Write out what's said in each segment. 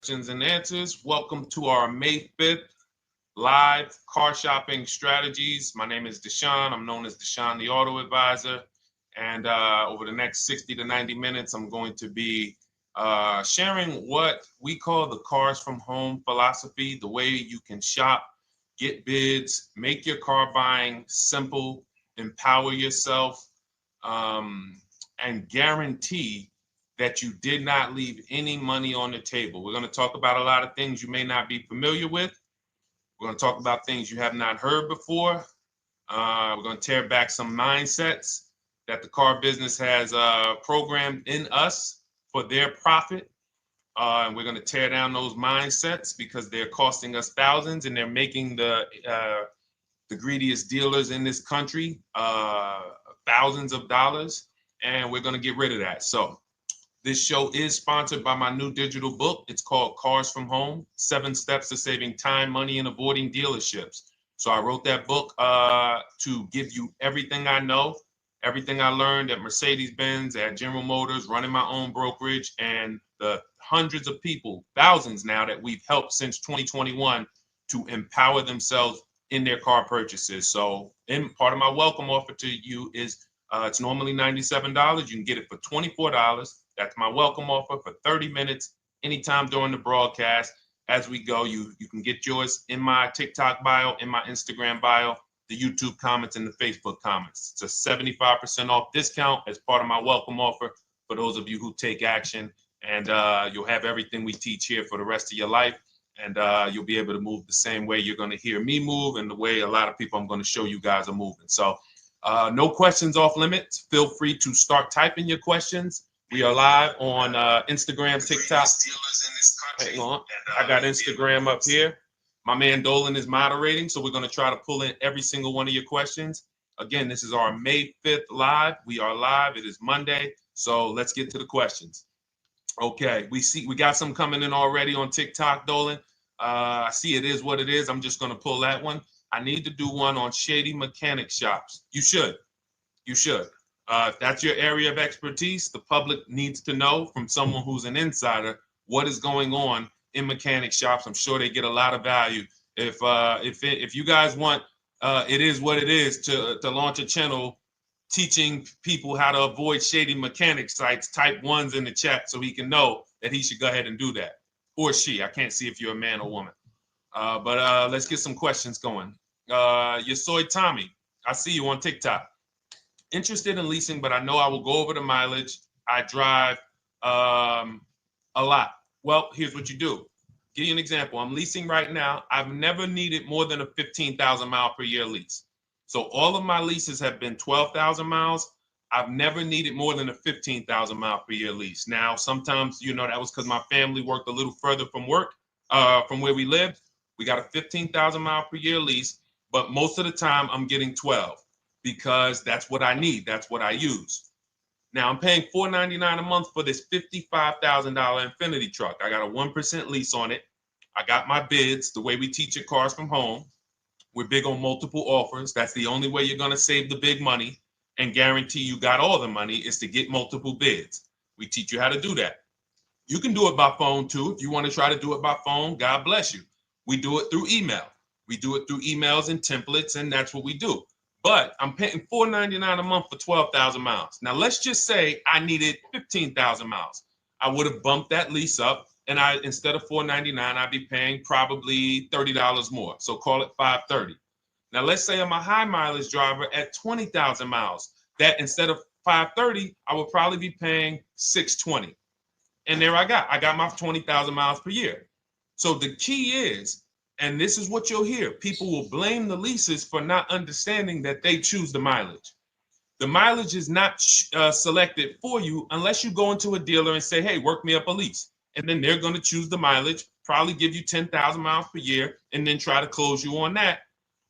questions and answers. Welcome to our May 5th live car shopping strategies. My name is Deshone. I'm known as Deshone the Auto Advisor. And over the next 60 to 90 minutes, I'm going to be sharing what we call the cars from home philosophy, the way you can shop, get bids, make your car buying simple, empower yourself, and guarantee that you did not leave any money on the table. We're going to talk about a lot of things you may not be familiar with. We're going to talk about things you have not heard before. We're going to tear back some mindsets that the car business has programmed in us for their profit. And we're going to tear down those mindsets because they're costing us thousands and they're making the greediest dealers in this country thousands of dollars. And we're going to get rid of that. So this show is sponsored by my new digital book. It's called Cars from Home, 7 Steps to Saving Time, Money, and Avoiding Dealerships. So I wrote that book to give you everything I know, everything I learned at Mercedes-Benz, at General Motors, running my own brokerage, and the hundreds of people, thousands now, that we've helped since 2021 to empower themselves in their car purchases. So part of my welcome offer to you is it's normally $97. You can get it for $24. That's my welcome offer for 30 minutes, anytime during the broadcast. As we go, you can get yours in my TikTok bio, in my Instagram bio, the YouTube comments, and the Facebook comments. It's a 75% off discount as part of my welcome offer for those of you who take action. And you'll have everything we teach here for the rest of your life. And you'll be able to move the same way you're going to hear me move and the way a lot of people I'm going to show you guys are moving. So no questions off limits. Feel free to start typing your questions. We are live on Instagram, TikTok. Hang on. I got Instagram up here. My man Dolan is moderating, so we're going to try to pull in every single one of your questions. Again, this is our May 5th live. We are live. It is Monday, so let's get to the questions. Okay, we got some coming in already on TikTok, Dolan. I see it is what it is. I'm just going to pull that one. I need to do one on shady mechanic shops. You should. If that's your area of expertise, the public needs to know from someone who's an insider what is going on in mechanic shops. I'm sure they get a lot of value. If you guys want, it is what it is to launch a channel teaching people how to avoid shady mechanic sites. Type ones in the chat so he can know that he should go ahead and do that, or she. I can't see if you're a man or woman. But let's get some questions going. Yosoy Tommy, I see you on TikTok. Interested in leasing, but I know I will go over the mileage. I drive a lot. Well, here's what you do. Give you an example. I'm leasing right now. I've never needed more than a 15,000 mile per year lease. So all of my leases have been 12,000 miles. I've never needed more than a 15,000 mile per year lease. Now, sometimes, that was because my family worked a little further from where we lived. We got a 15,000 mile per year lease, but most of the time I'm getting 12 because that's what I need. That's what I use. Now I'm paying $499 a month for this $55,000 Infinity truck. I got a 1% lease on it. I got my bids, the way we teach at Cars from Home. We're big on multiple offers. That's the only way you're going to save the big money and guarantee you got all the money is to get multiple bids. We teach you how to do that. You can do it by phone too. If you want to try to do it by phone, God bless you. We do it through email. We do it through emails and templates, and that's what we do. But I'm paying $499 a month for 12,000 miles. Now, let's just say I needed 15,000 miles. I would have bumped that lease up, and instead of $499, I'd be paying probably $30 more. So call it $530. Now, let's say I'm a high mileage driver at 20,000 miles. That instead of $530, I would probably be paying $620. And there I got my 20,000 miles per year. So the key is, and this is what you'll hear, people will blame the leases for not understanding that they choose the mileage. The mileage is not selected for you unless you go into a dealer and say, hey, work me up a lease. And then they're going to choose the mileage, probably give you 10,000 miles per year, and then try to close you on that.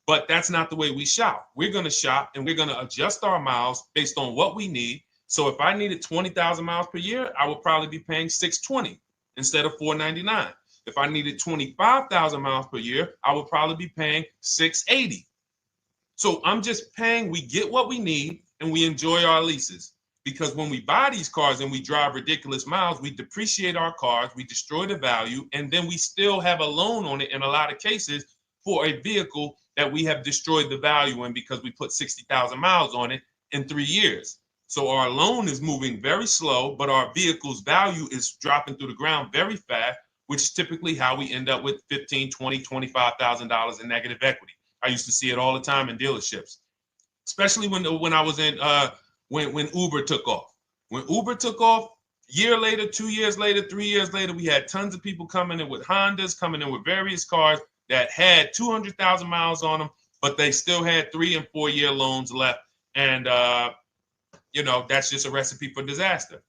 But that's not the way we shop. We're going to shop and we're going to adjust our miles based on what we need. So if I needed 20,000 miles per year, I would probably be paying $620 instead of $499. If I needed 25,000 miles per year, I would probably be paying $680. So I'm just paying, we get what we need and we enjoy our leases. because when we buy these cars and we drive ridiculous miles, we depreciate our cars, we destroy the value, and then we still have a loan on it in a lot of cases for a vehicle that we have destroyed the value in because we put 60,000 miles on it in 3 years. So our loan is moving very slow, but our vehicle's value is dropping through the ground very fast, which is typically how we end up with $15,000, $20,000, $25,000 in negative equity. I used to see it all the time in dealerships, especially when I was in when Uber took off. When Uber took off, year later, 2 years later, 3 years later, we had tons of people coming in with Hondas, coming in with various cars that had 200,000 miles on them, but they still had 3 and 4 year loans left. And, that's just a recipe for disaster.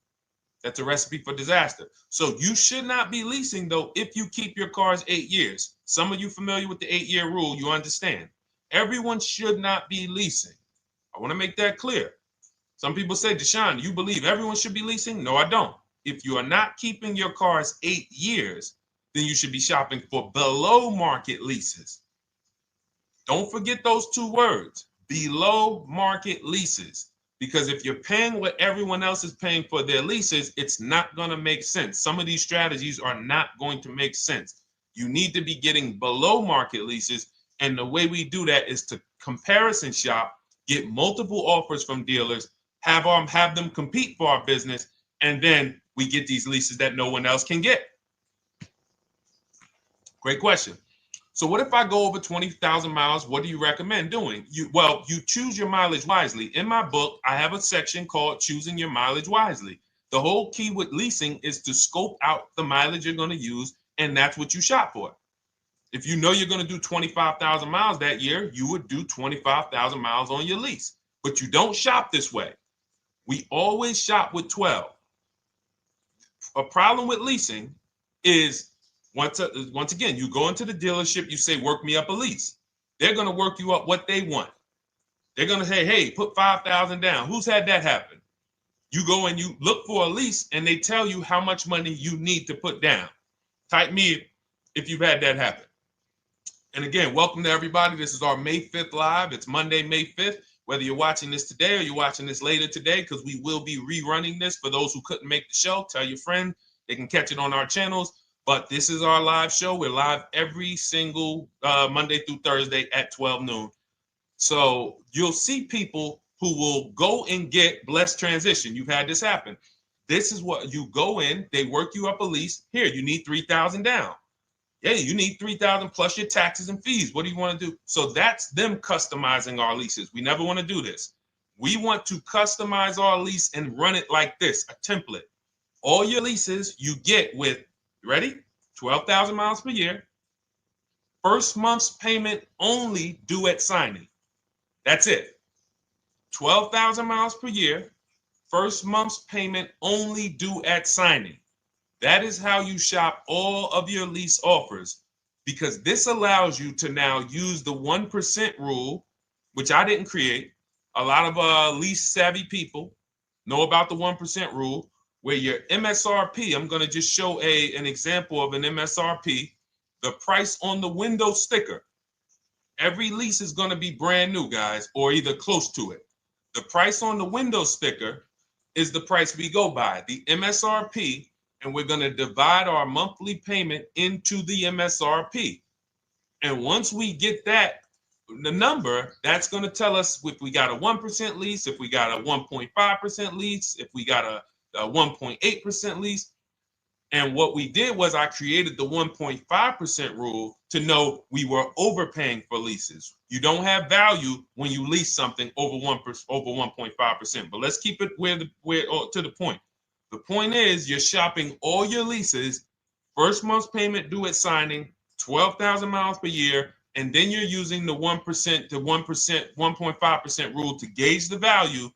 That's a recipe for disaster. So you should not be leasing, though, if you keep your cars 8 years. Some of you familiar with the 8-year rule, you understand. Everyone should not be leasing. I want to make that clear. Some people say, Deshone, you believe everyone should be leasing? No, I don't. If you are not keeping your cars 8 years, then you should be shopping for below market leases. Don't forget those 2 words, below market leases. Because if you're paying what everyone else is paying for their leases, it's not going to make sense. Some of these strategies are not going to make sense. You need to be getting below market leases. And the way we do that is to comparison shop, get multiple offers from dealers, have them compete for our business, and then we get these leases that no one else can get. Great question. So what if I go over 20,000 miles? What do you recommend doing? You choose your mileage wisely. In my book, I have a section called Choosing Your Mileage Wisely. The whole key with leasing is to scope out the mileage you're going to use, and that's what you shop for. If you know you're going to do 25,000 miles that year, you would do 25,000 miles on your lease. But you don't shop this way. We always shop with 12. A problem with leasing is once again, you go into the dealership, you say, work me up a lease. They're going to work you up what they want. They're going to say, hey, put 5,000 down. Who's had that happen? You go and you look for a lease and they tell you how much money you need to put down. Type me if you've had that happen. And again, welcome to everybody. This is our May 5th live. It's Monday, May 5th. Whether you're watching this today or you're watching this later today, because we will be rerunning this for those who couldn't make the show. Tell your friend they can catch it on our channels. But this is our live show. We're live every single Monday through Thursday at 12 noon. So you'll see people who will go and get blessed transition. You've had this happen. This is what you go in. They work you up a lease. Here, you need 3,000 down. Yeah, you need 3,000 plus your taxes and fees. What do you want to do? So that's them customizing our leases. We never want to do this. We want to customize our lease and run it like this, a template. All your leases you get with, ready? 12,000 miles per year. First month's payment only due at signing. That's it. 12,000 miles per year. First month's payment only due at signing. That is how you shop all of your lease offers, because this allows you to now use the 1% rule, which I didn't create. A lot of lease savvy people know about the 1% rule, where your MSRP, I'm going to just show an example of an MSRP, the price on the window sticker. Every lease is going to be brand new, guys, or either close to it. The price on the window sticker is the price we go by, the MSRP, and we're going to divide our monthly payment into the MSRP. And once we get that, the number, that's going to tell us if we got a 1% lease, if we got a 1.5% lease, if we got a 1.8% lease. And what we did was I created the 1.5% rule to know we were overpaying for leases. You don't have value when you lease something over 1.5%. But let's keep it to the point. The point is you're shopping all your leases, first month's payment due at signing, 12,000 miles per year, and then you're using the 1% to 1.5% rule to gauge the value.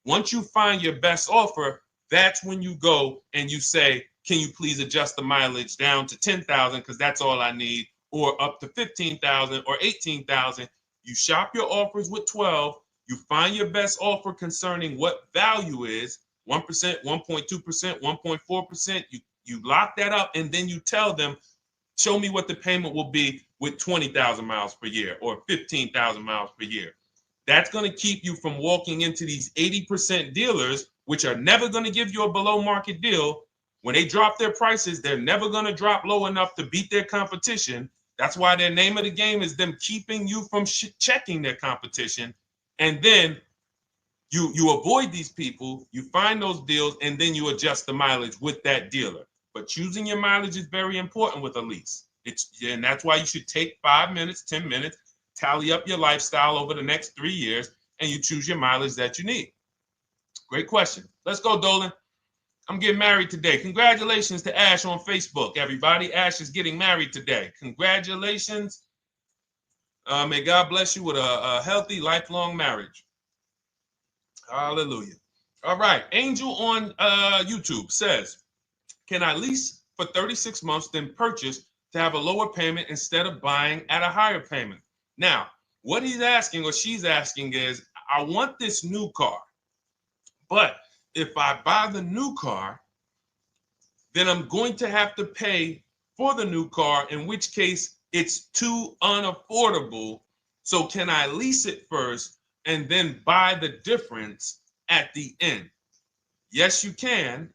Once you find your best offer, that's when you go and you say, can you please adjust the mileage down to 10,000 because that's all I need, or up to 15,000 or 18,000. You shop your offers with 12. You find your best offer concerning what value is, 1%, 1.2%, 1.4%. You lock that up, and then you tell them, show me what the payment will be with 20,000 miles per year or 15,000 miles per year. That's going to keep you from walking into these 80% dealers which are never going to give you a below market deal. When they drop their prices, they're never going to drop low enough to beat their competition. That's why their name of the game is them keeping you from checking their competition. And then you avoid these people, you find those deals, and then you adjust the mileage with that dealer. But choosing your mileage is very important with a lease. And that's why you should take 5 minutes, 10 minutes, tally up your lifestyle over the next 3 years, and you choose your mileage that you need. Great question. Let's go, Dolan. I'm getting married today. Congratulations to Ash on Facebook, everybody. Ash is getting married today. Congratulations. May God bless you with a healthy, lifelong marriage. Hallelujah. All right. Angel on YouTube says, can I lease for 36 months, then purchase to have a lower payment instead of buying at a higher payment? Now, what he's asking or she's asking is, I want this new car, but if I buy the new car, then I'm going to have to pay for the new car, in which case it's too unaffordable. So can I lease it first and then buy the difference at the end? Yes, you can.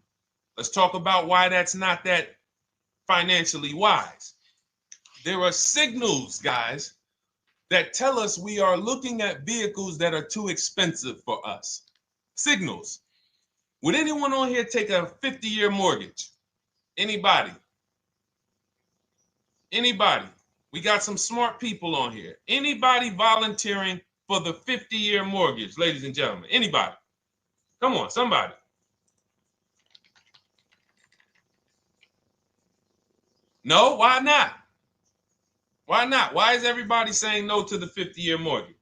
Let's talk about why that's not that financially wise. There are signals, guys, that tell us we are looking at vehicles that are too expensive for us. Signals. Would anyone on here take a 50-year mortgage? Anybody? Anybody? We got some smart people on here. Anybody volunteering for the 50-year mortgage, ladies and gentlemen? Anybody? Come on, somebody. No, why not? Why not? Why is everybody saying no to the 50-year mortgage?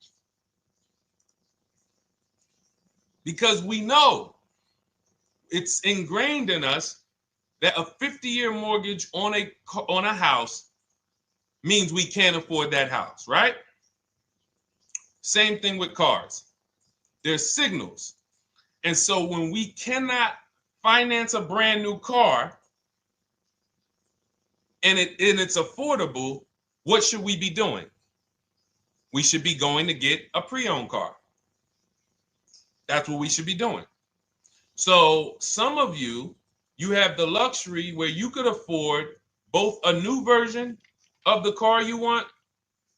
Because we know it's ingrained in us that a 50-year mortgage on a house means we can't afford that house, right? Same thing with cars. There's signals. And so when we cannot finance a brand new car and it's affordable, what should we be doing? We should be going to get a pre-owned car. That's what we should be doing. So some of you have the luxury where you could afford both a new version of the car you want,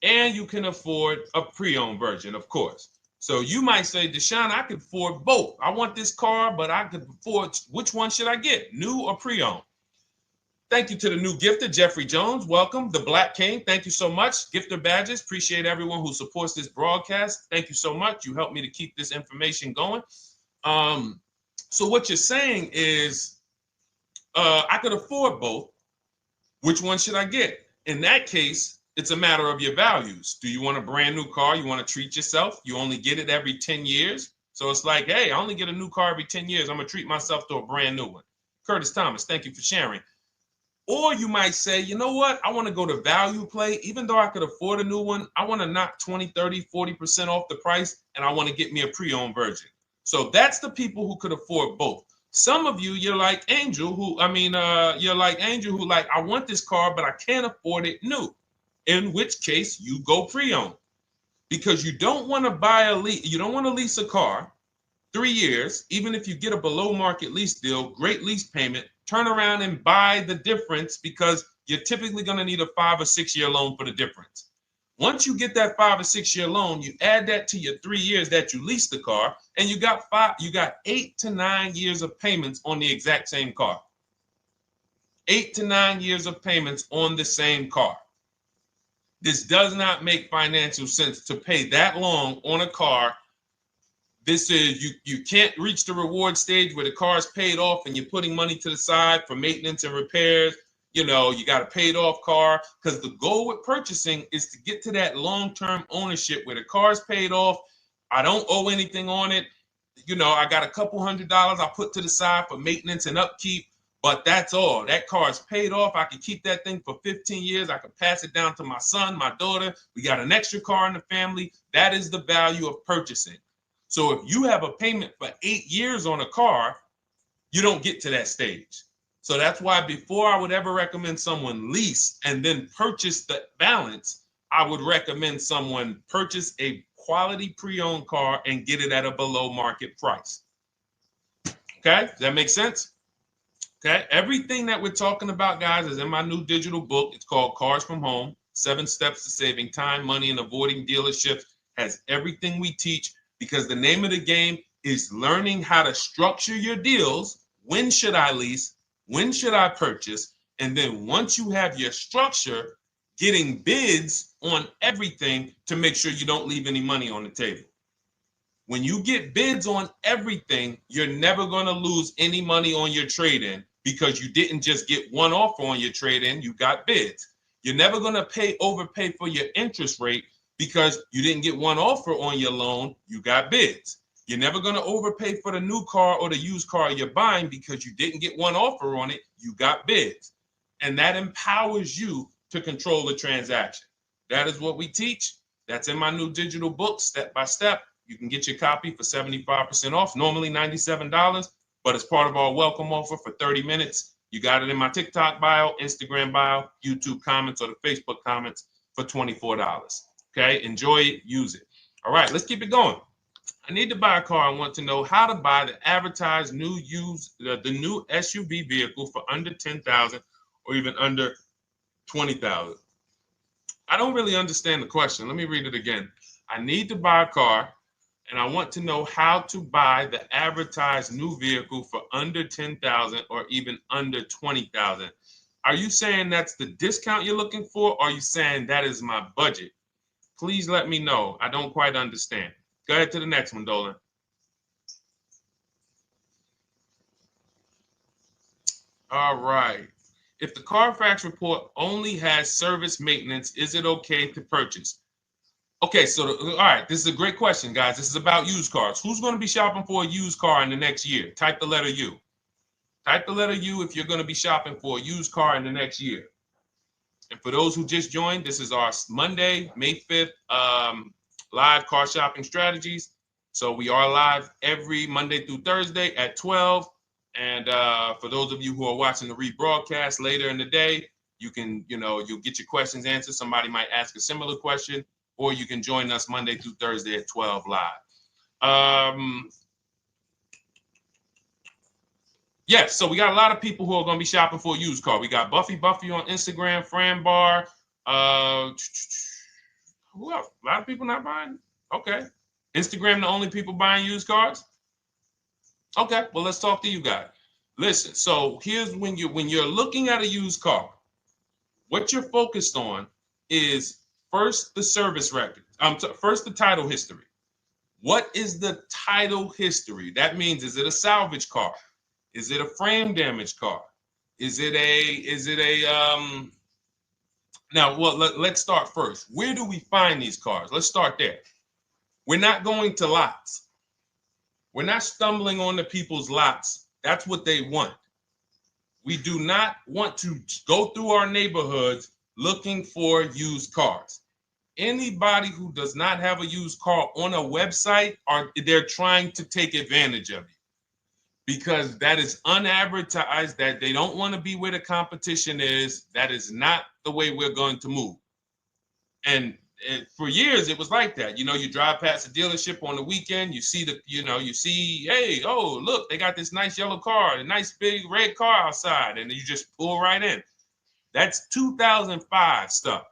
and you can afford a pre-owned version, of course. So you might say, Deshone, I could afford both. I want this car, but I could afford, which one should I get, new or pre-owned? Thank you to the new gifter, Jeffrey Jones. Welcome. The Black King. Thank you so much. Gifter badges. Appreciate everyone who supports this broadcast. Thank you so much. You helped me to keep this information going. So what you're saying is, I could afford both. Which one should I get? In that case, it's a matter of your values. Do you want a brand new car? You want to treat yourself? You only get it every 10 years. So it's like, hey, I only get a new car every 10 years. I'm going to treat myself to a brand new one. Curtis Thomas, thank you for sharing. Or you might say, you know what? I want to go to value play. Even though I could afford a new one, I want to knock 20, 30, 40% off the price, and I want to get me a pre-owned version. So that's the people who could afford both. Some of you, you're like Angel, who like, I want this car, but I can't afford it new. In which case you go pre-owned, because you don't want to you don't want to lease a car 3 years, even if you get a below market lease deal, great lease payment, turn around and buy the difference, because you're typically going to need a 5 or 6 year loan for the difference. Once you get that 5 or 6 year loan, you add that to your 3 years that you leased the car, and you got 8 to 9 years of payments on the exact same car. 8 to 9 years of payments on the same car. This does not make financial sense to pay that long on a car. This is, you can't reach the reward stage where the car is paid off and you're putting money to the side for maintenance and repairs. You know, you got a paid off car, because the goal with purchasing is to get to that long-term ownership where the car is paid off. I don't owe anything on it. You know, I got a couple $100 I put to the side for maintenance and upkeep, but that's all. That car is paid off. I can keep that thing for 15 years. I can pass it down to my son, my daughter. We got an extra car in the family. That is the value of purchasing. So if you have a payment for 8 years on a car, you don't get to that stage. So that's why before I would ever recommend someone lease and then purchase the balance, I would recommend someone purchase a quality pre-owned car and get it at a below market price. Okay, does that make sense? Okay, everything that we're talking about, guys, is in my new digital book. It's called Cars from Home, 7 Steps to Saving Time, Money, and Avoiding Dealerships. Has everything we teach, because the name of the game is learning how to structure your deals. When should I lease? When should I purchase? And then once you have your structure, getting bids on everything to make sure you don't leave any money on the table. When you get bids on everything, you're never going to lose any money on your trade-in, because you didn't just get one offer on your trade-in, you got bids. You're never going to overpay for your interest rate, because you didn't get one offer on your loan, you got bids. You're never going to overpay for the new car or the used car you're buying, because you didn't get one offer on it, you got bids. And that empowers you to control the transaction. That is what we teach. That's in my new digital book, step by step. You can get your copy for 75% off, normally $97, but it's part of our welcome offer for 30 minutes. You got it in my TikTok bio, Instagram bio, YouTube comments, or the Facebook comments for $24. Okay, enjoy it, use it. All right, let's keep it going. I need to buy a car. I want to know how to buy the advertised new the new SUV vehicle for under $10,000 or even under $20,000. I don't really understand the question. Let me read it again. I need to buy a car, and I want to know how to buy the advertised new vehicle for under $10,000 or even under $20,000. Are you saying that's the discount you're looking for, or are you saying that is my budget? Please let me know. I don't quite understand. Go ahead to the next one, Dolan. All right. If the Carfax report only has service maintenance, is it okay to purchase? Okay, so all right, this is a great question, guys. This is about used cars. Who's going to be shopping for a used car in the next year? Type the letter U. Type the letter U if you're going to be shopping for a used car in the next year. And for those who just joined, this is our Monday, May 5th, live car shopping strategies. So we are live every Monday through Thursday at 12. And for those of you who are watching the rebroadcast later in the day, you can, you'll get your questions answered. Somebody might ask a similar question, or you can join us Monday through Thursday at 12 live. Yes, so we got a lot of people who are going to be shopping for a used car. We got Buffy on Instagram, Fran Bar. Who else? A lot of people not buying? Okay. Instagram, the only people buying used cars? Okay, well, let's talk to you guys. Listen, so here's when you're looking at a used car, what you're focused on is first the service record. First the title history. What is the title history? That means, is it a salvage car? Is it a frame damage car? Is it a now, well, let's start first. Where do we find these cars? Let's start there. We're not going to lots. We're not stumbling onto people's lots. That's what they want. We do not want to go through our neighborhoods looking for used cars. Anybody who does not have a used car on a website, they're trying to take advantage of you, because that is unadvertised, that they don't want to be where the competition is. That is not the way we're going to move. And for years, it was like that. You drive past a dealership on the weekend, you see hey, oh, look, they got this nice yellow car, a nice big red car outside, and you just pull right in. That's 2005 stuff.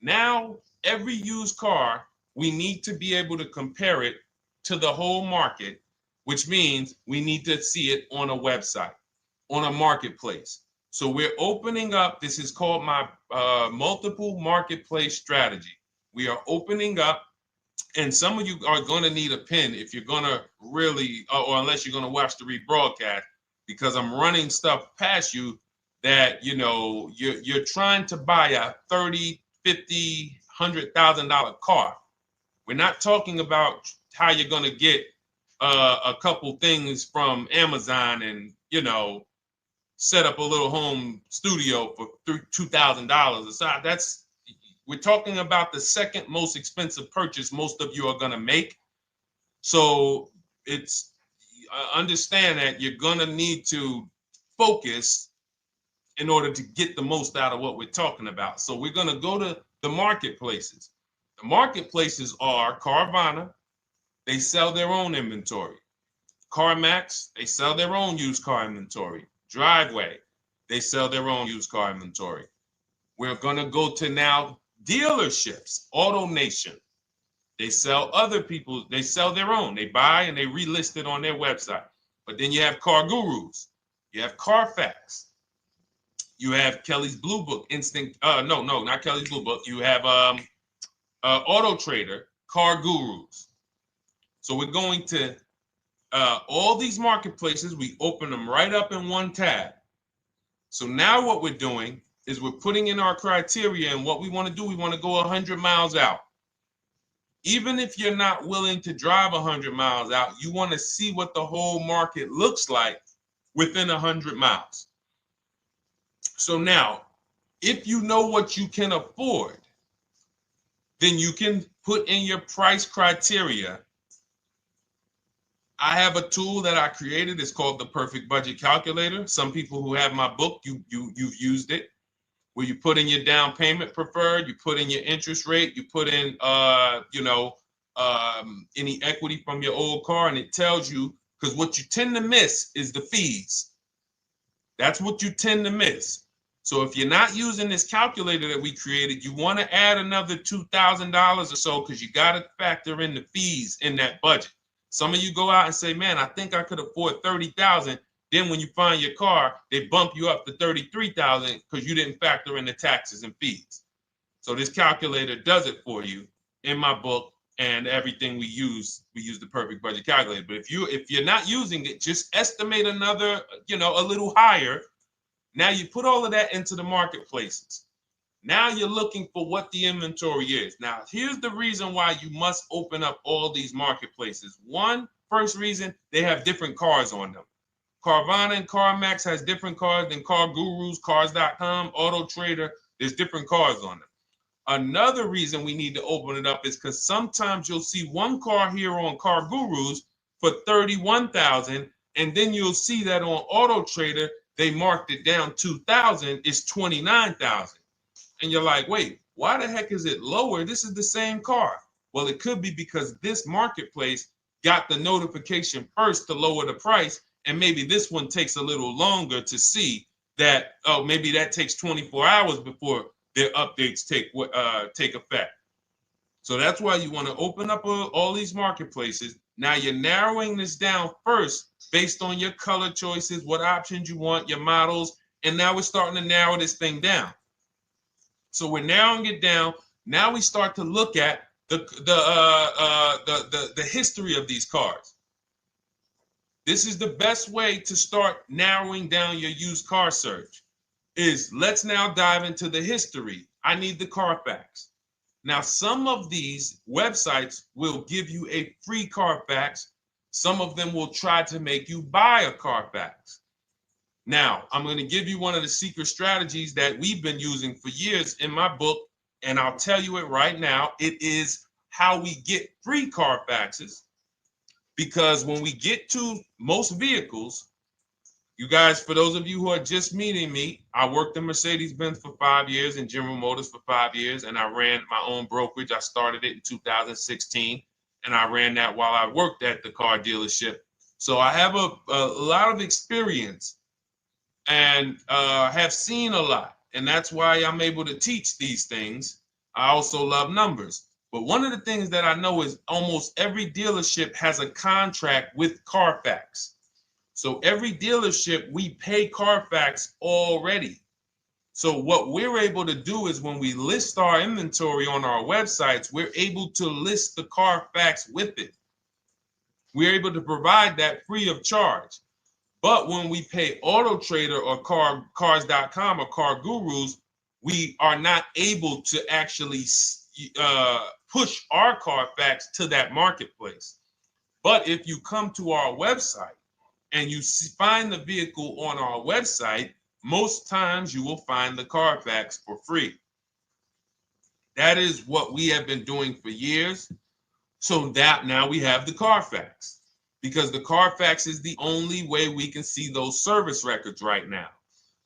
Now, every used car, we need to be able to compare it to the whole market, which means we need to see it on a website, on a marketplace. So we're opening up, this is called my multiple marketplace strategy. We are opening up, and some of you are going to need a pen if you're going to really, or unless you're going to watch the rebroadcast, because I'm running stuff past you that, you're trying to buy a $30,000, $50,000, $100,000 car. We're not talking about how you're going to get a couple things from Amazon and, set up a little home studio for $2,000 aside. We're talking about the second most expensive purchase most of you are going to make. So it's understand that you're going to need to focus in order to get the most out of what we're talking about. So we're going to go to the marketplaces. The marketplaces are Carvana. They sell their own inventory. CarMax, they sell their own used car inventory. Driveway, they sell their own used car inventory. We're going to go to now dealerships. AutoNation, they sell other people, they sell their own. They buy and they relist it on their website. But then you have Car Gurus, you have Carfax, you have Kelly's Blue Book, no, not Kelly's Blue Book. You have Auto Trader, Car Gurus. So we're going to all these marketplaces, we open them right up in one tab. So now what we're doing is we're putting in our criteria, and what we want to do, we want to go 100 miles out. Even if you're not willing to drive 100 miles out, you want to see what the whole market looks like within 100 miles. So now, if you know what you can afford, then you can put in your price criteria. I have a tool that I created. It's called the Perfect Budget Calculator. Some people who have my book, you've used it, where you put in your down payment preferred, you put in your interest rate, you put in any equity from your old car, and it tells you, because what you tend to miss is the fees. That's what you tend to miss. So if you're not using this calculator that we created, you want to add another $2,000 or so, because you got to factor in the fees in that budget. Some of you go out and say, man, I think I could afford $30,000. Then when you find your car, they bump you up to $33,000 because you didn't factor in the taxes and fees. So this calculator does it for you in my book, and everything we use the Perfect Budget Calculator. But if you're not using it, just estimate another, a little higher. Now you put all of that into the marketplaces. Now you're looking for what the inventory is. Now, here's the reason why you must open up all these marketplaces. First reason, they have different cars on them. Carvana and CarMax has different cars than Car Gurus, Cars.com, Auto Trader. There's different cars on them. Another reason we need to open it up is because sometimes you'll see one car here on Car Gurus for $31,000, and then you'll see that on Auto Trader they marked it down $2,000. It's $29,000. And you're like, wait, why the heck is it lower? This is the same car. Well, it could be because this marketplace got the notification first to lower the price, and maybe this one takes a little longer to see that, oh, maybe that takes 24 hours before their updates take effect. So that's why you want to open up all these marketplaces. Now you're narrowing this down first based on your color choices, what options you want, your models, and now we're starting to narrow this thing down. So we're narrowing it down. Now we start to look at the history of these cars. This is the best way to start narrowing down your used car search. Let's now dive into the history. I need the Carfax. Now, some of these websites will give you a free Carfax. Some of them will try to make you buy a Carfax. Now, I'm going to give you one of the secret strategies that we've been using for years in my book, and I'll tell you it right now. It is how we get free Carfaxes, because when we get to most vehicles, you guys, for those of you who are just meeting me, I worked in Mercedes-Benz for 5 years and General Motors for 5 years, and I ran my own brokerage. I started it in 2016, and I ran that while I worked at the car dealership. So I have a lot of experience and have seen a lot, and that's why I'm able to teach these things. I also love numbers. But one of the things that I know is almost every dealership has a contract with Carfax. So every dealership, we pay Carfax already. So what we're able to do is when we list our inventory on our websites, we're able to list the Carfax with it. We're able to provide that free of charge. But when we pay Auto Trader or Cars.com or Car Gurus, we are not able to actually push our Carfax to that marketplace. But if you come to our website and you find the vehicle on our website, most times you will find the Carfax for free. That is what we have been doing for years. So that now we have the Carfax, because the Carfax is the only way we can see those service records right now,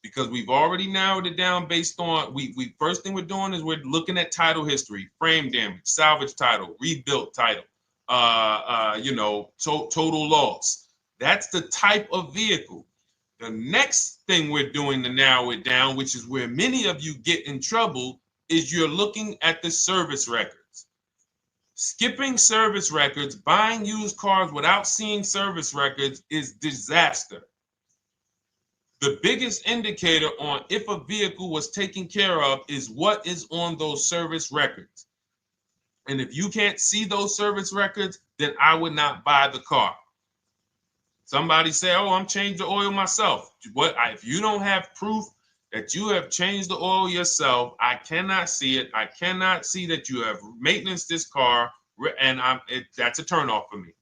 because we've already narrowed it down based on, first thing we're doing is we're looking at title history, frame damage, salvage title, rebuilt title, total loss. That's the type of vehicle. The next thing we're doing to narrow it down, which is where many of you get in trouble, is you're looking at the service records. Skipping service records, buying used cars without seeing service records is disaster. The biggest indicator on if a vehicle was taken care of is what is on those service records. And if you can't see those service records, then I would not buy the car. Somebody say, oh, I'm changing the oil myself. If you don't have proof that you have changed the oil yourself, I cannot see it. I cannot see that you have maintenance this car, and that's a turnoff for me.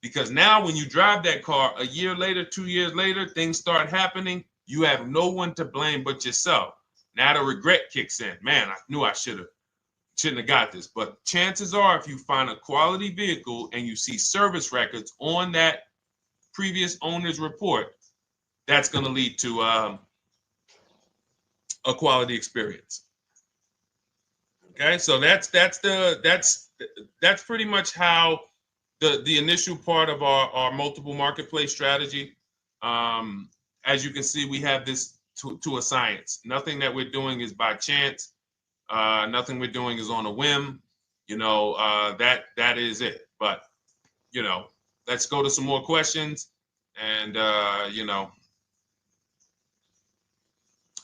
Because now when you drive that car a year later, 2 years later, things start happening. You have no one to blame but yourself. Now the regret kicks in. Man, I knew I shouldn't have got this. But chances are, if you find a quality vehicle and you see service records on that previous owner's report, that's going to lead to a quality experience. Okay, so that's pretty much how the initial part of our multiple marketplace strategy. As you can see, we have this to a science. Nothing that we're doing is by chance. Nothing we're doing is on a whim. That is it. But let's go to some more questions. And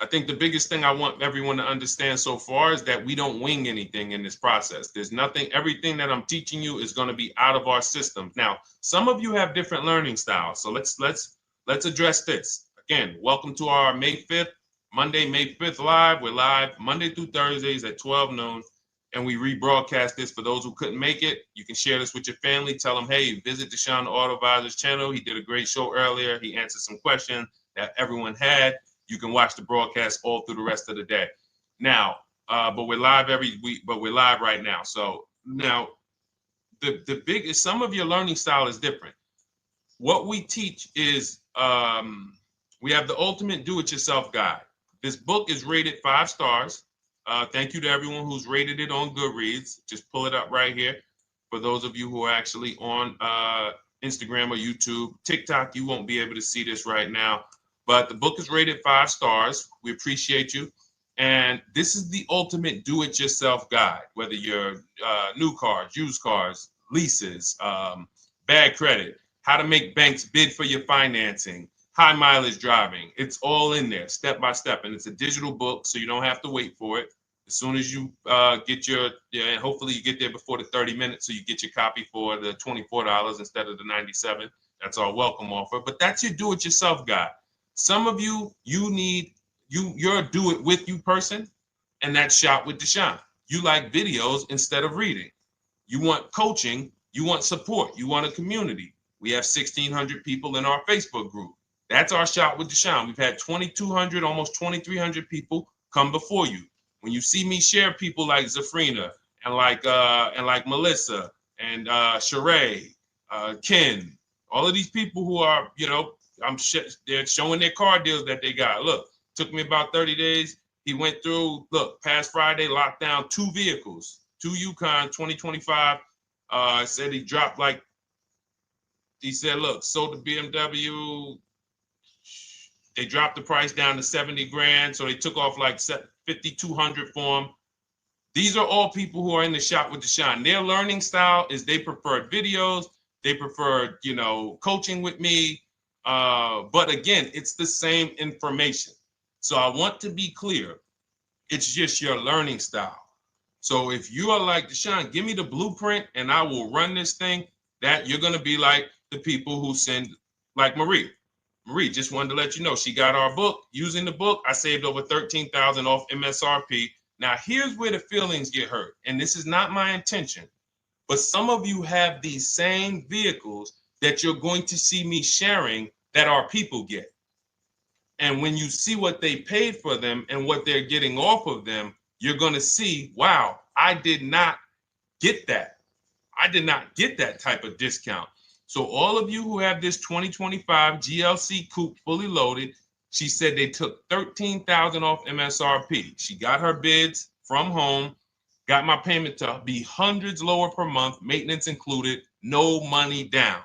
I think the biggest thing I want everyone to understand so far is that we don't wing anything in this process. There's nothing, everything that I'm teaching you is going to be out of our systems. Now, some of you have different learning styles. So let's address this. Again, welcome to our May 5th, Monday, May 5th live. We're live Monday through Thursdays at 12 noon. And we rebroadcast this for those who couldn't make it. You can share this with your family. Tell them, hey, visit Deshone the Auto Advisor's channel. He did a great show earlier. He answered some questions that everyone had. You can watch the broadcast all through the rest of the day. Now, but we're live every week, but we're live right now. So now the biggest, some of your learning style is different. What we teach is we have the ultimate do-it-yourself guide. This book is rated 5 stars. Thank you to everyone who's rated it on Goodreads. Just pull it up right here. For those of you who are actually on Instagram or YouTube, TikTok, you won't be able to see this right now. But the book is rated 5 stars. We appreciate you. And this is the ultimate do-it-yourself guide, whether you're new cars, used cars, leases, bad credit, how to make banks bid for your financing, high mileage driving. It's all in there, step by step. And it's a digital book, so you don't have to wait for it. As soon as you get and hopefully you get there before the 30 minutes, so you get your copy for the $24 instead of the $97. That's our welcome offer. But that's your do-it-yourself guide. Some of you, you're a do-it-with-you person, and that's Shop with Deshone. You like videos instead of reading. You want coaching. You want support. You want a community. We have 1,600 people in our Facebook group. That's our Shop with Deshone. We've had 2,200, almost 2,300 people come before you. When you see me share people like Zafrina and like Melissa and Sheree, Ken, all of these people who are, they're showing their car deals that they got. Look, took me about 30 days. He went through, past Friday, locked down 2 vehicles, 2 Yukon 2025. Said he dropped he said, look, sold the BMW. They dropped the price down to 70 grand. So they took off like 5,200 for him. These are all people who are in the Shop with Deshone. Their learning style is they preferred videos. They preferred, coaching with me. But again, it's the same information. So I want to be clear. It's just your learning style. So if you are like Deshone, give me the blueprint and I will run this thing. That you're going to be like the people who send, like Marie. Marie just wanted to let you know she got our book. Using the book, I saved over $13,000 off MSRP. Now, here's where the feelings get hurt. And this is not my intention. But some of you have these same vehicles that you're going to see me sharing that our people get. And when you see what they paid for them and what they're getting off of them, you're going to see, wow, I did not get that. I did not get that type of discount. So all of you who have this 2025 GLC coupe fully loaded, she said they took $13,000 off MSRP. She got her bids from home, got my payment to be hundreds lower per month, maintenance included, no money down.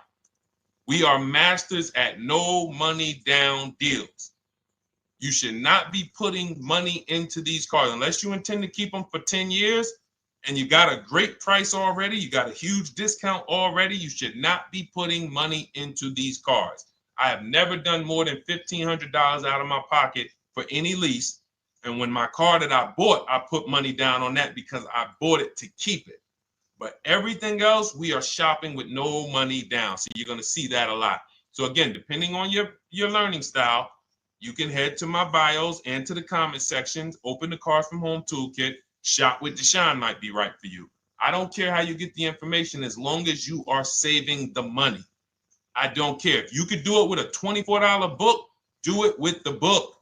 We are masters at no money down deals. You should not be putting money into these cars unless you intend to keep them for 10 years and you got a great price already. You got a huge discount already. You should not be putting money into these cars. I have never done more than $1,500 out of my pocket for any lease. And when my car that I bought, I put money down on that because I bought it to keep it. But everything else, we are shopping with no money down. So you're going to see that a lot. So again, depending on your learning style, you can head to my bios and to the comment sections, open the Cars from Home Toolkit, Shop with Deshone might be right for you. I don't care how you get the information as long as you are saving the money. I don't care. If you could do it with a $24 book, do it with the book.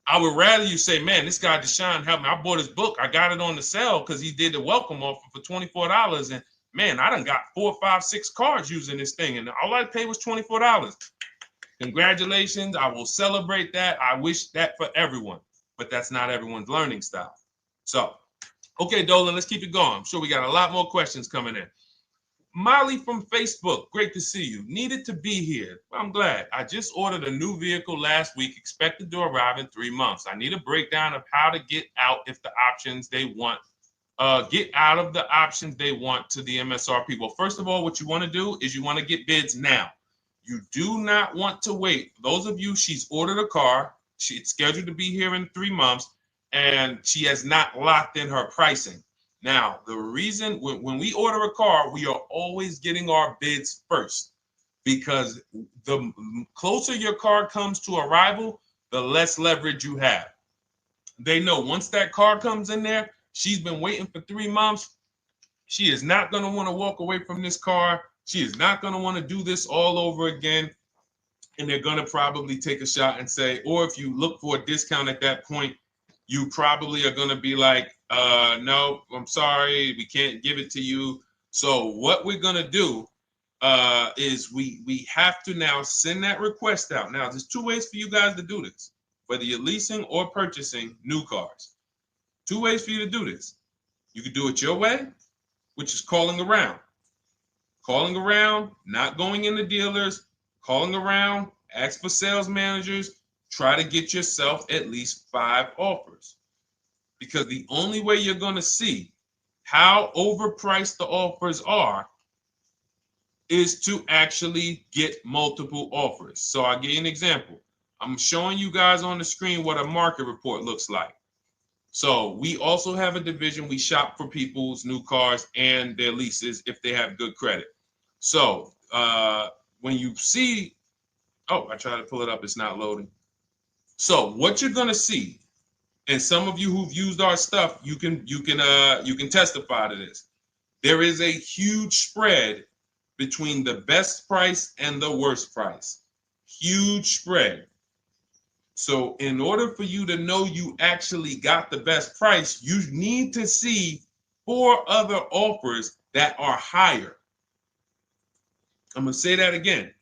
I would rather you say, man, this guy Deshone helped me. I bought his book. I got it on the sale because he did the welcome offer for $24. And man, I done got 4, 5, 6 cars using this thing. And all I paid was $24. Congratulations. I will celebrate that. I wish that for everyone, but that's not everyone's learning style. So, okay, Dolan, let's keep it going. I'm sure we got a lot more questions coming in. Molly from Facebook, great to see you. Needed to be here. Well, I'm glad. I just ordered a new vehicle last week, expected to arrive in 3 months. I need a breakdown of how to get out if the options they want, get out of the options they want to the MSRP. Well, first of all, what you want to do is you want to get bids now. You do not want to wait. Those of you, she's ordered a car. It's scheduled to be here in 3 months, and she has not locked in her pricing. Now, the reason when we order a car, we are always getting our bids first because the closer your car comes to arrival, the less leverage you have. They know once that car comes in there, she's been waiting for 3 months. She is not going to want to walk away from this car. She is not going to want to do this all over again. And they're going to probably take a shot and say, or if you look for a discount at that point, you probably are going to be like, no, I'm sorry, we can't give it to you. So what we're going to do is we have to now send that request out. Now, there's 2 ways for you guys to do this, whether you're leasing or purchasing new cars. 2 ways for you to do this. You can do it your way, which is calling around. Calling around, not going into dealers, calling around, ask for sales managers, try to get yourself at least 5 offers. Because the only way you're going to see how overpriced the offers are is to actually get multiple offers. So I'll give you an example. I'm showing you guys on the screen what a market report looks like. So we also have a division. We shop for people's new cars and their leases if they have good credit. So when you see, oh, I tried to pull it up. It's not loading. So what you're going to see, and some of you who've used our stuff, you can testify to this. There is a huge spread between the best price and the worst price. Huge spread. So in order for you to know you actually got the best price, you need to see 4 other offers that are higher. I'm going to say that again.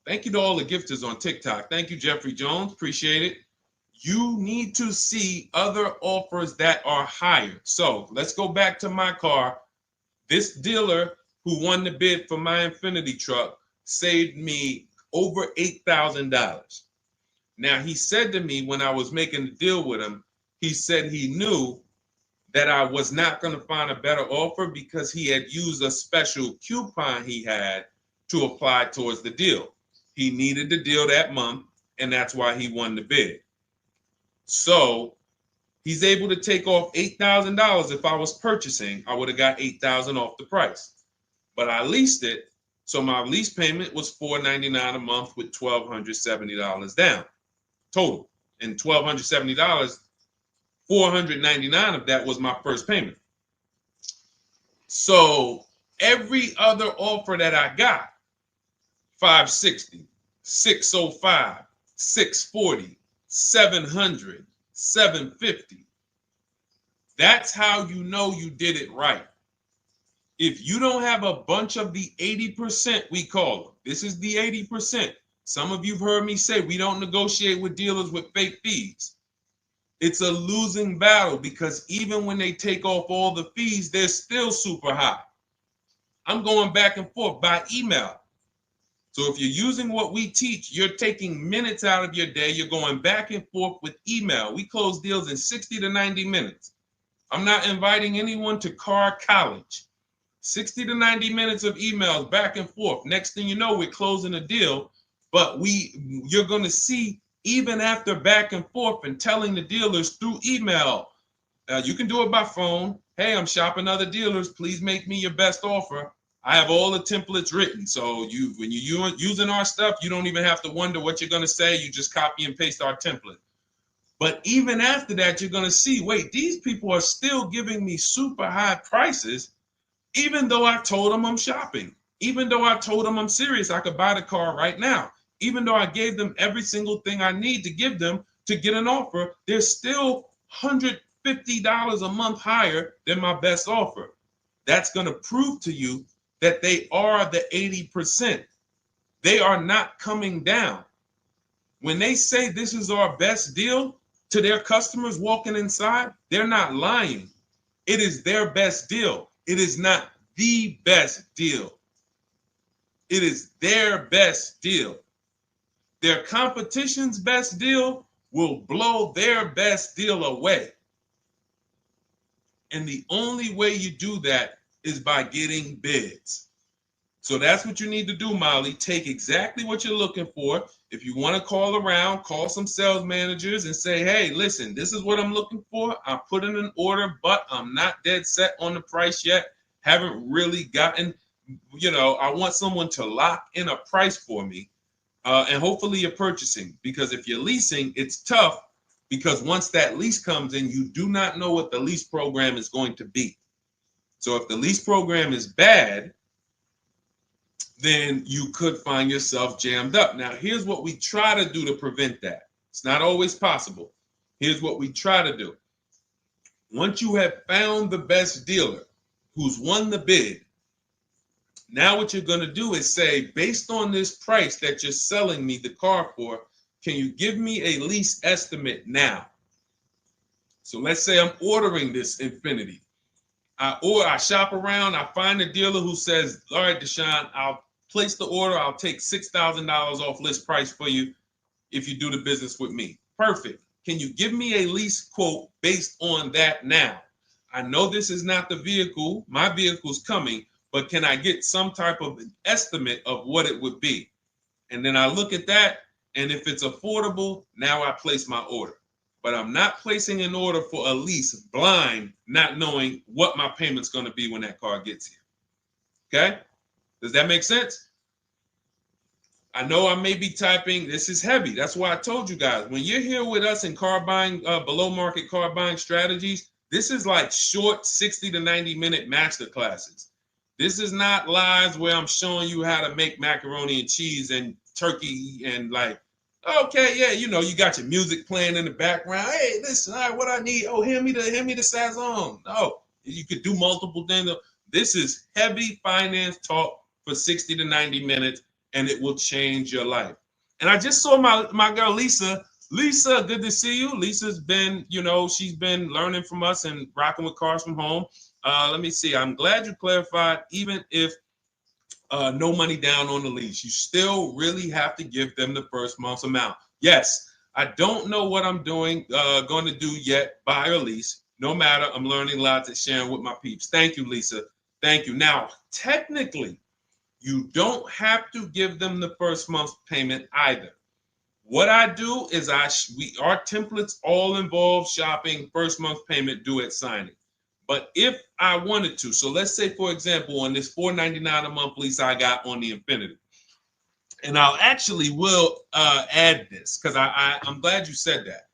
Thank you to all the gifters on TikTok. Thank you, Jeffrey Jones. Appreciate it. You need to see other offers that are higher. So let's go back to my car. This dealer who won the bid for my Infinity truck saved me over $8,000. Now, he said to me when I was making the deal with him, he said he knew that I was not going to find a better offer because he had used a special coupon he had to apply towards the deal. He needed the deal that month, and that's why he won the bid. So he's able to take off $8,000. If I was purchasing, I would have got $8,000 off the price. But I leased it, so my lease payment was $499 a month with $1,270 down total. And $1,270, $499 of that was my first payment. So every other offer that I got, 560, 605, 640, 700, 750. That's how you know you did it right. If you don't have a bunch of the 80%, we call them. This is the 80%. Some of you've heard me say we don't negotiate with dealers with fake fees. It's a losing battle because even when they take off all the fees, they're still super high. I'm going back and forth by email. So if you're using what we teach, you're taking minutes out of your day. You're going back and forth with email. We close deals in 60 to 90 minutes. I'm not inviting anyone to car college. 60 to 90 minutes of emails back and forth. Next thing you know, we're closing a deal. But you're going to see, even after back and forth and telling the dealers through email, you can do it by phone. Hey, I'm shopping other dealers. Please make me your best offer. I have all the templates written. So when you're using our stuff, you don't even have to wonder what you're going to say. You just copy and paste our template. But even after that, you're going to see, wait, these people are still giving me super high prices, even though I told them I'm shopping, even though I told them I'm serious, I could buy the car right now, even though I gave them every single thing I need to give them to get an offer, they're still $150 a month higher than my best offer. That's going to prove to you that they are the 80%. They are not coming down. When they say this is our best deal to their customers walking inside, they're not lying. It is their best deal. It is not the best deal. It is their best deal. Their competition's best deal will blow their best deal away. And the only way you do that is by getting bids. So that's what you need to do, Molly. Take exactly what you're looking for. If you want to call around, call some sales managers and say, hey, listen, this is what I'm looking for. I put in an order, but I'm not dead set on the price yet. Haven't really gotten, I want someone to lock in a price for me. And hopefully you're purchasing, because if you're leasing, it's tough, because once that lease comes in, you do not know what the lease program is going to be. So if the lease program is bad, then you could find yourself jammed up. Now, here's what we try to do to prevent that. It's not always possible. Here's what we try to do. Once you have found the best dealer who's won the bid, now what you're going to do is say, based on this price that you're selling me the car for, can you give me a lease estimate now? So let's say I'm ordering this Infiniti. I shop around, I find a dealer who says, all right, Deshone, I'll place the order. I'll take $6,000 off list price for you if you do the business with me. Perfect. Can you give me a lease quote based on that now? I know this is not the vehicle. My vehicle's coming, but can I get some type of an estimate of what it would be? And then I look at that, and if it's affordable, now I place my order. But I'm not placing an order for a lease blind, not knowing what my payment's going to be when that car gets here. Okay? Does that make sense? I know I may be typing, this is heavy. That's why I told you guys, when you're here with us in car buying, below market car buying strategies, this is like short 60 to 90 minute master classes. This is not lives where I'm showing you how to make macaroni and cheese and turkey and like, okay, yeah, you got your music playing in the background. Hey, listen, all right, what I need? Oh, hand me the Sazon. No, you could do multiple things. This is heavy finance talk for 60 to 90 minutes, and it will change your life. And I just saw my girl, Lisa. Lisa, good to see you. Lisa's been, she's been learning from us and rocking with cars from home. Let me see. I'm glad you clarified, even if no money down on the lease, you still really have to give them the first month's amount. Yes, I don't know what I'm going to do yet, buy or lease. No matter, I'm learning lots and sharing with my peeps. Thank you, Lisa. Thank you. Now, technically, you don't have to give them the first month's payment either. What I do is our templates all involve shopping, first month payment due at signing. But if I wanted to, so let's say, for example, on this $499 a month lease I got on the Infiniti, and I'll actually will add this because I'm glad you said that.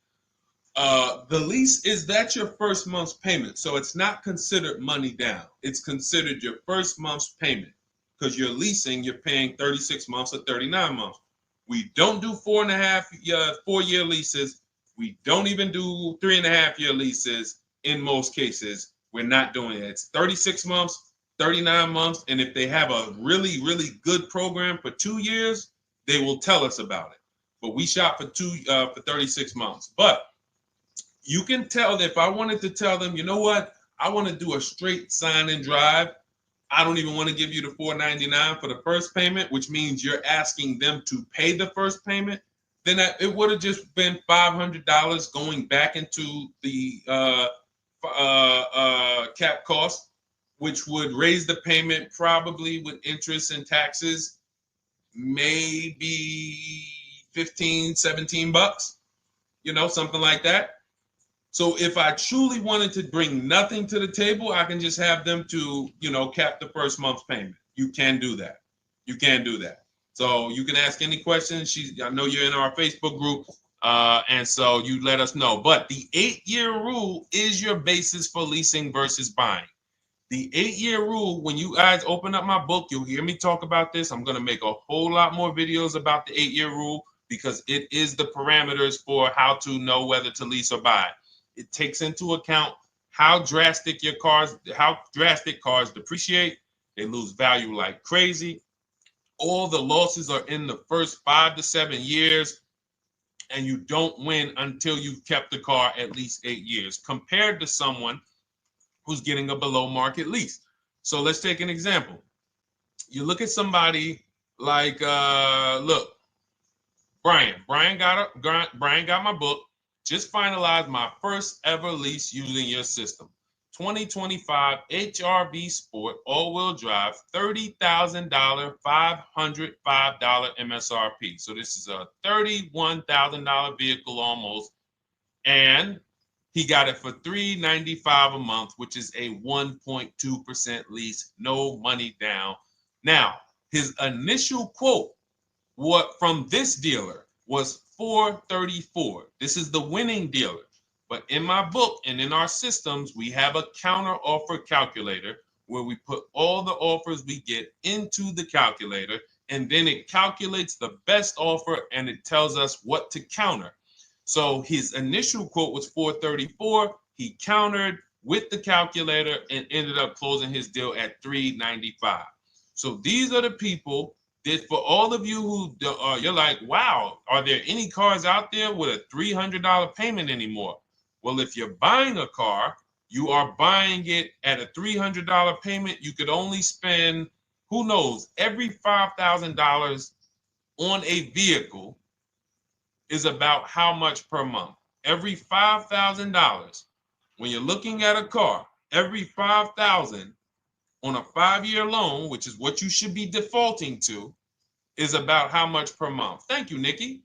The lease that's your first month's payment, so it's not considered money down. It's considered your first month's payment because you're leasing, you're paying 36 months or 39 months. We don't do 4-year leases. We don't even do 3.5-year leases in most cases. We're not doing it. It's 36 months, 39 months. And if they have a really, really good program for 2 years, they will tell us about it. But we shop for 36 months. But you can tell that if I wanted to tell them, you know what, I want to do a straight sign and drive. I don't even want to give you the $499 for the first payment, which means you're asking them to pay the first payment, then it would have just been $500 going back into the cap cost, which would raise the payment probably with interest and taxes, maybe 15, 17 bucks, something like that. So if I truly wanted to bring nothing to the table, I can just have them to, cap the first month's payment. You can do that. You can do that. So you can ask any questions. I know you're in our Facebook group, and so you let us know. But the 8-year rule is your basis for leasing versus buying. The 8-year rule, when you guys open up my book, you'll hear me talk about this. I'm going to make a whole lot more videos about the 8-year rule because it is the parameters for how to know whether to lease or buy. It takes into account how drastic cars depreciate. They lose value like crazy. All the losses are in the first 5 to 7 years, and you don't win until you've kept the car at least 8 years, compared to someone who's getting a below market lease. So let's take an example. You look at somebody like, look, Brian. Brian got my book. Just finalized my first ever lease using your system. 2025 HRV Sport all-wheel drive, $30,000, $505 MSRP. So this is a $31,000 vehicle almost, and he got it for $395 a month, which is a 1.2% lease, no money down. Now, his initial quote from this dealer was $434. This is the winning dealer. But in my book and in our systems, we have a counter offer calculator where we put all the offers we get into the calculator, and then it calculates the best offer and it tells us what to counter. So his initial quote was $434. He countered with the calculator and ended up closing his deal at $395. So these are the people that, for all of you who you're like, wow, are there any cars out there with a $300 payment anymore? Well, if you're buying a car, you are buying it at a $300 payment. You could only spend, who knows, every $5,000 on a vehicle is about how much per month? Every $5,000. When you're looking at a car, every $5,000 on a 5-year loan, which is what you should be defaulting to, is about how much per month. Thank you, Nikki.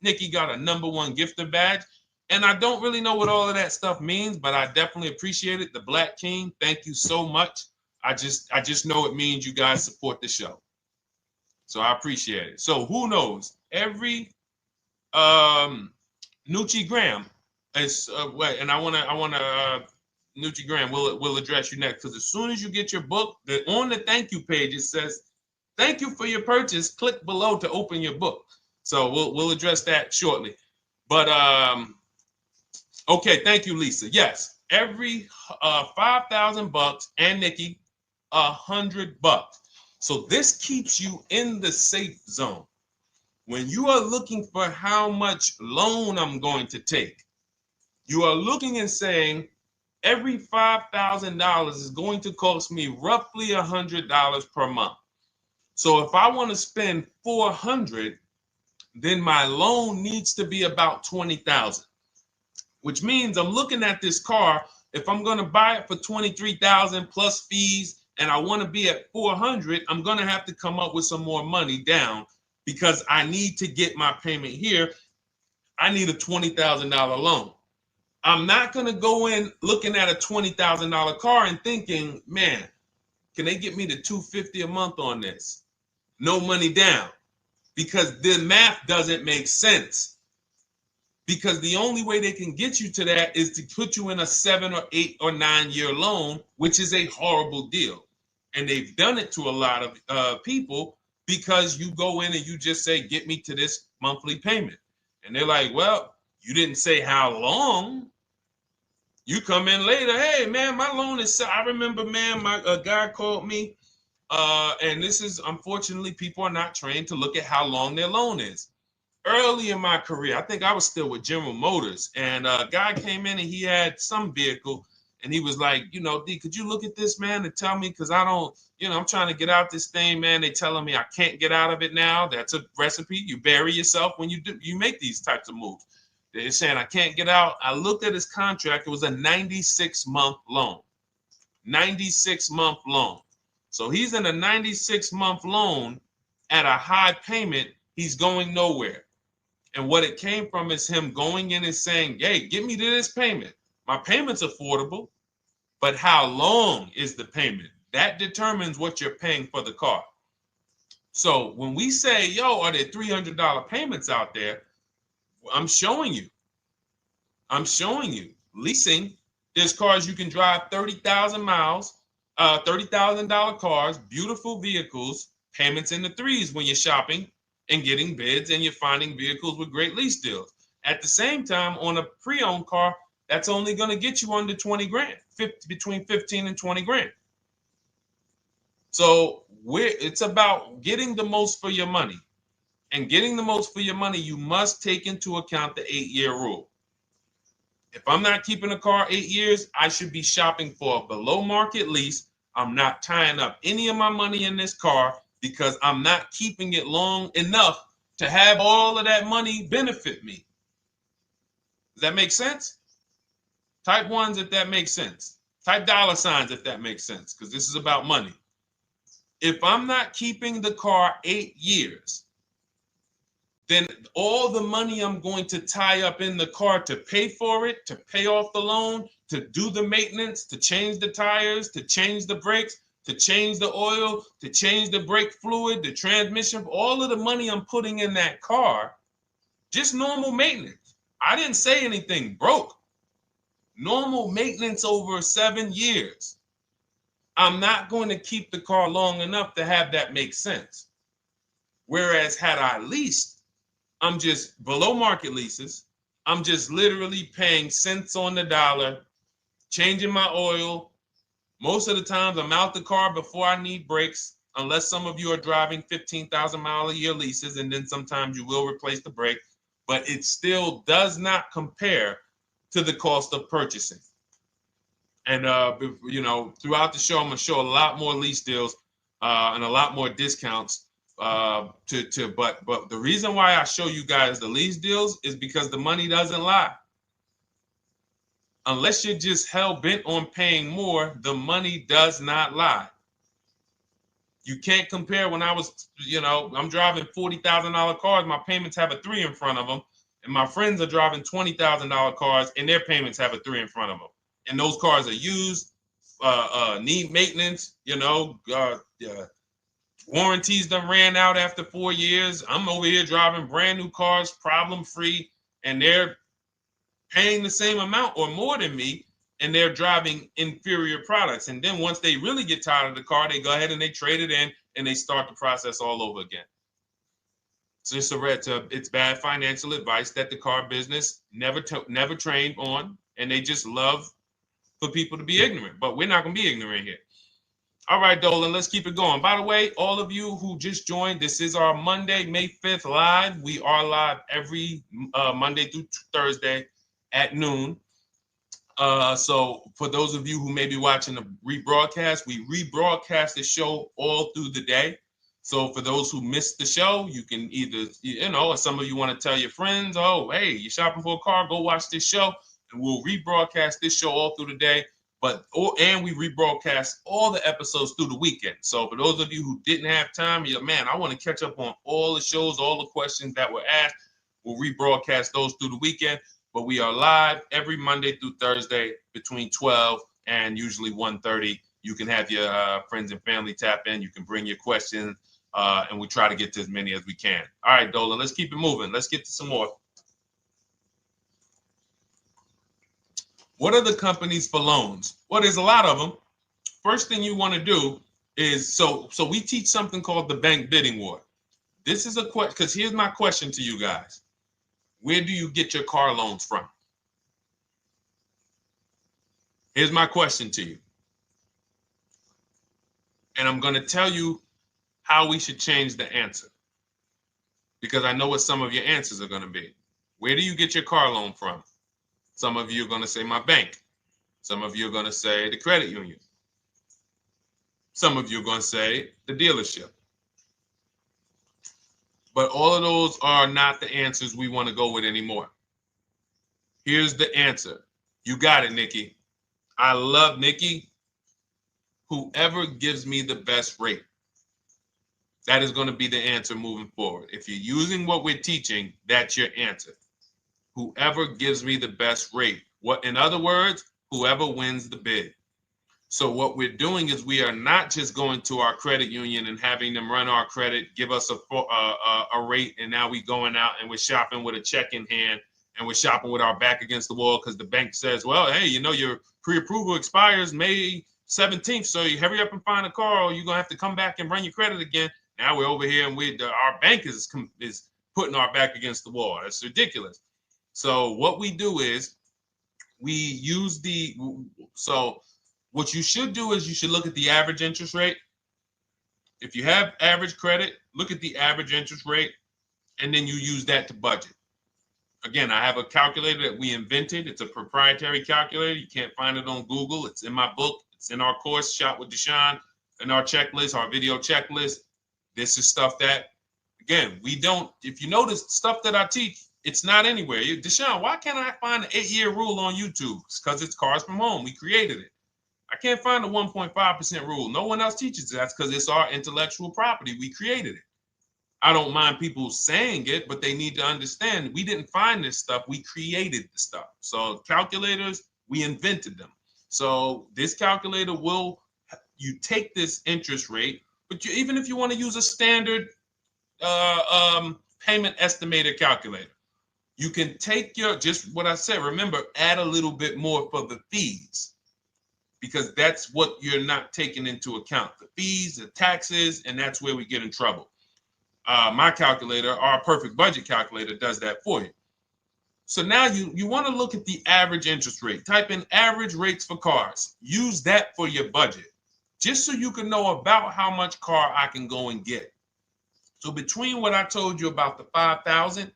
Nikki got a #1 gifter badge. And I don't really know what all of that stuff means, but I definitely appreciate it. The Black King, thank you so much. I just know it means you guys support the show. So I appreciate it. So who knows? Every Nucci Graham is and I wanna Nucci Graham will address you next, because as soon as you get your book, on the thank you page it says, "Thank you for your purchase. Click below to open your book." So we'll address that shortly. But okay, thank you, Lisa. Yes, every $5,000, and Nikki, $100. So this keeps you in the safe zone. When you are looking for how much loan I'm going to take, you are looking and saying, every $5,000 is going to cost me roughly $100 per month. So if I want to spend $400, then my loan needs to be about $20,000, which means I'm looking at this car. If I'm going to buy it for $23,000 plus fees, and I want to be at $400, I'm going to have to come up with some more money down, because I need to get my payment here. I need a $20,000 loan. I'm not going to go in looking at a $20,000 car and thinking, man, can they get me to $250 a month on this? No money down, because the math doesn't make sense. Because the only way they can get you to that is to put you in a 7 or 8 or 9 year loan, which is a horrible deal. And they've done it to a lot of people, because you go in and you just say, get me to this monthly payment. And they're like, well, you didn't say how long. You come in later, hey, man, my loan is, I remember, man, a guy called me, and this is, unfortunately, people are not trained to look at how long their loan is. Early in my career, I think I was still with General Motors, and a guy came in and he had some vehicle, And he was like, you know, D, could you look at this, man, and tell me, because I don't, you know, I'm trying to get out this thing, man. They telling me I can't get out of it now. That's a recipe. You bury yourself when you make these types of moves. They're saying I can't get out. I looked at his contract. It was a 96-month loan. 96-month loan. So he's in a 96-month loan at a high payment. He's going nowhere. And what it came from is him going in and saying, hey, get me to this payment. My payment's affordable, but how long is the payment? That determines what you're paying for the car. So when we say, yo, are there $300 payments out there? I'm showing you. Leasing, there's cars you can drive 30,000 miles, $30,000 cars, beautiful vehicles, payments in the threes when you're shopping and getting bids, and you're finding vehicles with great lease deals. At the same time, on a pre-owned car, that's only going to get you under 20 grand, between 15 and 20 grand. So it's about getting the most for your money. And getting the most for your money, you must take into account the 8-year rule. If I'm not keeping a car 8 years, I should be shopping for a below market lease. I'm not tying up any of my money in this car because I'm not keeping it long enough to have all of that money benefit me. Does that make sense? Type ones if that makes sense. Type dollar signs if that makes sense, because this is about money. If I'm not keeping the car 8 years, then all the money I'm going to tie up in the car to pay for it, to pay off the loan, to do the maintenance, to change the tires, to change the brakes, to change the oil, to change the brake fluid, the transmission, all of the money I'm putting in that car, just normal maintenance. I didn't say anything broke. Normal maintenance over 7 years. I'm not going to keep the car long enough to have that make sense. Whereas had I leased, I'm just below market leases. I'm just literally paying cents on the dollar, changing my oil. Most of the times I'm out the car before I need brakes, unless some of you are driving 15,000 mile a year leases, and then sometimes you will replace the brake, but it still does not compare to the cost of purchasing. And you know, throughout the show, I'm gonna show a lot more lease deals and a lot more discounts. But the reason why I show you guys the lease deals is because the money doesn't lie. Unless you're just hell bent on paying more, the money does not lie. You can't compare. When I was, you know, I'm driving $40,000 cars, my payments have a 3 in front of them, and my friends are driving $20,000 cars, and their payments have a 3 in front of them. And those cars are used, need maintenance, you know, warranties done ran out after 4 years. I'm over here driving brand new cars, problem free, and they're paying the same amount or more than me, and they're driving inferior products. And then once they really get tired of the car, they go ahead and they trade it in and they start the process all over again. So it's bad financial advice that the car business never trained on, and they just love for people to be ignorant. But we're not going to be ignorant here. All right, Dolan, let's keep it going. By the way, all of you who just joined, this is our Monday, May 5th live. We are live every Monday through Thursday at noon. So for those of you who may be watching the rebroadcast, we rebroadcast the show all through the day. So for those who missed the show, you can either, you know, or some of you want to tell your friends, oh, hey, you're shopping for a car, go watch this show. And we'll rebroadcast this show all through the day. And we rebroadcast all the episodes through the weekend. So for those of you who didn't have time, you're, man, I want to catch up on all the shows, all the questions that were asked. We'll rebroadcast those through the weekend. But we are live every Monday through Thursday between 12 and usually 1:30. You can have your friends and family tap in. You can bring your questions, and we try to get to as many as we can. All right, Dolan, let's keep it moving. Let's get to some more. What are the companies for loans? Well, there's a lot of them. First thing you want to do is, so we teach something called the bank bidding war. This is a question, because here's my question to you guys. Where do you get your car loans from? Here's my question to you. And I'm going to tell you how we should change the answer, because I know what some of your answers are going to be. Where do you get your car loan from? Some of you are going to say my bank. Some of you are going to say the credit union. Some of you are going to say the dealership. But all of those are not the answers we want to go with anymore. Here's the answer. You got it, Nikki. I love Nikki. Whoever gives me the best rate. That is going to be the answer moving forward. If you're using what we're teaching, that's your answer. Whoever gives me the best rate. What, in other words, whoever wins the bid. So what we're doing is we are not just going to our credit union and having them run our credit, give us a rate, and now we going out and we're shopping with a check in hand and we're shopping with our back against the wall because the bank says, well, hey, you know, your pre-approval expires May 17th, so you hurry up and find a car or you're going to have to come back and run your credit again. Now we're over here and our bank is putting our back against the wall. That's ridiculous. So what we do is we use what you should do is you should look at the average interest rate. If you have average credit, look at the average interest rate, and then you use that to budget. Again, I have a calculator that we invented. It's a proprietary calculator. You can't find it on Google. It's in my book. It's in our course, Shop with Deshone, in our checklist, our video checklist. This is stuff that, again, we don't, if you notice stuff that I teach, it's not anywhere. Deshone, why can't I find an 8-year rule on YouTube? It's because it's Cars from Home. We created it. I can't find the 1.5% rule. No one else teaches it. That's because it's our intellectual property. We created it. I don't mind people saying it, but they need to understand we didn't find this stuff. We created the stuff. So calculators, we invented them. So this calculator you take this interest rate, but even if you want to use a standard payment estimator calculator, you can take just what I said. Remember, add a little bit more for the fees, because that's what you're not taking into account. The fees, the taxes, and that's where we get in trouble. My calculator, our perfect budget calculator, does that for you. So now you want to look at the average interest rate. Type in average rates for cars. Use that for your budget, just so you can know about how much car I can go and get. So between what I told you about the 5,000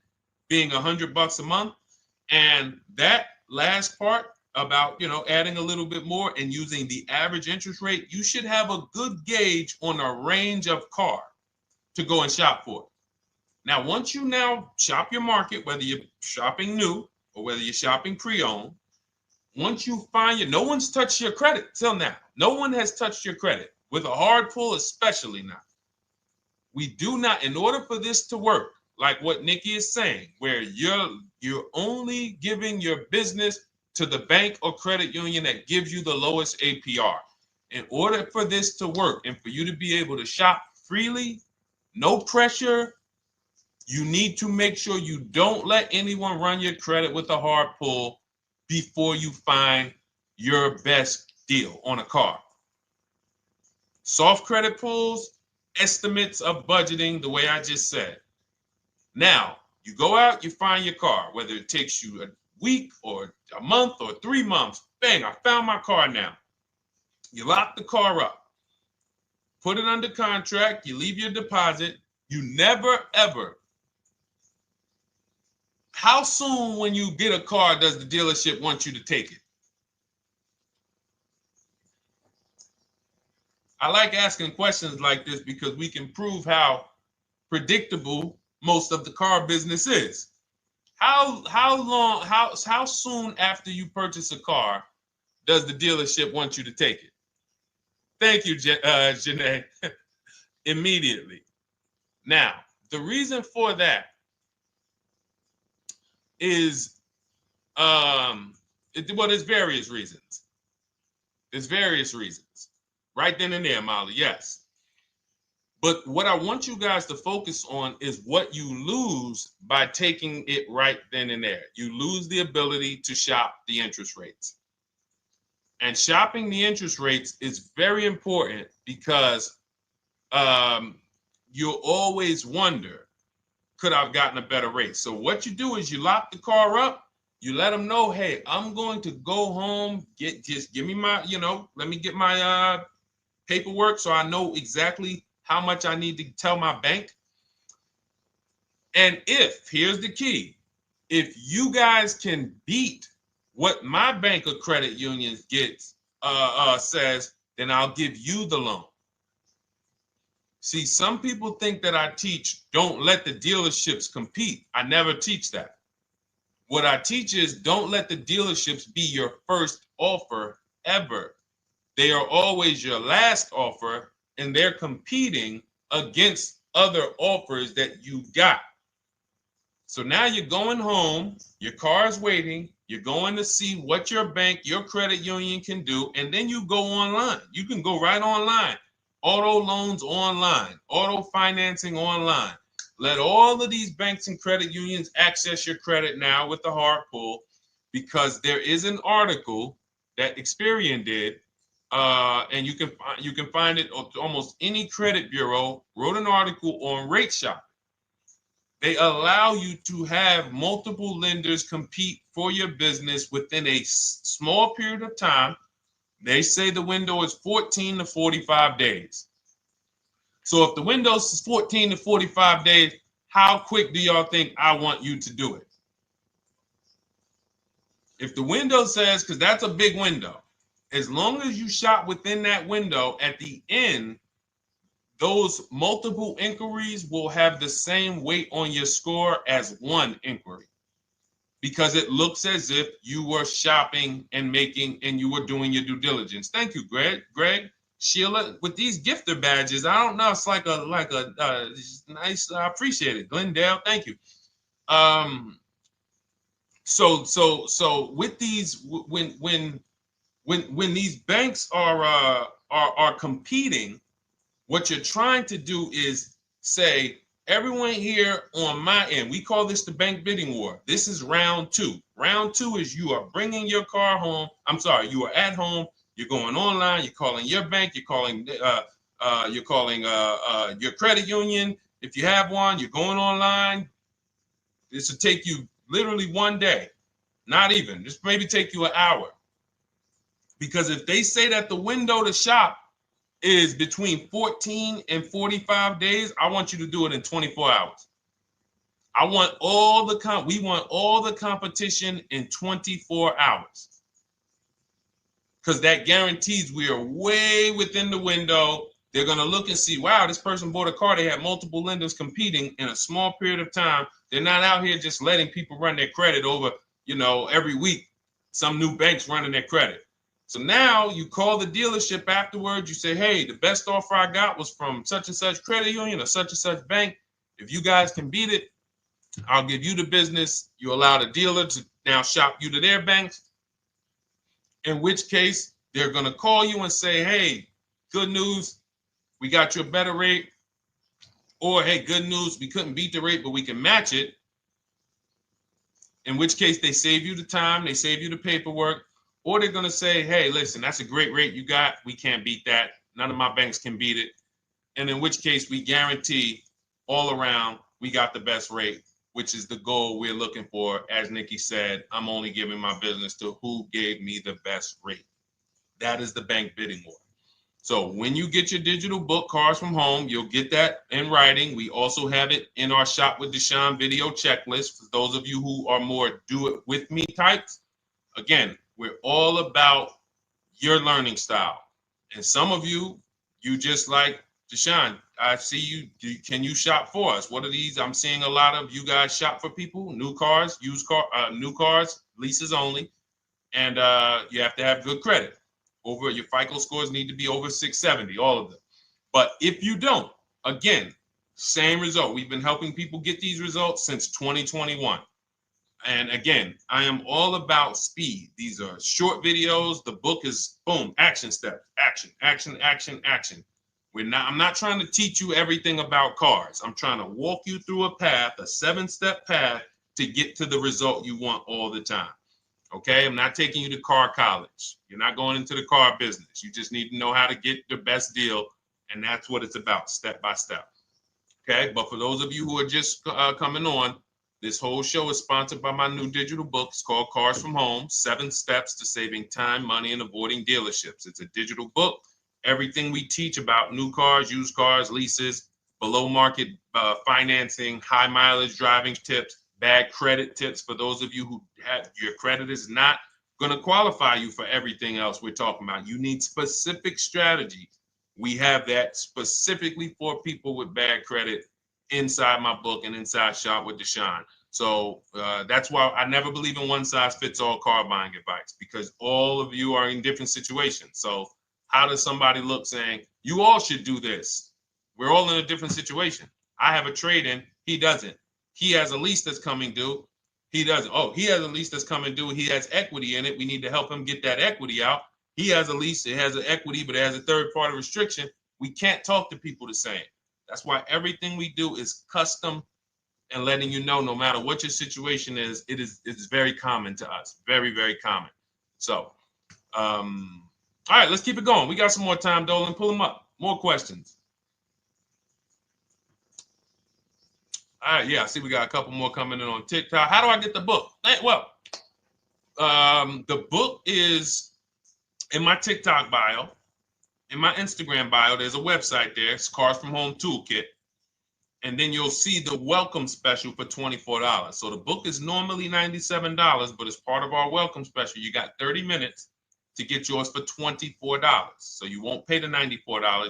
being $100 a month, and that last part about, adding a little bit more and using the average interest rate, you should have a good gauge on a range of car to go and shop for. Now, once you now shop your market, whether you're shopping new or whether you're shopping pre-owned, once you find no one's touched your credit till now. No one has touched your credit with a hard pull, especially now. We do not, in order for this to work, like what Nikki is saying, where you're only giving your business to the bank or credit union that gives you the lowest APR. In order for this to work and for you to be able to shop freely, no pressure, you need to make sure you don't let anyone run your credit with a hard pull before you find your best deal on a car. Soft credit pulls, estimates of budgeting, the way I just said. Now, you go out, you find your car, whether it takes you a week or a month or 3 months. Bang, I found my car now. You lock the car up, put it under contract, you leave your deposit. You never, ever. How soon when you get a car does the dealership want you to take it? I like asking questions like this because we can prove how predictable most of the car business is. How soon after you purchase a car does the dealership want you to take it? Thank you, Janae. Immediately. Now, the reason for that is, there's various reasons. There's various reasons. Right then and there, Molly, yes. But what I want you guys to focus on is what you lose by taking it right then and there. You lose the ability to shop the interest rates. And shopping the interest rates is very important because you'll always wonder, could I have gotten a better rate? So what you do is you lock the car up, you let them know, hey, I'm going to go home, just give me my, let me get my paperwork so I know exactly how much I need to tell my bank. And here's the key, if you guys can beat what my bank or credit union gets says, then I'll give you the loan. See, some people think that I teach don't let the dealerships compete. I never teach that. What I teach is don't let the dealerships be your first offer ever. They are always your last offer, and they're competing against other offers that you got. So now you're going home, your car's waiting, you're going to see what your bank, your credit union can do, and then you go online. You can go right online. Auto loans online, auto financing online. Let all of these banks and credit unions access your credit now with the hard pull, because there is an article that Experian did, and you can find it at almost any credit bureau, wrote an article on rate shopping. They allow you to have multiple lenders compete for your business within a small period of time. They say the window is 14 to 45 days. So if the window is 14 to 45 days, how quick do y'all think I want you to do it? If the window says, because that's a big window, as long as you shop within that window, at the end, those multiple inquiries will have the same weight on your score as one inquiry, because it looks as if you were shopping and you were doing your due diligence. Thank you, Greg, Sheila, with these gifter badges. I don't know. It's like a nice. I appreciate it, Glendale. Thank you. So with these, when these banks are competing, what you're trying to do is say, everyone here on my end, we call this the bank bidding war. This is round two. Round two is you are bringing your car home. I'm sorry, you are at home. You're going online. You're calling your bank. You're calling your credit union. If you have one, you're going online. This will take you literally one day, not even. Just maybe take you an hour. Because if they say that the window to shop is between 14 and 45 days, I want you to do it in 24 hours. We want all the competition in 24 hours. Because that guarantees we are way within the window. They're going to look and see, wow, this person bought a car. They had multiple lenders competing in a small period of time. They're not out here just letting people run their credit over, every week. Some new banks running their credit. So now you call the dealership afterwards. You say, hey, the best offer I got was from such and such credit union or such and such bank. If you guys can beat it, I'll give you the business. You allow the dealer to now shop you to their banks. In which case, they're going to call you and say, hey, good news, we got you a better rate. Or, hey, good news, we couldn't beat the rate, but we can match it. In which case, they save you the time, they save you the paperwork. Or they're going to say, hey, listen, that's a great rate you got. We can't beat that. None of my banks can beat it. And in which case, we guarantee all around we got the best rate, which is the goal we're looking for. As Nikki said, I'm only giving my business to who gave me the best rate. That is the bank bidding war. So when you get your digital book, Cars from Home, you'll get that in writing. We also have it in our Shop with Deshone video checklist for those of you who are more do-it-with-me types. Again, we're all about your learning style. And some of you just like, Deshone, I see you. Can you shop for us? What are these? I'm seeing a lot of you guys shop for people, new cars, new cars, leases only. And you have to have good credit. Your FICO scores need to be over 670, all of them. But if you don't, again, same result. We've been helping people get these results since 2021. And again, I am all about speed. These are short videos. The book is boom, action steps, action, action, action, action. I'm not trying to teach you everything about cars. I'm trying to walk you through a path, a 7-step path to get to the result you want all the time. Okay, I'm not taking you to car college. You're not going into the car business. You just need to know how to get the best deal. And that's what it's about, step by step. Okay, but for those of you who are just coming on, this whole show is sponsored by my new digital book. It's called Cars from Home, 7 Steps to Saving Time, Money, and Avoiding Dealerships. It's a digital book. Everything we teach about new cars, used cars, leases, below market financing, high mileage driving tips, bad credit tips for those of you who have your credit is not going to qualify you for everything else we're talking about. You need specific strategy. We have that specifically for people with bad credit inside my book and inside Shop with Deshone. So that's why I never believe in one size fits all car buying advice, because all of you are in different situations. So how does somebody look saying, you all should do this? We're all in a different situation. I have a trade-in. He doesn't. He has a lease that's coming due. He doesn't. Oh, he has a lease that's coming due. He has equity in it. We need to help him get that equity out. He has a lease. It has an equity, but it has a third-party restriction. We can't talk to people the same. That's why everything we do is custom and letting you know, no matter what your situation is, it's very common to us. Very, very common. So, all right, let's keep it going. We got some more time, Dolan. Pull them up. More questions. All right, yeah, I see we got a couple more coming in on TikTok. How do I get the book? Well, the book is in my TikTok bio. In my Instagram bio, there's a website there. It's Cars from Home Toolkit. And then you'll see the welcome special for $24. So the book is normally $97, but as part of our welcome special, you got 30 minutes to get yours for $24. So you won't pay the $94.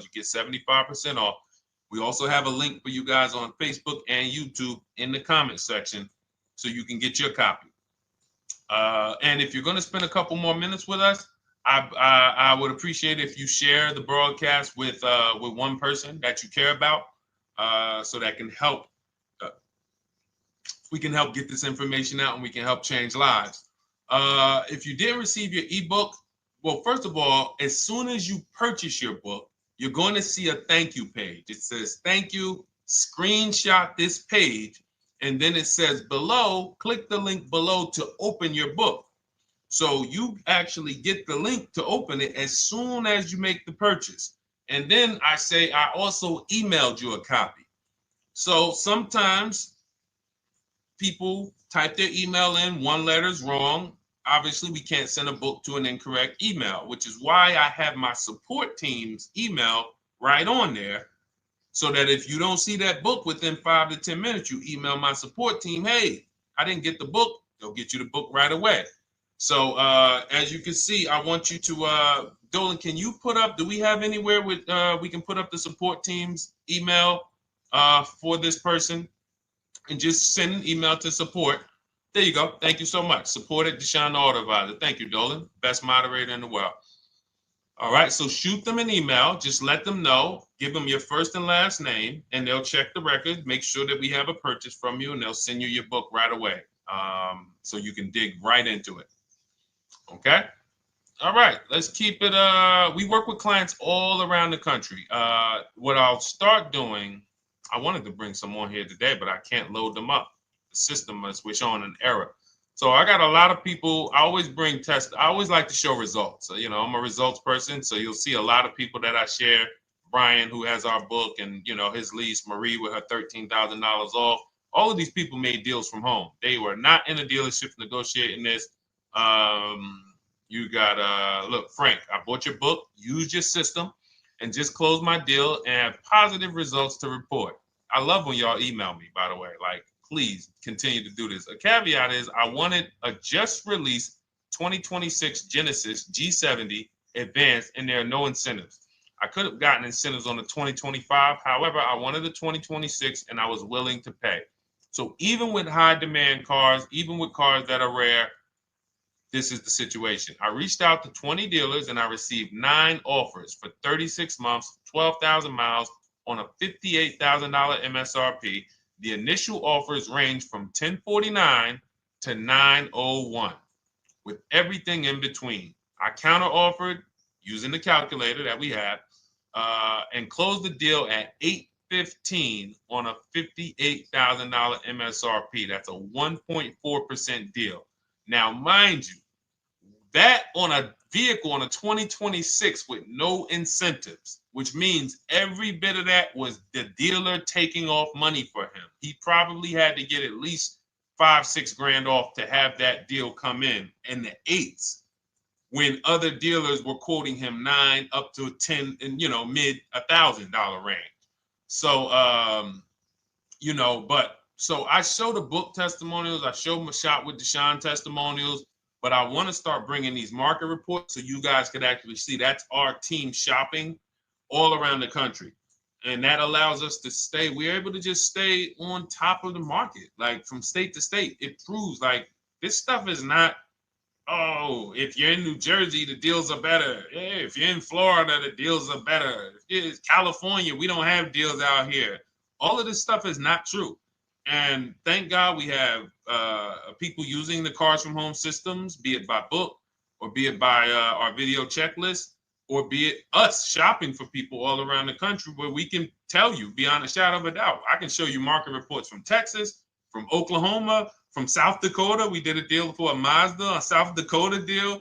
You get 75% off. We also have a link for you guys on Facebook and YouTube in the comment section so you can get your copy. And if you're going to spend a couple more minutes with us, I would appreciate if you share the broadcast with one person that you care about, so that can help. We can help get this information out, and we can help change lives. If you didn't receive your ebook, well, first of all, as soon as you purchase your book, you're going to see a thank you page. It says thank you. Screenshot this page, and then it says below, click the link below to open your book. So you actually get the link to open it as soon as you make the purchase. And then I say I also emailed you a copy. So sometimes people type their email in, one letter's wrong. Obviously, we can't send a book to an incorrect email, which is why I have my support team's email right on there, so that if you don't see that book within 5 to 10 minutes, you email my support team, hey, I didn't get the book. They'll get you the book right away. So as you can see, I want you to, Dolan, can you put up, do we have anywhere with we can put up the support team's email for this person? And just send an email to support. There you go. Thank you so much. Support at Deshone the Auto Advisor. Thank you, Dolan. Best moderator in the world. All right, so shoot them an email. Just let them know. Give them your first and last name, and they'll check the record, make sure that we have a purchase from you, and they'll send you your book right away, so you can dig right into it. Okay? All right, let's keep it. We work with clients all around the country. What I'll start doing, I wanted to bring some on here today, but I can't load them up. The system is showing an error. So I got a lot of people. I always bring tests. I always like to show results. So, you know, I'm a results person. So you'll see a lot of people that I share. Brian, who has our book, and, you know, his lease. Marie with her $13,000 off. All of these people made deals from home. They were not in a dealership negotiating this. You got, look, Frank, I bought your book, used your system, and just closed my deal and have positive results to report. I love when y'all email me, by the way. Like, please continue to do this. A caveat is I wanted a just released 2026 Genesis G70 Advanced, and there are no incentives. I could have gotten incentives on the 2025. However, I wanted the 2026, and I was willing to pay. So even with high demand cars, even with cars that are rare, this is the situation. I reached out to 20 dealers and I received 9 offers for 36 months, 12,000 miles on a $58,000 MSRP. The initial offers range from $1049 to $901 with everything in between. I counter offered using the calculator that we have and closed the deal at $815 on a $58,000 MSRP. That's a 1.4% deal. Now, mind you, that on a vehicle on a 2026 with no incentives, which means every bit of that was the dealer taking off money for him. He probably had to get at least $5-6 grand off to have that deal come in the 8s, when other dealers were quoting him 9 up to 10 and, you know, mid $1,000 range. So, you know, but so I show the book testimonials. I show my Shop with Deshone testimonials. But I want to start bringing these market reports so you guys could actually see that's our team shopping all around the country. And that allows us to stay, we're able to just stay on top of the market, like from state to state. It proves like this stuff is not, oh, if you're in New Jersey, the deals are better. Hey, if you're in Florida, the deals are better. If it's California, we don't have deals out here. All of this stuff is not true. And thank God we have people using the Cars from Home systems, be it by book or be it by our video checklist, or be it us shopping for people all around the country where we can tell you beyond a shadow of a doubt. I can show you market reports from Texas, from Oklahoma, from South Dakota. We did a deal for a Mazda, a South Dakota deal,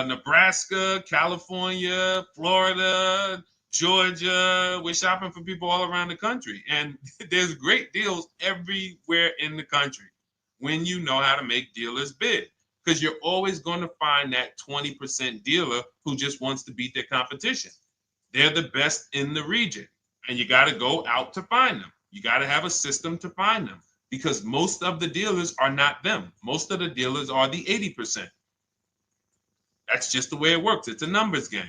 Nebraska, California, Florida, Georgia. We're shopping for people all around the country. And there's great deals everywhere in the country when you know how to make dealers bid. Because you're always going to find that 20% dealer who just wants to beat their competition. They're the best in the region. And you got to go out to find them. You got to have a system to find them. Because most of the dealers are not them. Most of the dealers are the 80%. That's just the way it works. It's a numbers game.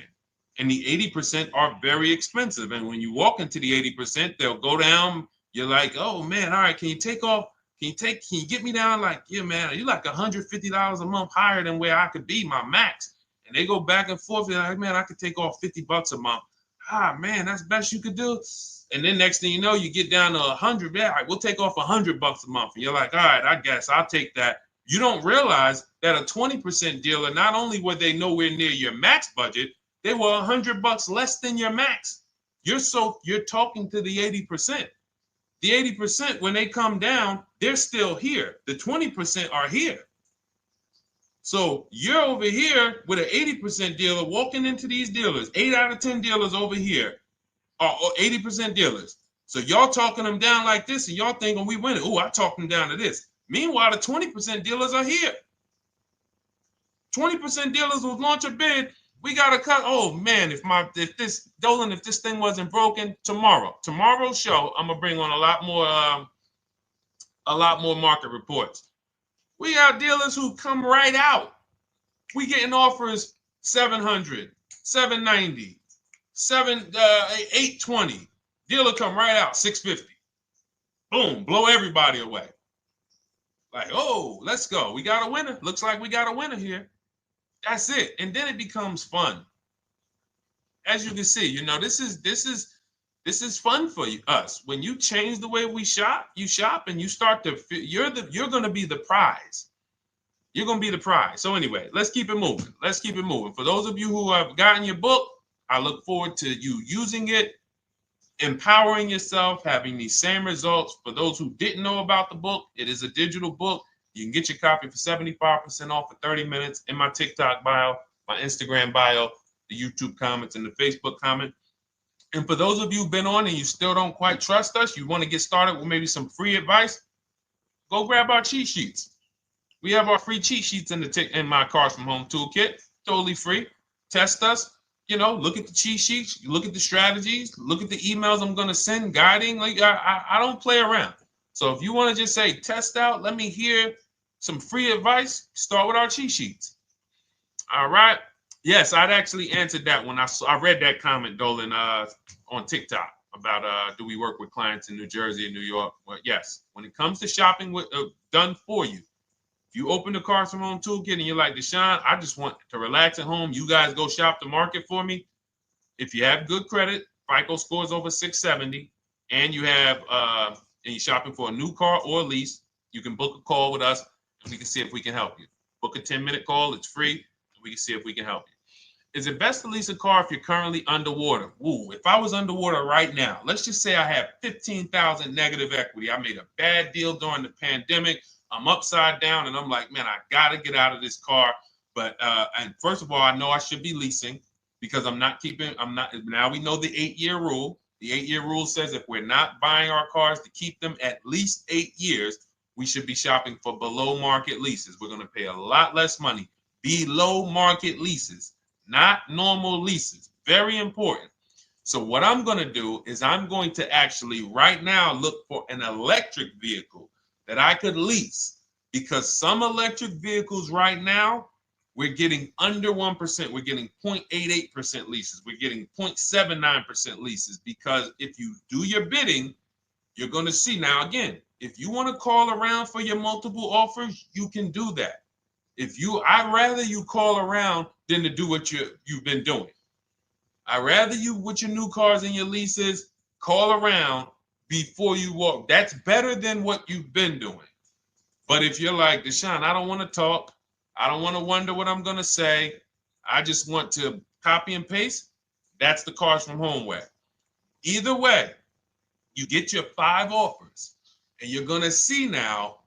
And the 80% are very expensive. And when you walk into the 80%, they'll go down. You're like, oh man, all right, can you take off? Can you get me down? Like, yeah, man, you're like $150 a month higher than where I could be, my max. And they go back and forth. They're like, man, I could take off $50 a month. Ah, man, that's the best you could do. And then next thing you know, you get down to 100. Yeah, all right, we'll take off $100 a month. And you're like, all right, I guess I'll take that. You don't realize that a 20% dealer, not only were they nowhere near your max budget, they were $100 less than your max. You're talking to the 80%. The 80%, when they come down, they're still here. The 20% are here. So you're over here with an 80% dealer walking into these dealers. 8 out of 10 dealers over here are 80% dealers. So y'all talking them down like this, and y'all thinking we winning. Oh, I talked them down to this. Meanwhile, the 20% dealers are here. 20% dealers will launch a bid. We gotta cut. Oh man, if this thing wasn't broken, tomorrow's show, I'm gonna bring on a lot more market reports. We got dealers who come right out. We getting offers 700, 790, 820. Dealer come right out 650. Boom, blow everybody away. Like, oh, let's go. We got a winner. Looks like we got a winner here. That's it. And then it becomes fun. As you can see, this is fun for us. When you change the way you shop and you start to you're going to be the prize. You're going to be the prize. So anyway, let's keep it moving. For those of you who have gotten your book, I look forward to you using it, empowering yourself, having these same results. For those who didn't know about the book, it is a digital book. You can get your copy for 75% off for 30 minutes in my TikTok bio, my Instagram bio, the YouTube comments, and the Facebook comment. And for those of you who've been on and you still don't quite trust us, you want to get started with maybe some free advice, go grab our cheat sheets. We have our free cheat sheets in my Cars from Home toolkit, totally free. Test us, look at the cheat sheets, you look at the strategies, look at the emails I'm going to send, guiding. Like I don't play around. So if you want to just say, test out, let me hear some free advice, start with our cheat sheets. All right. Yes, I'd actually answered that when I read that comment, Dolan, on TikTok about do we work with clients in New Jersey and New York? Well, yes. When it comes to shopping done for you, if you open the Cars from Home toolkit and you're like, Deshone, I just want to relax at home. You guys go shop the market for me. If you have good credit, FICO scores over 670, and you have and you're shopping for a new car or a lease, you can book a call with us. We can see if we can help you. Book a 10-minute call. It's free. And we can see if we can help you. Is it best to lease a car if you're currently underwater? Ooh, if I was underwater right now, let's just say I have 15,000 negative equity. I made a bad deal during the pandemic. I'm upside down and I'm like, man, I got to get out of this car. But and first of all, I know I should be leasing because now we know the 8-year rule. The 8-year rule says if we're not buying our cars to keep them at least 8 years, we should be shopping for below market leases. We're going to pay a lot less money. Below market leases, not normal leases. Very important. So what I'm going to do is I'm going to actually right now look for an electric vehicle that I could lease because some electric vehicles right now, we're getting under 1%. We're getting 0.88% leases. We're getting 0.79% leases, because if you do your bidding, you're going to see. Now, again, if you want to call around for your multiple offers, you can do that. I'd rather you call around than to do what you've been doing. I'd rather you, with your new cars and your leases, call around before you walk. That's better than what you've been doing. But if you're like, Deshone, I don't want to talk. I don't want to wonder what I'm going to say. I just want to copy and paste. That's the Cars from Home way. Either way, you get your 5 offers, and you're going to see now,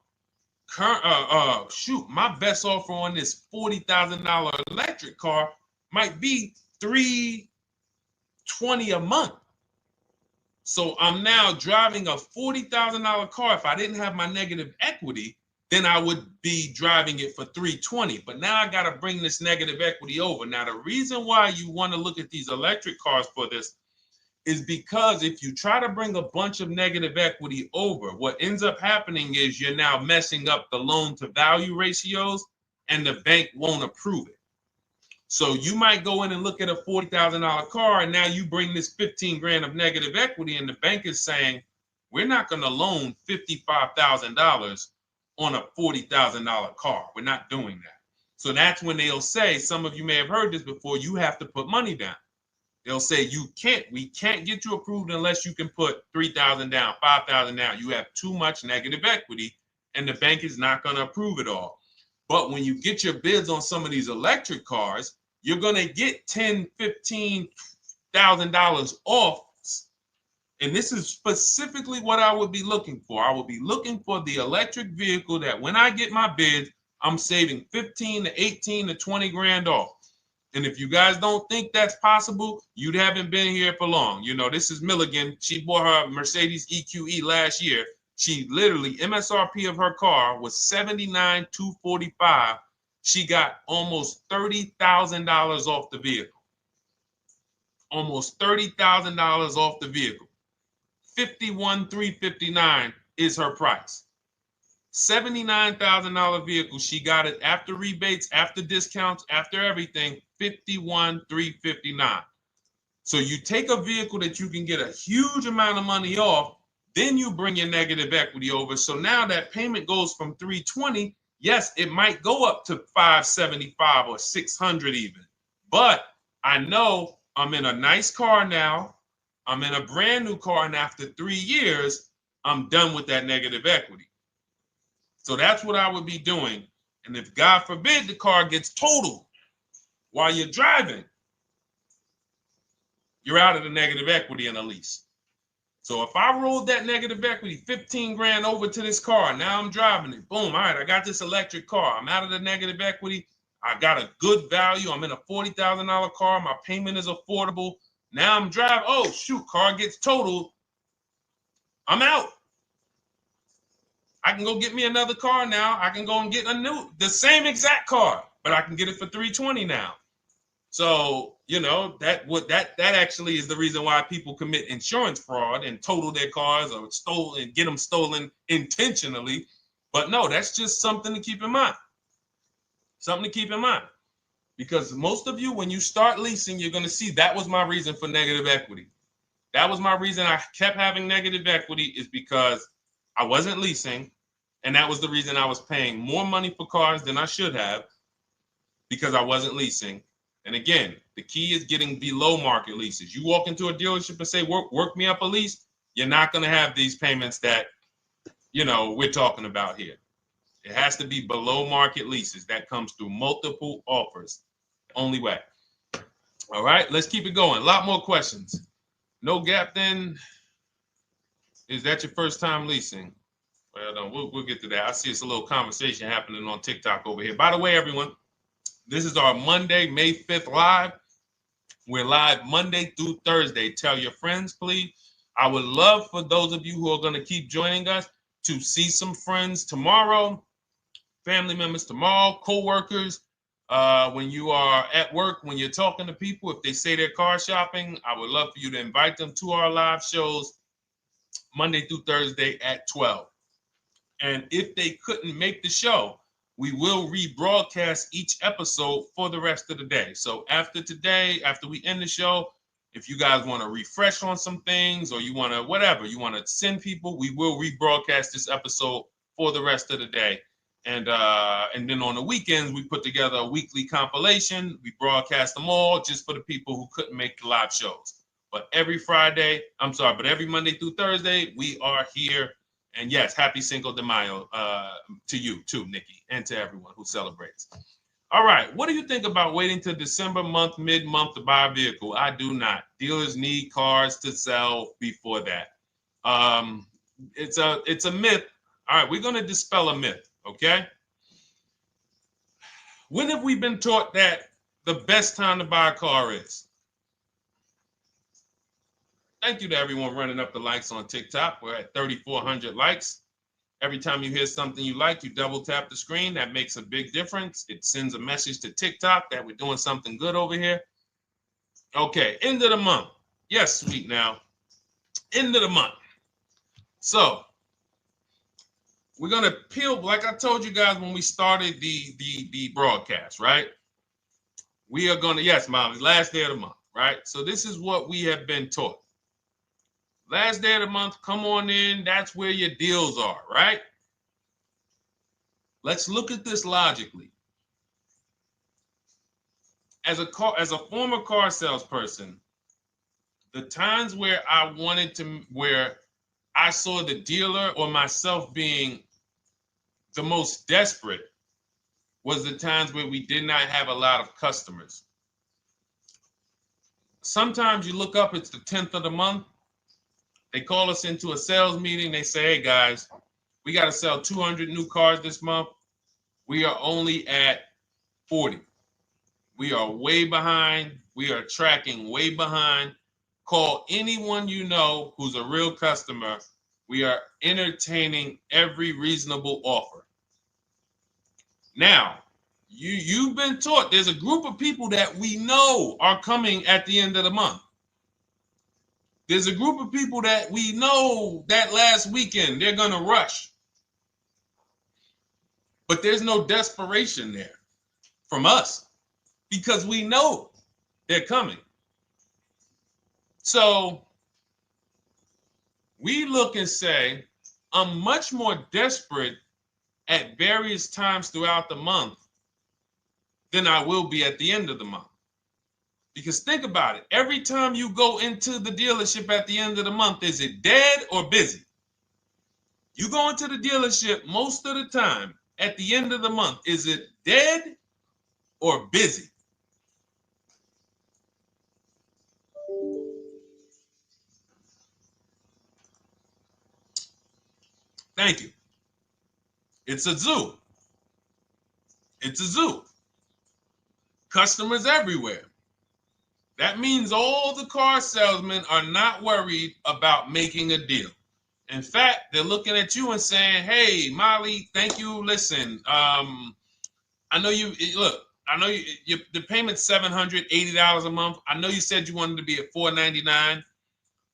my best offer on this $40,000 electric car might be $320 a month. So I'm now driving a $40,000 car. If I didn't have my negative equity, then I would be driving it for $320. But now I got to bring this negative equity over. Now, the reason why you want to look at these electric cars for this is because if you try to bring a bunch of negative equity over, what ends up happening is you're now messing up the loan to value ratios, and the bank won't approve it. So you might go in and look at a $40,000 car, and now you bring this 15 grand of negative equity, and the bank is saying, we're not going to loan $55,000 on a $40,000 car. We're not doing that. So that's when they'll say, some of you may have heard this before, you have to put money down. They'll say, we can't get you approved unless you can put $3,000 down, $5,000 down. You have too much negative equity, and the bank is not going to approve it all. But when you get your bids on some of these electric cars, you're going to get $10,000, $15,000 off. And this is specifically what I would be looking for. I would be looking for the electric vehicle that when I get my bids, I'm saving 15 to 18 to 20 grand off. And if you guys don't think that's possible, you haven't been here for long. You know, this is Milligan. She bought her Mercedes EQE last year. She literally, MSRP of her car was $79,245. She got almost $30,000 off the vehicle. Almost $30,000 off the vehicle. $51,359 is her price. $79,000 vehicle. She got it after rebates, after discounts, after everything. $51,359. So you take a vehicle that you can get a huge amount of money off, then you bring your negative equity over. So now that payment goes from $320. Yes, it might go up to $575 or $600 even. But I know I'm in a nice car now. I'm in a brand new car, and after 3 years, I'm done with that negative equity. So that's what I would be doing. And if God forbid the car gets totaled while you're driving, you're out of the negative equity in a lease. So if I rolled that negative equity, 15 grand over to this car, now I'm driving it. Boom, all right, I got this electric car. I'm out of the negative equity. I got a good value. I'm in a $40,000 car. My payment is affordable. Now I'm driving. Oh, shoot, car gets totaled. I'm out. I can go get me another car now. I can go and get the same exact car, but I can get it for $320 now. So, you know, that actually is the reason why people commit insurance fraud and total their cars or get them stolen intentionally. But no, that's just something to keep in mind. Something to keep in mind. Because most of you, when you start leasing, you're going to see that was my reason for negative equity. That was my reason I kept having negative equity, is because I wasn't leasing. And that was the reason I was paying more money for cars than I should have, because I wasn't leasing. And again, the key is getting below market leases. You walk into a dealership and say, work me up a lease, you're not going to have these payments that, you know, we're talking about here. It has to be below market leases. That comes through multiple offers. Only way. All right, let's keep it going. A lot more questions. No gap then. Is that your first time leasing? Well, no, we'll get to that. I see it's a little conversation happening on TikTok over here. By the way, everyone, this is our Monday, May 5th live. We're live Monday through Thursday. Tell your friends, please. I would love for those of you who are going to keep joining us to see some friends tomorrow, family members tomorrow, co-workers. When you are at work, when you're talking to people, if they say they're car shopping, I would love for you to invite them to our live shows Monday through Thursday at 12. And if they couldn't make the show, we will rebroadcast each episode for the rest of the day. So after today, after we end the show, if you guys want to refresh on some things or you want to whatever, you want to send people, we will rebroadcast this episode for the rest of the day. And then on the weekends, we put together a weekly compilation. We broadcast them all just for the people who couldn't make the live shows. But every Monday through Thursday, we are here. And yes, happy Cinco de Mayo to you too, Nikki, and to everyone who celebrates. All right, what do you think about waiting till December mid-month to buy a vehicle? I do not. Dealers need cars to sell before that. It's a myth. All right, we're going to dispel a myth, okay? When have we been taught that the best time to buy a car is? Thank you to everyone running up the likes on TikTok. We're at 3,400 likes. Every time you hear something you like, you double tap the screen. That makes a big difference. It sends a message to TikTok that we're doing something good over here. Okay, end of the month. Yes, sweet now. End of the month. So we're gonna peel, like I told you guys when we started the broadcast, right? We are gonna, yes, Molly, last day of the month, right? So this is what we have been taught. Last day of the month, come on in. That's where your deals are, right? Let's look at this logically. As a former car salesperson, the times where where I saw the dealer or myself being the most desperate was the times where we did not have a lot of customers. Sometimes you look up, it's the 10th of the month. They call us into a sales meeting. They say, hey, guys, we got to sell 200 new cars this month. We are only at 40. We are way behind. We are tracking way behind. Call anyone you know who's a real customer. We are entertaining every reasonable offer. Now, you've been taught there's a group of people that we know are coming at the end of the month. There's a group of people that we know that last weekend they're going to rush. But there's no desperation there from us because we know they're coming. So we look and say, I'm much more desperate at various times throughout the month than I will be at the end of the month. Because think about it. Every time you go into the dealership at the end of the month, is it dead or busy? You go into the dealership most of the time at the end of the month, is it dead or busy? Thank you. It's a zoo. It's a zoo. Customers everywhere. That means all the car salesmen are not worried about making a deal. In fact, they're looking at you and saying, hey, Molly, thank you. Listen, I know the payment's $780 a month. I know you said you wanted to be at $499,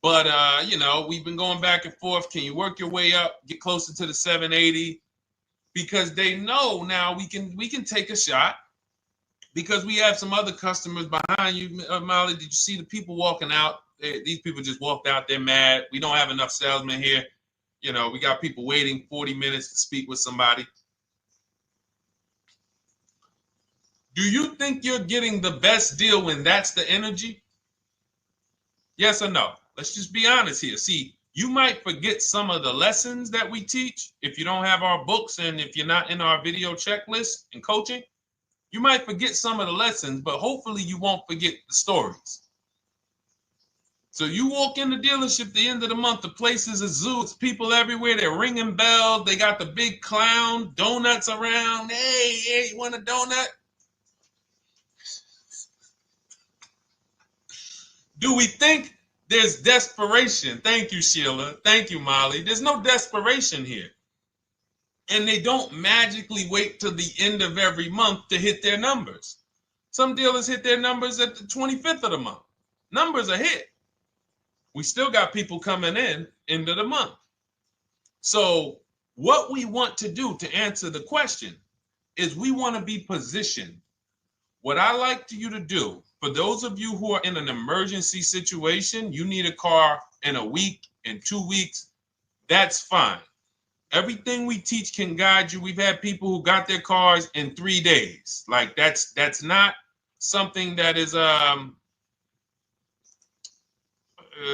but we've been going back and forth. Can you work your way up, get closer to the 780? Because they know now we can take a shot. Because we have some other customers behind you, Molly. Did you see the people walking out? These people just walked out. They're mad. We don't have enough salesmen here. We got people waiting 40 minutes to speak with somebody. Do you think you're getting the best deal when that's the energy? Yes or no? Let's just be honest here. See, you might forget some of the lessons that we teach if you don't have our books and if you're not in our video checklist and coaching. You might forget some of the lessons, but hopefully you won't forget the stories. So you walk in the dealership at the end of the month, the place is a zoo. It's people everywhere. They're ringing bells. They got the big clown, donuts around. Hey, you want a donut? Do we think there's desperation? Thank you, Sheila. Thank you, Molly. There's no desperation here. And they don't magically wait till the end of every month to hit their numbers. Some dealers hit their numbers at the 25th of the month. Numbers are hit. We still got people coming in end of the month. So What we want to do to answer the question is we want to be positioned. What I like you to do, for those of you who are in an emergency situation, you need a car in a week, in 2 weeks, that's fine. Everything we teach can guide you. We've had people who got their cars in 3 days. Like that's not something that is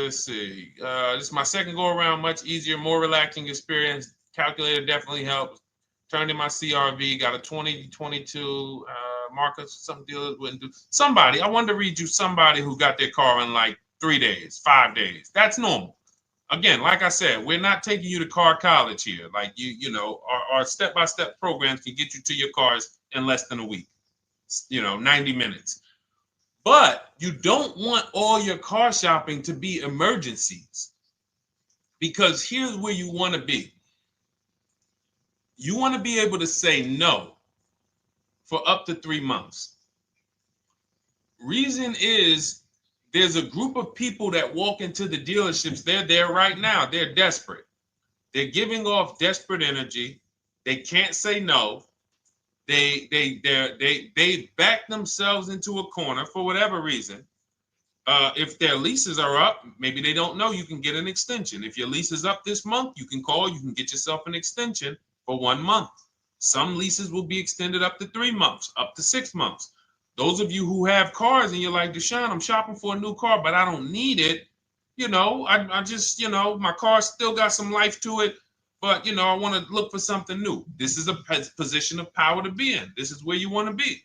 let's see. This is my second go around, much easier, more relaxing experience. Calculator definitely helps. Turned in my CRV, got a 2022 Marcus, some dealers wouldn't do. Somebody, I wanted to read you somebody who got their car in like 3 days, 5 days. That's normal. Again, like I said, we're not taking you to car college here. Like you know, our step-by-step programs can get you to your cars in less than a week, 90 minutes. But you don't want all your car shopping to be emergencies, because here's where you want to be. You want to be able to say no for up to 3 months. Reason is, there's a group of people that walk into the dealerships. They're there right now. They're desperate. They're giving off desperate energy. They can't say no. They back themselves into a corner for whatever reason. If their leases are up, maybe they don't know you can get an extension. If your lease is up this month, you can call. You can get yourself an extension for 1 month. Some leases will be extended up to 3 months, up to 6 months. Those of you who have cars and you're like, Deshone, I'm shopping for a new car, but I don't need it. I just, my car still got some life to it, but, I want to look for something new. This is a position of power to be in. This is where you want to be.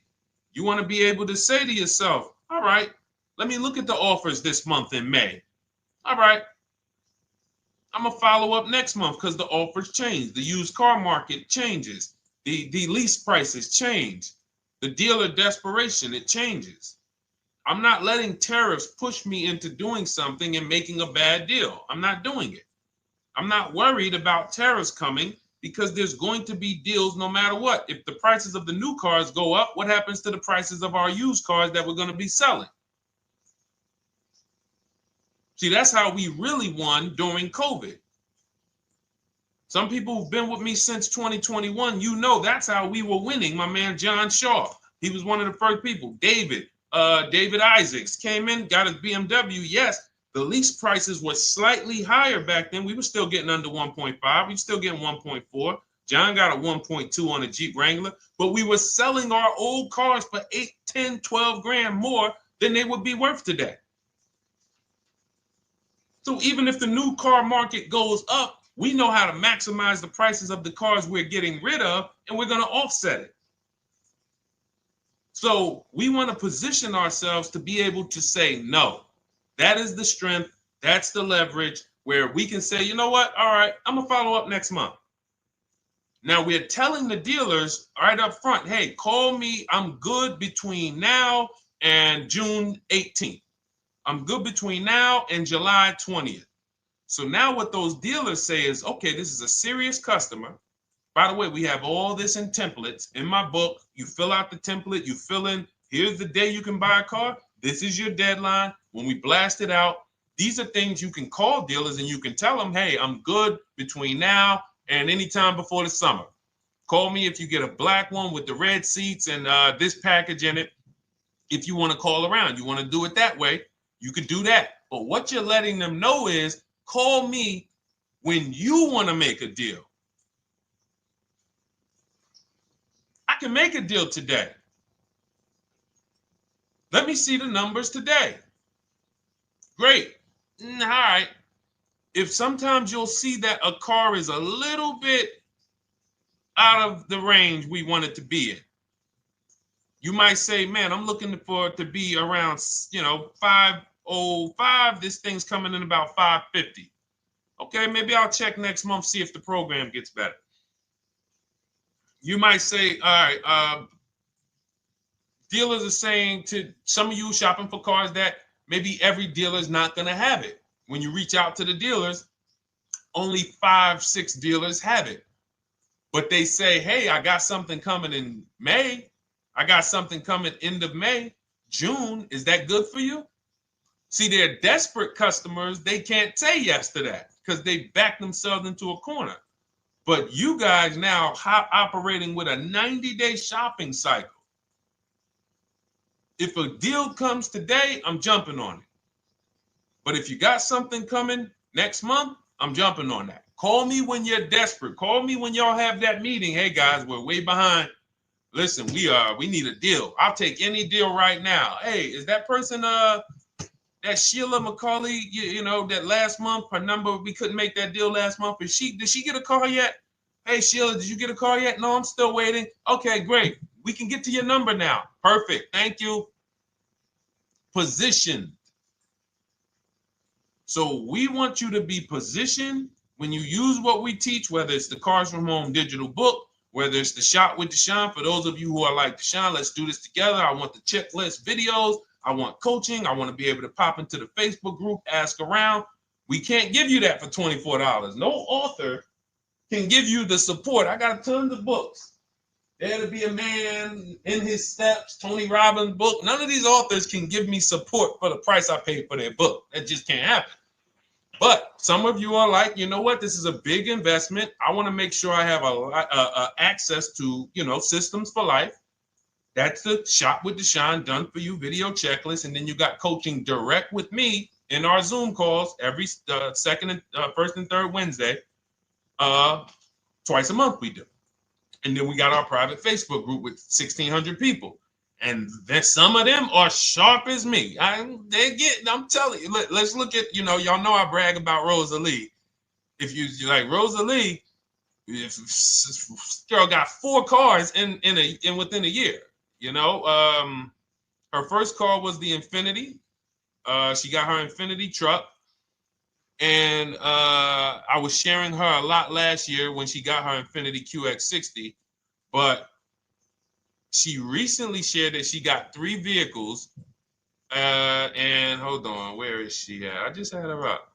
You want to be able to say to yourself, all right, let me look at the offers this month in May. All right, I'm going to follow up next month because the offers change. The used car market changes. The lease prices change. The dealer desperation, it changes. I'm not letting tariffs push me into doing something and making a bad deal. I'm not doing it. I'm not worried about tariffs coming, because there's going to be deals no matter what. If the prices of the new cars go up, what happens to the prices of our used cars that we're going to be selling? See, that's how we really won during COVID. Some people who've been with me since 2021, that's how we were winning. My man John Shaw, he was one of the first people. David Isaacs came in, got his BMW. Yes, the lease prices were slightly higher back then. We were still getting under 1.5. We were still getting 1.4. John got a 1.2 on a Jeep Wrangler, but we were selling our old cars for 8, 10, 12 grand more than they would be worth today. So even if the new car market goes up, we know how to maximize the prices of the cars we're getting rid of, and we're going to offset it. So we want to position ourselves to be able to say no. That is the strength. That's the leverage where we can say, you know what? All right, I'm going to follow up next month. Now we're telling the dealers right up front, hey, call me. I'm good between now and June 18th. I'm good between now and July 20th. So now what those dealers say is, okay, this is a serious customer. By the way, we have all this in templates. In my book, you fill out the template, you fill in, here's the day you can buy a car. This is your deadline. When we blast it out, these are things you can call dealers and you can tell them, hey, I'm good between now and anytime before the summer. Call me if you get a black one with the red seats and this package in it. If you want to call around, you want to do it that way, you could do that. But what you're letting them know is, call me when you want to make a deal. I can make a deal today. Let me see the numbers today. Great. All right. If sometimes you'll see that a car is a little bit out of the range we want it to be in, you might say, man, I'm looking for it to be around, 505. This thing's coming in about 550. Okay, maybe I'll check next month, see if the program gets better. You might say, all right, dealers are saying to some of you shopping for cars that maybe every dealer is not going to have it. When you reach out to the dealers, only 5, 6 dealers have it. But they say, hey, I got something coming in May. I got something coming end of May, June. Is that good for you? See, they're desperate customers. They can't say yes to that because they back themselves into a corner. But you guys now operating with a 90-day shopping cycle. If a deal comes today, I'm jumping on it. But if you got something coming next month, I'm jumping on that. Call me when you're desperate. Call me when y'all have that meeting. Hey guys, we're way behind. Listen, we need a deal. I'll take any deal right now. Hey, is that person that Sheila McCauley, you know, that last month, her number, we couldn't make that deal last month. Did she get a call yet? Hey Sheila, did you get a call yet? No, I'm still waiting. Okay, great. We can get to your number now. Perfect. Thank you. Positioned. So we want you to be positioned when you use what we teach, whether it's the Cars from Home digital book, whether it's the Shop with Deshone. For those of you who are like Deshone, let's do this together. I want the checklist videos. I want coaching. I want to be able to pop into the Facebook group, ask around. We can't give you that for $24. No author can give you the support. I got tons of books. There to be a man in his steps, Tony Robbins book. None of these authors can give me support for the price I paid for their book. That just can't happen. But some of you are like, you know what? This is a big investment. I want to make sure I have a access to, you know, systems for life. That's the Shop with Deshone done for you video checklist. And then you got coaching direct with me in our Zoom calls every second and first and third Wednesday. Twice a month we do. And then we got our private Facebook group with 1,600 people. And then some of them are sharp as me. I'm telling you, let's look at, you know, y'all know I brag about Rosalie. If you like Rosalie, if girl got 4 cars in within a year, you know. Her first car was the Infinity. She got her Infinity truck. And I was sharing her a lot last year when she got her Infinity QX60, but she recently shared that she got 3 vehicles. And hold on, where is she at? I just had her up.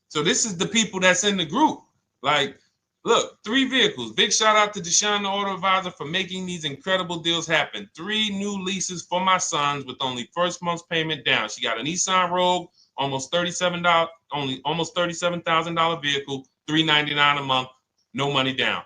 So this is the people that's in the group. Like, look, 3 vehicles. Big shout out to Deshone the Auto Advisor for making these incredible deals happen. 3 new leases for my sons with only first month's payment down. She got a Nissan Rogue, almost $37,000 vehicle, $399 a month, no money down.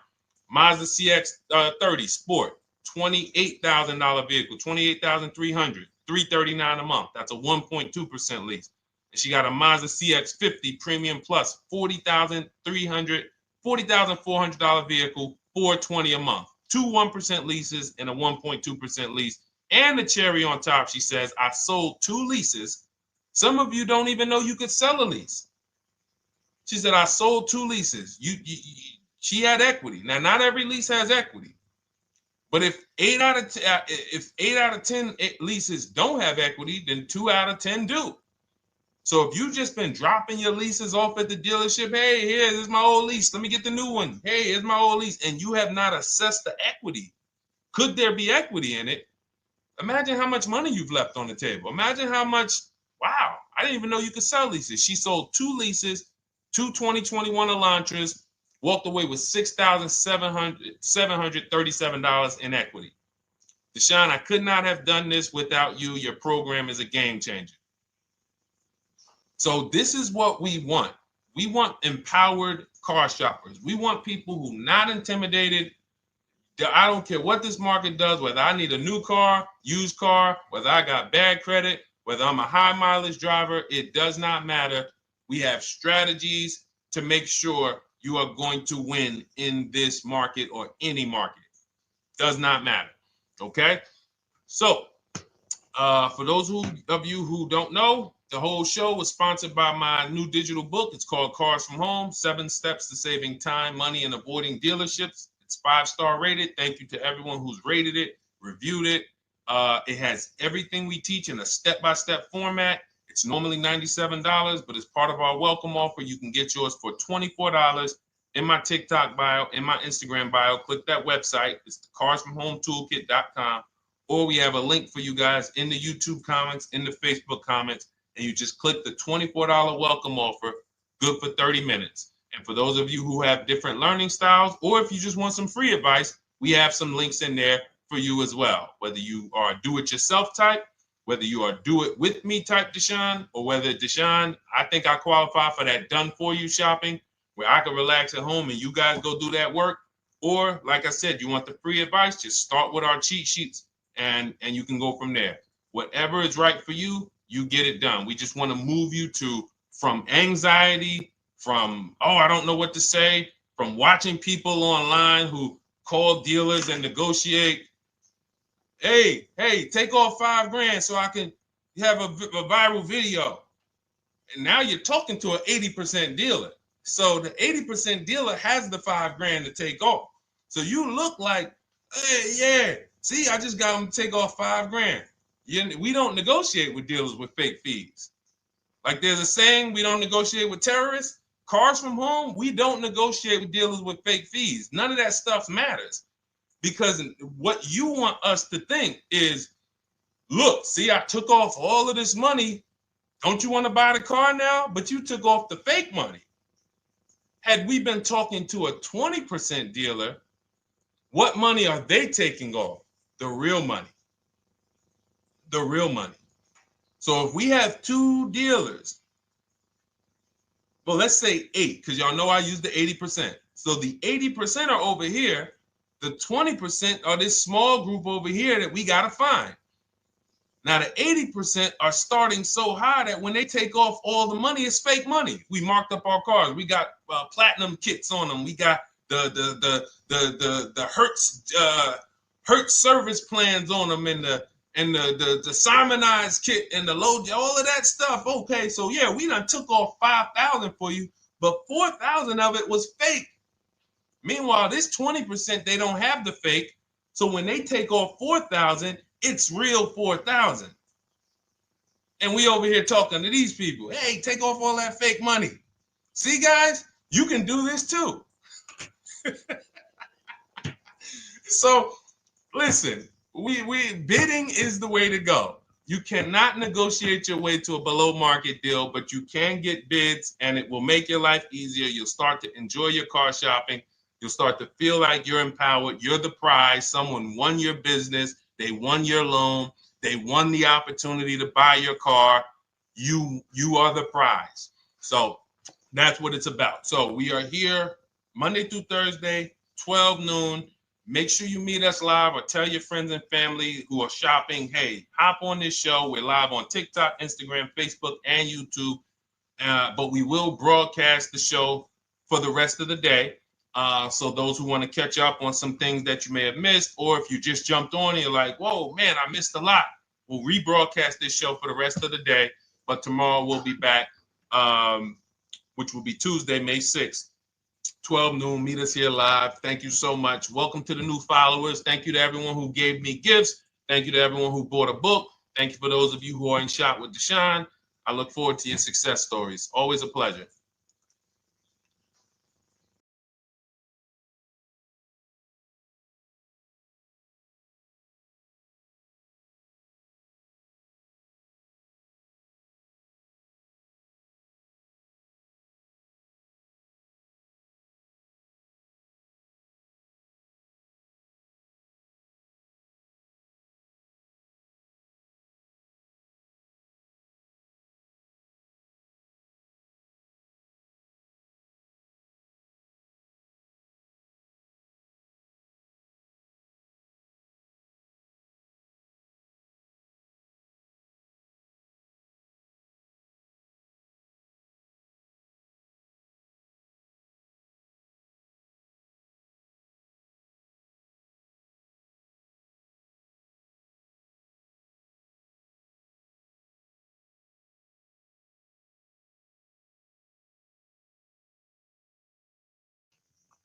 Mazda CX-30 Sport, $28,000 vehicle, $28,300, $339 a month. That's a 1.2% lease. And she got a Mazda CX-50 Premium Plus, $40,400 vehicle, $420 a month. 2 1% leases and a 1.2% lease. And the cherry on top, she says, I sold 2 leases. Some of you don't even know you could sell a lease. She said, I sold 2 leases. She had equity. Now, not every lease has equity. But if 8 out of 10 leases don't have equity, then 2 out of 10 do. So if you've just been dropping your leases off at the dealership, hey, here's my old lease. Let me get the new one. Hey, here's my old lease. And you have not assessed the equity. Could there be equity in it? Imagine how much money you've left on the table. Imagine how much, wow, I didn't even know you could sell leases. She sold 2 leases, 2 2021 Elantras, walked away with $6,737 in equity. Deshone, I could not have done this without you. Your program is a game changer. So this is what we want. We want empowered car shoppers. We want people who are not intimidated. I don't care what this market does, whether I need a new car, used car, whether I got bad credit, whether I'm a high mileage driver, it does not matter. We have strategies to make sure you are going to win in this market or any market. Does not matter. Okay? So, for those of you who don't know, the whole show was sponsored by my new digital book. It's called Cars from Home, 7 Steps to Saving Time, Money, and Avoiding Dealerships. It's 5-star rated. Thank you to everyone who's rated it, reviewed it. It has everything we teach in a step-by-step format. It's normally $97, but as part of our welcome offer, you can get yours for $24 in my TikTok bio, in my Instagram bio. Click that website. It's the carsfromhometoolkit.com. Or we have a link for you guys in the YouTube comments, in the Facebook comments, and you just click the $24 welcome offer, good for 30 minutes. And for those of you who have different learning styles, or if you just want some free advice, we have some links in there for you as well. Whether you are a do-it-yourself type, whether you are do-it-with-me type Deshone, or whether Deshone, I think I qualify for that done-for-you shopping, where I can relax at home and you guys go do that work. Or like I said, you want the free advice, just start with our cheat sheets and you can go from there. Whatever is right for you, you get it done. We just want to move you from anxiety, from, oh, I don't know what to say, from watching people online who call dealers and negotiate. Hey, take off $5,000 so I can have a viral video. And now you're talking to an 80% dealer. So the 80% dealer has the $5,000 to take off. So you look like, hey, yeah, see, I just got them to take off $5,000. We don't negotiate with dealers with fake fees. Like there's a saying, we don't negotiate with terrorists. Cars from home, we don't negotiate with dealers with fake fees. None of that stuff matters. Because what you want us to think is, look, see, I took off all of this money. Don't you want to buy the car now? But you took off the fake money. Had we been talking to a 20% dealer, what money are they taking off? The real money. The real money. So if we have two dealers, well, let's say 8, because y'all know I use the 80%. So the 80% are over here. The 20% are this small group over here that we got to find. Now, the 80% are starting so high that when they take off all the money, it's fake money. We marked up our cars. We got platinum kits on them. We got the Hertz service plans on them, and the Simonized kit and the low, all of that stuff. Okay, so yeah, we done took off 5,000 for you, but 4,000 of it was fake. Meanwhile, this 20%, they don't have the fake. So when they take off 4,000, it's real 4,000. And we over here talking to these people. Hey, take off all that fake money. See, guys, you can do this too. So listen, we bidding is the way to go. You cannot negotiate your way to a below market deal, but you can get bids and it will make your life easier. You'll start to enjoy your car shopping. You'll start to feel like you're empowered. You're the prize. Someone won your business. They won your loan. They won the opportunity to buy your car. You are the prize. So that's what it's about. So we are here Monday through Thursday, 12 noon. Make sure you meet us live or tell your friends and family who are shopping, hey, hop on this show. We're live on TikTok, Instagram, Facebook, and YouTube. But we will broadcast the show for the rest of the day. So those who want to catch up on some things that you may have missed, or if you just jumped on and you're like, whoa, man, I missed a lot. We'll rebroadcast this show for the rest of the day. But tomorrow we'll be back, which will be Tuesday, May 6th, 12 noon. Meet us here live. Thank you so much. Welcome to the new followers. Thank you to everyone who gave me gifts. Thank you to everyone who bought a book. Thank you for those of you who are in Shop with Deshone. I look forward to your success stories. Always a pleasure.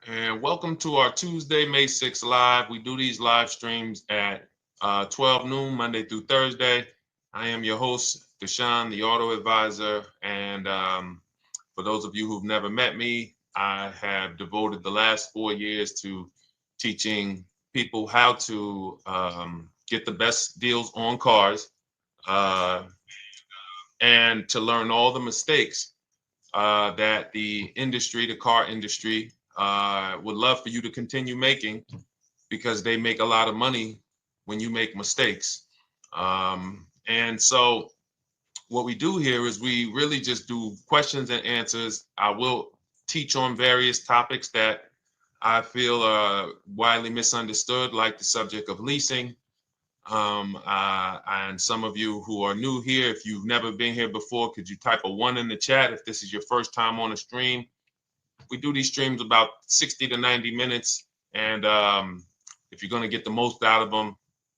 And welcome to our Tuesday, May 6th live. We do these live streams at 12 noon, Monday through Thursday. I am your host, Deshone the Auto Advisor. And for those of you who've never met me, I have devoted the last 4 years to teaching people how to get the best deals on cars and to learn all the mistakes that the industry, the car industry, would love for you to continue making, because they make a lot of money when you make mistakes. And so what we do here is we really just do questions and answers. I will teach on various topics that I feel are widely misunderstood, like the subject of leasing. And some of you who are new here, if you've never been here before, could you type a 1 in the chat if this is your first time on a stream? We do these streams about 60 to 90 minutes. And if you're going to get the most out of them,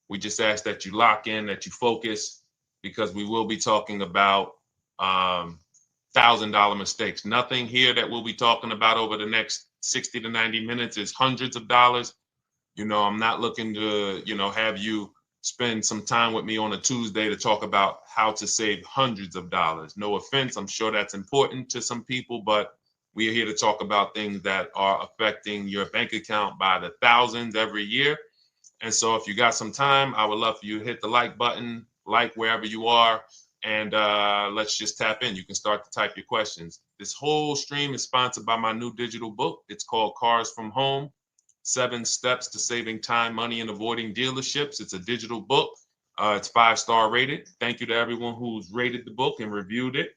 we just ask that you lock in, that you focus, because we will be talking about $1,000 mistakes. Nothing here that we'll be talking about over the next 60 to 90 minutes is hundreds of dollars. You know, I'm not looking to, have you spend some time with me on a Tuesday to talk about how to save hundreds of dollars. No offense, I'm sure that's important to some people, but we are here to talk about things that are affecting your bank account by the thousands every year. And so if you got some time, I would love for you to hit the like button, like wherever you are, and let's just tap in. You can start to type your questions. This whole stream is sponsored by my new digital book. It's called Cars from Home, 7 Steps to Saving Time, Money, and Avoiding Dealerships. It's a digital book. It's 5-star rated. Thank you to everyone who's rated the book and reviewed it.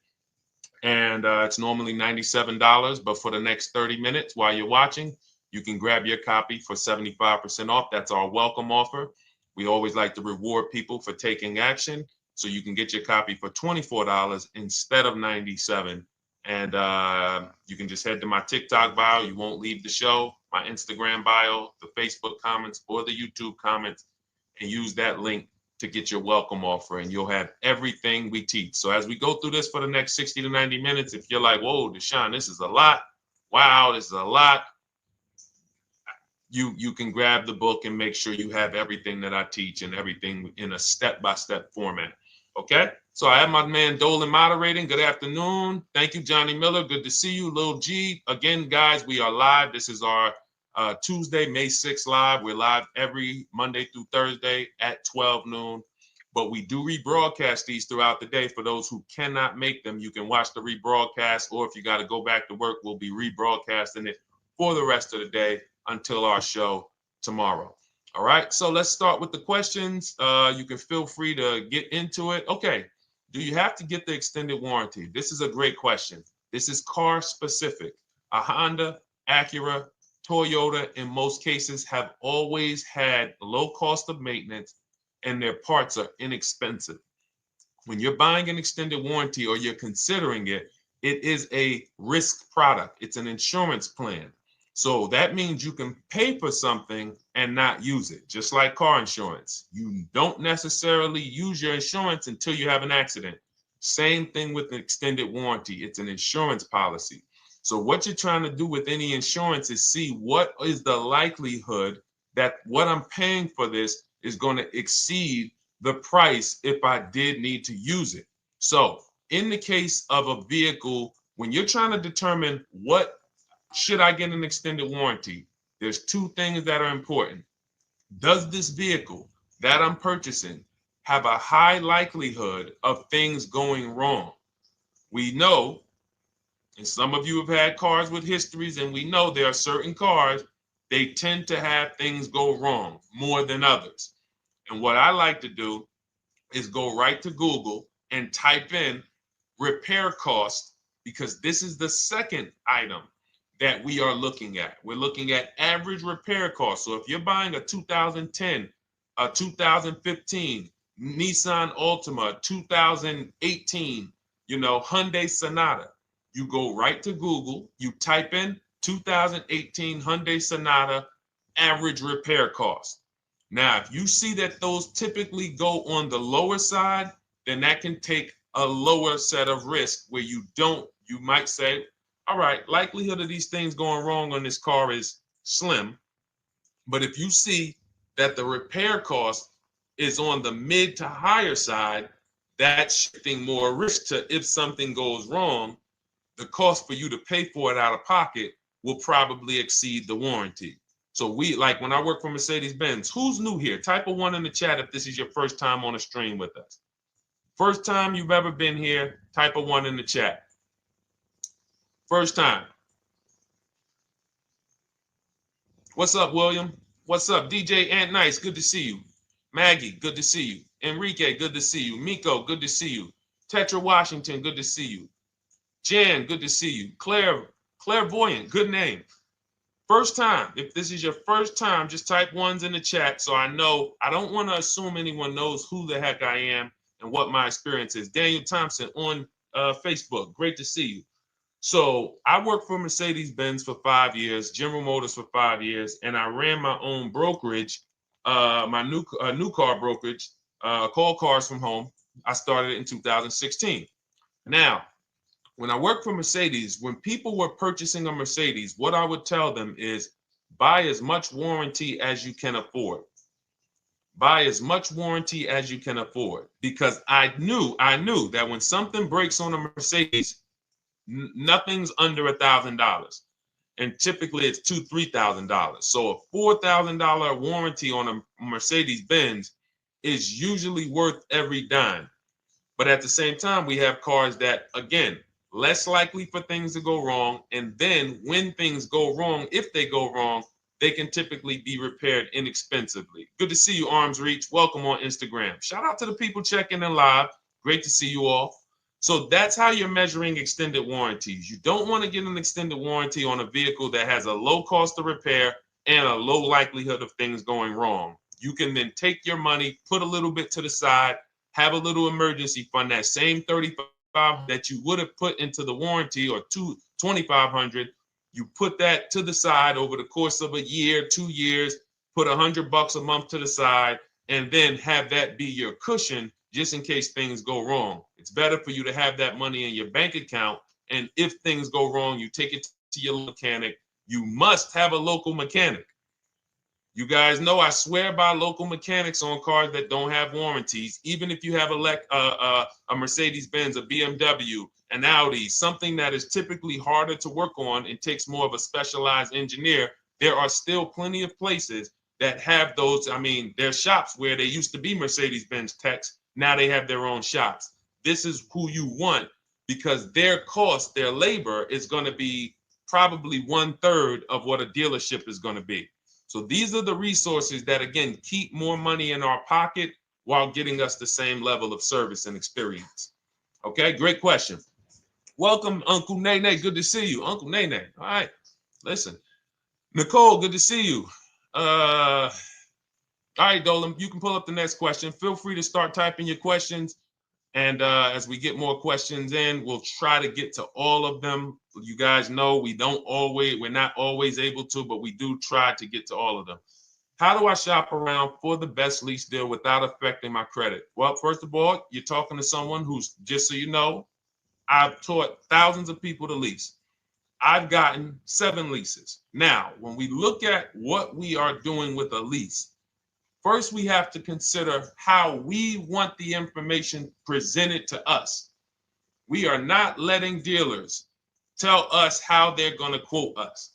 And it's normally $97, but for the next 30 minutes while you're watching, you can grab your copy for 75% off. That's our welcome offer. We always like to reward people for taking action. So you can get your copy for $24 instead of $97. And you can just head to my TikTok bio. You won't leave the show, my Instagram bio, the Facebook comments, or the YouTube comments, and use that link to get your welcome offer, and you'll have everything we teach. So as we go through this for the next 60 to 90 minutes, if you're like, whoa, Deshone, this is a lot. Wow, this is a lot. You can grab the book and make sure you have everything that I teach and everything in a step-by-step format. Okay? So I have my man Dolan moderating. Good afternoon. Thank you, Johnny Miller. Good to see you. Lil G. Again, guys, we are live. This is our Tuesday, May 6th live. We're live every Monday through Thursday at 12 noon. But we do rebroadcast these throughout the day. For those who cannot make them, you can watch the rebroadcast, or if you got to go back to work, we'll be rebroadcasting it for the rest of the day until our show tomorrow. All right, so let's start with the questions. You can feel free to get into it. Okay, do you have to get the extended warranty? This is a great question. This is car specific. A Honda, Acura, Toyota, in most cases, have always had low cost of maintenance and their parts are inexpensive. When you're buying an extended warranty or you're considering it, it is a risk product. It's an insurance plan. So that means you can pay for something and not use it, just like car insurance. You don't necessarily use your insurance until you have an accident. Same thing with an extended warranty. It's an insurance policy. So what you're trying to do with any insurance is see what is the likelihood that what I'm paying for this is going to exceed the price if I did need to use it. So in the case of a vehicle, when you're trying to determine what should I get an extended warranty, there's 2 things that are important. Does this vehicle that I'm purchasing have a high likelihood of things going wrong? We know, and some of you have had cars with histories, and we know there are certain cars, they tend to have things go wrong more than others. And what I like to do is go right to Google and type in repair cost, because this is the second item that we are looking at. We're looking at average repair cost. So if you're buying a 2010, a 2015 Nissan Altima, 2018, Hyundai Sonata, you go right to Google, you type in 2018 Hyundai Sonata average repair cost. Now, if you see that those typically go on the lower side, then that can take a lower set of risk where you might say, all right, likelihood of these things going wrong on this car is slim. But if you see that the repair cost is on the mid to higher side, that's shifting more risk to if something goes wrong, the cost for you to pay for it out of pocket will probably exceed the warranty. So like when I work for Mercedes-Benz, who's new here? Type a 1 in the chat if this is your first time on a stream with us. First time you've ever been here, type a 1 in the chat. First time. What's up, William? What's up? DJ Ant Nice, good to see you. Maggie, good to see you. Enrique, good to see you. Miko, good to see you. Tetra Washington, good to see you. Jan, good to see you. Claire Clairvoyant, good name. First time, if this is your first time, just type ones in the chat so I know. I don't want to assume anyone knows who the heck I am and what my experience is. Daniel Thompson on Facebook, great to see you. So I worked for Mercedes-Benz for 5 years, General Motors for 5 years, and I ran my own brokerage, my new car brokerage, Call Cars from Home. I started it in 2016. Now, when I worked for Mercedes, when people were purchasing a Mercedes, what I would tell them is buy as much warranty as you can afford. Buy as much warranty as you can afford, because I knew that when something breaks on a Mercedes, nothing's under $1,000, and typically it's $2,000-$3,000. So a $4,000 warranty on a Mercedes Benz is usually worth every dime. But at the same time, we have cars that, again, less likely for things to go wrong. And then when things go wrong, if they go wrong, they can typically be repaired inexpensively. Good to see you, Arms Reach. Welcome on Instagram. Shout out to the people checking in live. Great to see you all. So that's how you're measuring extended warranties. You don't want to get an extended warranty on a vehicle that has a low cost of repair and a low likelihood of things going wrong. You can then take your money, put a little bit to the side, have a little emergency fund, that same $35 that you would have put into the warranty, or $2,500, you put that to the side over the course of a year, 2 years, put $100 a month to the side, and then have that be your cushion just in case things go wrong. It's better for you to have that money in your bank account, and if things go wrong, you take it to your mechanic. You must have a local mechanic. You guys know I swear by local mechanics on cars that don't have warranties. Even if you have a Mercedes-Benz, a BMW, an Audi, something that is typically harder to work on and takes more of a specialized engineer, there are still plenty of places that have those. I mean, there's shops where they used to be Mercedes-Benz techs. Now they have their own shops. This is who you want, because their cost, their labor is going to be probably 1/3 of what a dealership is going to be. So these are the resources that, again, keep more money in our pocket while getting us the same level of service and experience. Okay, great question. Welcome, Uncle Nene. Good to see you. Uncle Nene. All right, listen. Nicole, good to see you. All right, Dolan, you can pull up the next question. Feel free to start typing your questions. And as we get more questions in, we'll try to get to all of them. You guys know we're not always able to, but we do try to get to all of them. How do I shop around for the best lease deal without affecting my credit? Well, first of all, you're talking to someone who's, just so you know, I've taught thousands of people to lease. I've gotten 7 leases. Now, when we look at what we are doing with a lease, first, we have to consider how we want the information presented to us. We are not letting dealers tell us how they're going to quote us.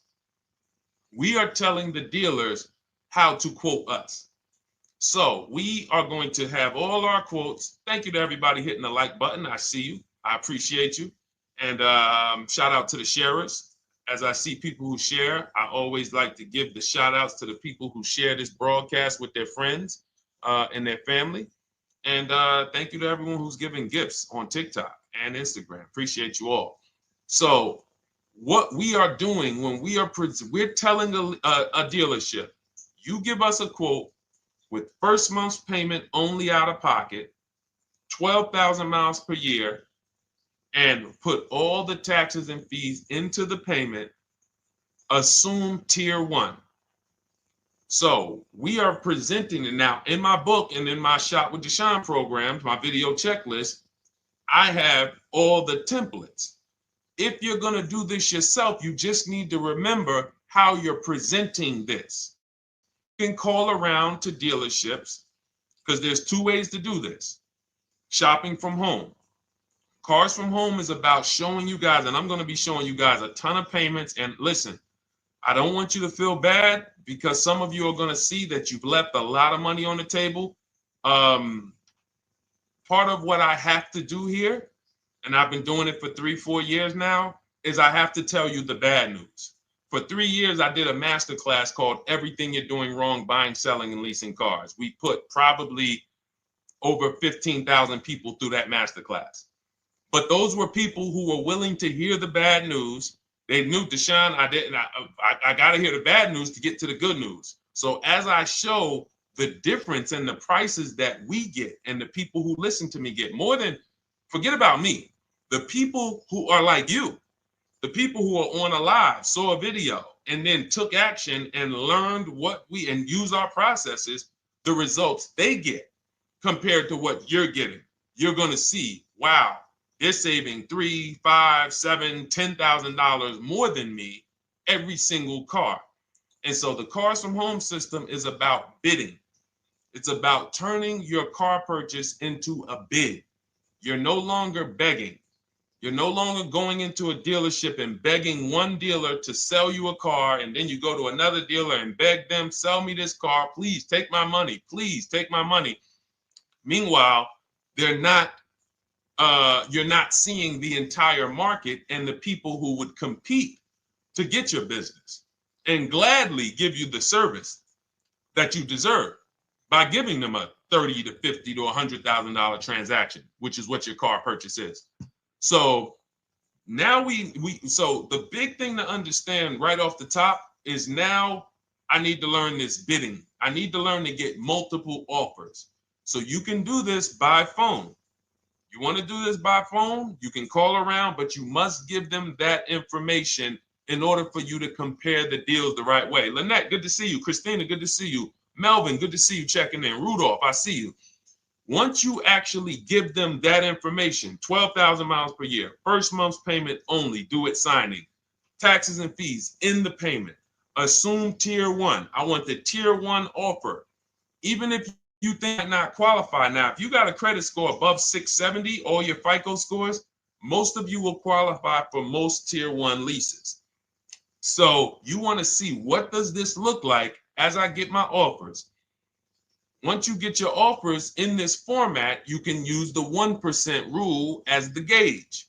We are telling the dealers how to quote us. So we are going to have all our quotes. Thank you to everybody hitting the like button. I see you. I appreciate you. And shout out to the sharers. As I see people who share, I always like to give the shout outs to the people who share this broadcast with their friends and their family. And thank you to everyone who's giving gifts on TikTok and Instagram. Appreciate you all. So what we are doing when we're telling a dealership, you give us a quote with first month's payment only out of pocket, 12,000 miles per year, and put all the taxes and fees into the payment, assume tier 1. So we are presenting it now in my book and in my Shop with Deshone programs, my video checklist. I have all the templates. If you're going to do this yourself, you just need to remember how you're presenting this. You can call around to dealerships, because there's 2 ways to do this. Shopping from home. Cars from Home is about showing you guys, and I'm going to be showing you guys a ton of payments. And listen, I don't want you to feel bad, because some of you are going to see that you've left a lot of money on the table. Part of what I have to do here, and I've been doing it for 3-4 years now, is I have to tell you the bad news. For 3 years, I did a masterclass called Everything You're Doing Wrong Buying, Selling, and Leasing Cars. We put probably over 15,000 people through that masterclass. But those were people who were willing to hear the bad news They knew, Deshone, I got to hear the bad news to get to the good news. So as I show the difference in the prices that we get and the people who listen to me get, more than, forget about me, the people who are like you, the people who are on a live, saw a video, and then took action and learned what we, and use our processes, the results they get compared to what you're getting. You're going to see, wow, they're saving $3, $5, $7, $10,000 more than me every single car. And so the Cars from Home system is about bidding. It's about turning your car purchase into a bid. You're no longer begging. You're no longer going into a dealership and begging one dealer to sell you a car, and then you go to another dealer and beg them, sell me this car, please take my money, please take my money. Meanwhile, you're not seeing the entire market and the people who would compete to get your business and gladly give you the service that you deserve by giving them a $30 to $50 to $100,000 transaction, which is what your car purchase is. So now so the big thing to understand right off the top is, now I need to learn this bidding. I need to learn to get multiple offers. So you can do this by phone. You want to do this by phone, you can call around, but you must give them that information in order for you to compare the deals the right way. Lynette, good to see you. Christina, good to see you. Melvin, good to see you checking in. Rudolph, I see you. Once you actually give them that information, 12,000 miles per year, first month's payment only, due at signing, taxes and fees in the payment, assume tier one. I want the tier one offer. Even if you think not qualify. Now, if you got a credit score above 670, all your FICO scores, most of you will qualify for most tier one leases. So you want to see, what does this look like as I get my offers? Once you get your offers in this format, you can use the 1% rule as the gauge.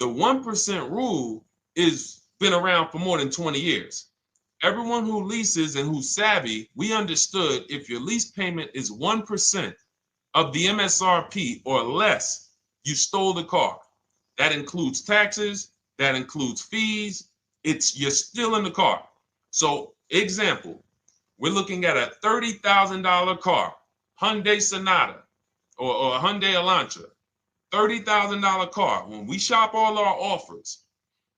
The 1% rule is been around for more than 20 years. Everyone who leases and who's savvy, we understood if your lease payment is 1% of the MSRP or less, you stole the car. That includes taxes, that includes fees. You're still in the car. So example, we're looking at a $30,000 car, Hyundai Sonata or a Hyundai Elantra, $30,000 car. When we shop all our offers,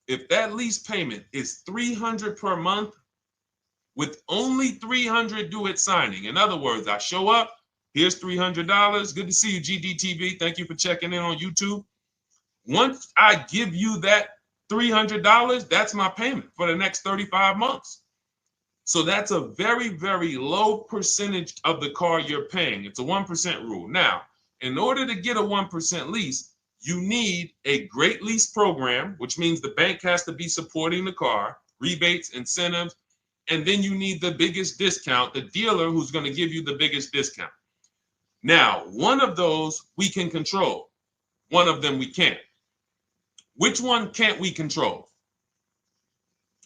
if that lease payment is $300 per month with only $300 due at signing, in other words, I show up, here's $300. Good to see you, GDTV. Thank you for checking in on YouTube. Once I give you that $300, that's my payment for the next 35 months. So that's a very, very low percentage of the car you're paying. It's a 1% rule. Now, in order to get a 1% lease, you need a great lease program, which means the bank has to be supporting the car, rebates, incentives, and then you need the biggest discount, the dealer who's going to give you the biggest discount. Now, one of those we can control. One of them we can't. Which one can't we control?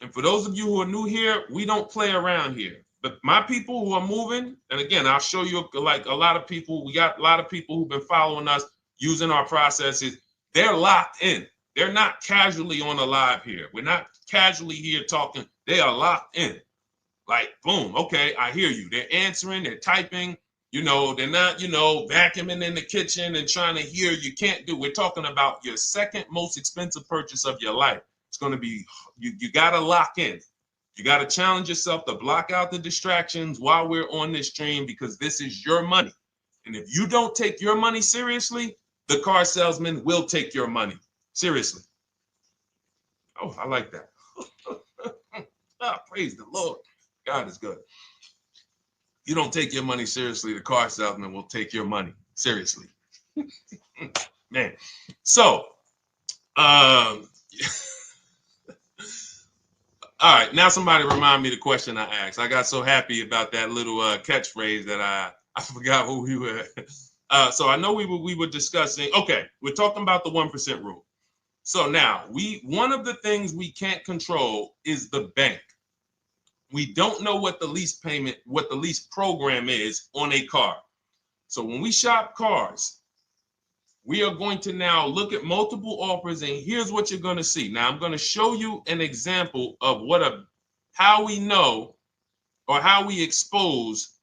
And for those of you who are new here, we don't play around here. But my people who are moving, and again, I'll show you, like a lot of people, we got a lot of people who've been following us, using our processes. They're locked in. They're not casually on a live here. We're not casually here talking. They are locked in. Like, boom, okay, I hear you. They're answering, they're typing, they're not, vacuuming in the kitchen and trying to hear. You can't do. We're talking about your second most expensive purchase of your life. It's going to be, you got to lock in. You got to challenge yourself to block out the distractions while we're on this stream, because this is your money. And if you don't take your money seriously, the car salesman will take your money seriously. Oh, I like that. Praise the Lord. God is good. You don't take your money seriously, the car salesman will take your money seriously. Man. So, all right, now somebody remind me the question I asked. I got so happy about that little catchphrase that I forgot who we were. So I know we were discussing. Okay, we're talking about the 1% rule. So now one of the things we can't control is the bank. We don't know what the lease payment, what the lease program is on a car. So when we shop cars, We are going to now look at multiple offers, and here's what you're going to see. Now, I'm going to show you an example of how we know or how we expose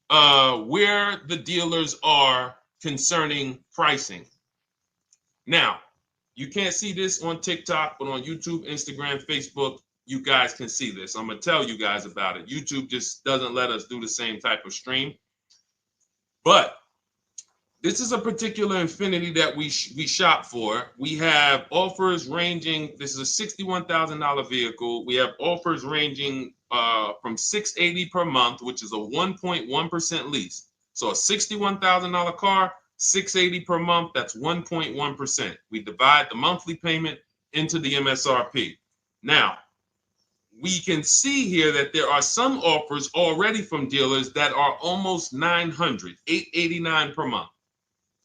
where the dealers are concerning pricing. Now, you can't see this on TikTok, but on YouTube, Instagram, Facebook, you guys can see this. I'm going to tell you guys about it. YouTube just doesn't let us do the same type of stream. But this is a particular Infiniti that we shop for. We have offers ranging, this is a $61,000 vehicle. We have offers ranging from $680 per month, which is a 1.1% lease. So a $61,000 car, $680 per month, that's 1.1%. We divide the monthly payment into the MSRP. Now, we can see here that there are some offers already from dealers that are almost $900, $889 per month.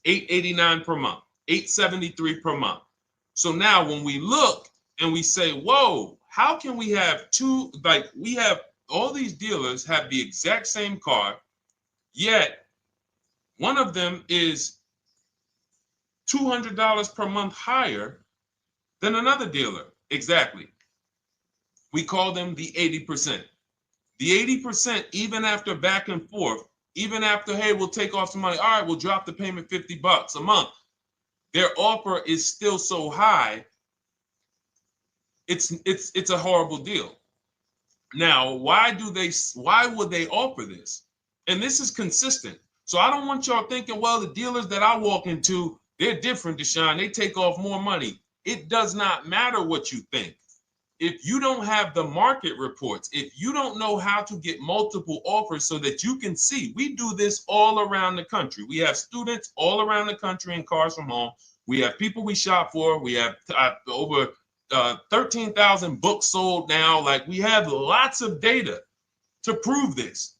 $889 per month, $873 per month. So now when we look and we say, whoa, how can we have two, like we have all these dealers have the exact same car, yet one of them is $200 per month higher than another dealer. Exactly. We call them the 80%. The 80%, even after back and forth, even after, hey, we'll take off some money. All right, we'll drop the payment $50 a month. Their offer is still so high. It's a horrible deal. Now, why would they offer this? And this is consistent. So I don't want y'all thinking, well, the dealers that I walk into, they're different, Deshone. They take off more money. It does not matter what you think. If you don't have the market reports, if you don't know how to get multiple offers so that you can see, we do this all around the country. We have students all around the country in Cars from Home. We have people we shop for. We have over 13,000 books sold now. Like, we have lots of data to prove this.